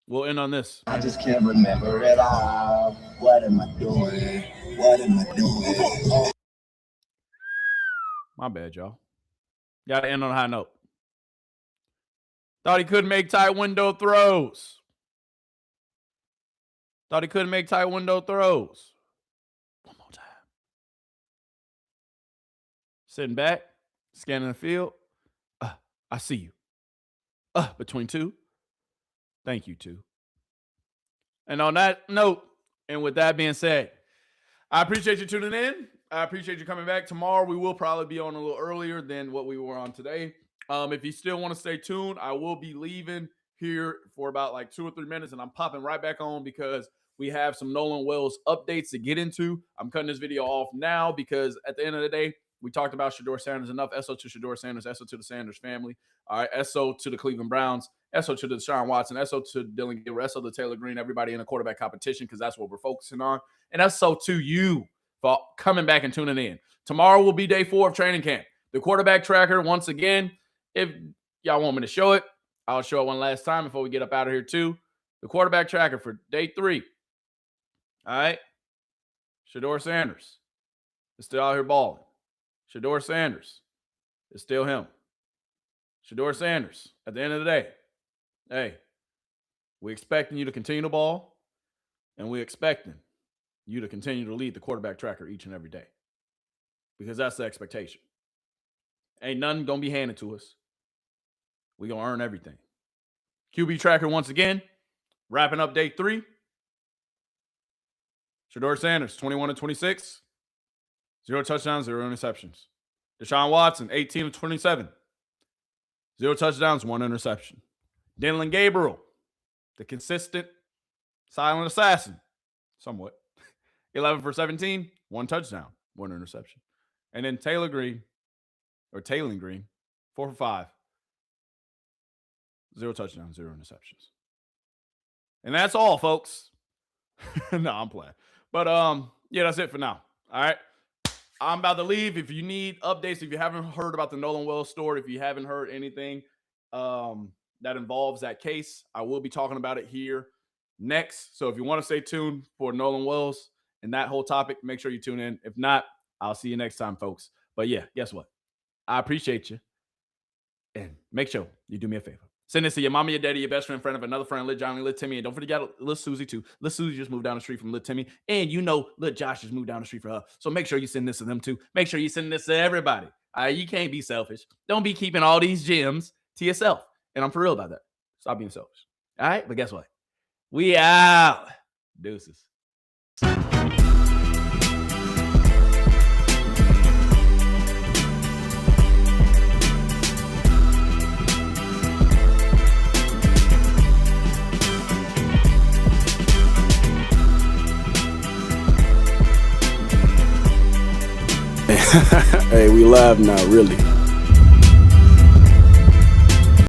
we'll end on this. I just can't remember it all. What am I doing? What am I doing? My bad, y'all. Got to end on a high note. Thought he couldn't make tight window throws. Thought he couldn't make tight window throws. One more time. Sitting back, scanning the field. I see you. Between 2. Thank you, 2. And on that note, and with that being said, I appreciate you tuning in. I appreciate you coming back. Tomorrow, we will probably be on a little earlier than what we were on today. If you still want to stay tuned, I will be leaving here for about like 2 or 3 minutes, and I'm popping right back on because we have some Nolan Wells updates to get into. I'm cutting this video off now because at the end of the day, we talked about Shedeur Sanders enough. SO to Shedeur Sanders, SO to the Sanders family. All right, SO to the Cleveland Browns, SO to the Deshaun Watson, SO to Dylan Gabriel, SO to Taylor Green, everybody in the quarterback competition because that's what we're focusing on. And SO to you for coming back and tuning in. Tomorrow will be day 4 of training camp. The quarterback tracker, once again, if y'all want me to show it, I'll show it one last time before we get up out of here too. The quarterback tracker for day 3. All right. Shedeur Sanders is still out here balling. Shedeur Sanders is still him. Shedeur Sanders, at the end of the day, hey, we're expecting you to continue to ball, and we're expecting you to continue to lead the quarterback tracker each and every day because that's the expectation. Ain't nothing going to be handed to us. We're going to earn everything. QB tracker once again, wrapping up day 3. Shedeur Sanders, 21-26. 0 touchdowns, 0 interceptions. Deshaun Watson, 18-27. 0 touchdowns, 1 interception. Dylan Gabriel, the consistent silent assassin, somewhat. 11 for 17, 1 touchdown, 1 interception. And then Taylor Green, 4 for 5. 0 touchdowns, 0 interceptions. And that's all, folks. No, I'm playing. But yeah, that's it for now. All right. I'm about to leave. If you need updates, if you haven't heard about the Nolan Wells story, if you haven't heard anything that involves that case, I will be talking about it here next. So if you want to stay tuned for Nolan Wells and that whole topic, make sure you tune in. If not, I'll see you next time, folks. But yeah, guess what? I appreciate you. And make sure you do me a favor. Send this to your mama, your daddy, your best friend of another friend, Lil Johnny, Lil Timmy. And don't forget Lil Susie, too. Lil Susie just moved down the street from Lil Timmy. And you know Lil Josh just moved down the street for her. So make sure you send this to them, too. Make sure you send this to everybody. All right, you can't be selfish. Don't be keeping all these gems to yourself. And I'm for real about that. Stop being selfish. All right, but guess what? We out. Deuces. Hey, we live now, really.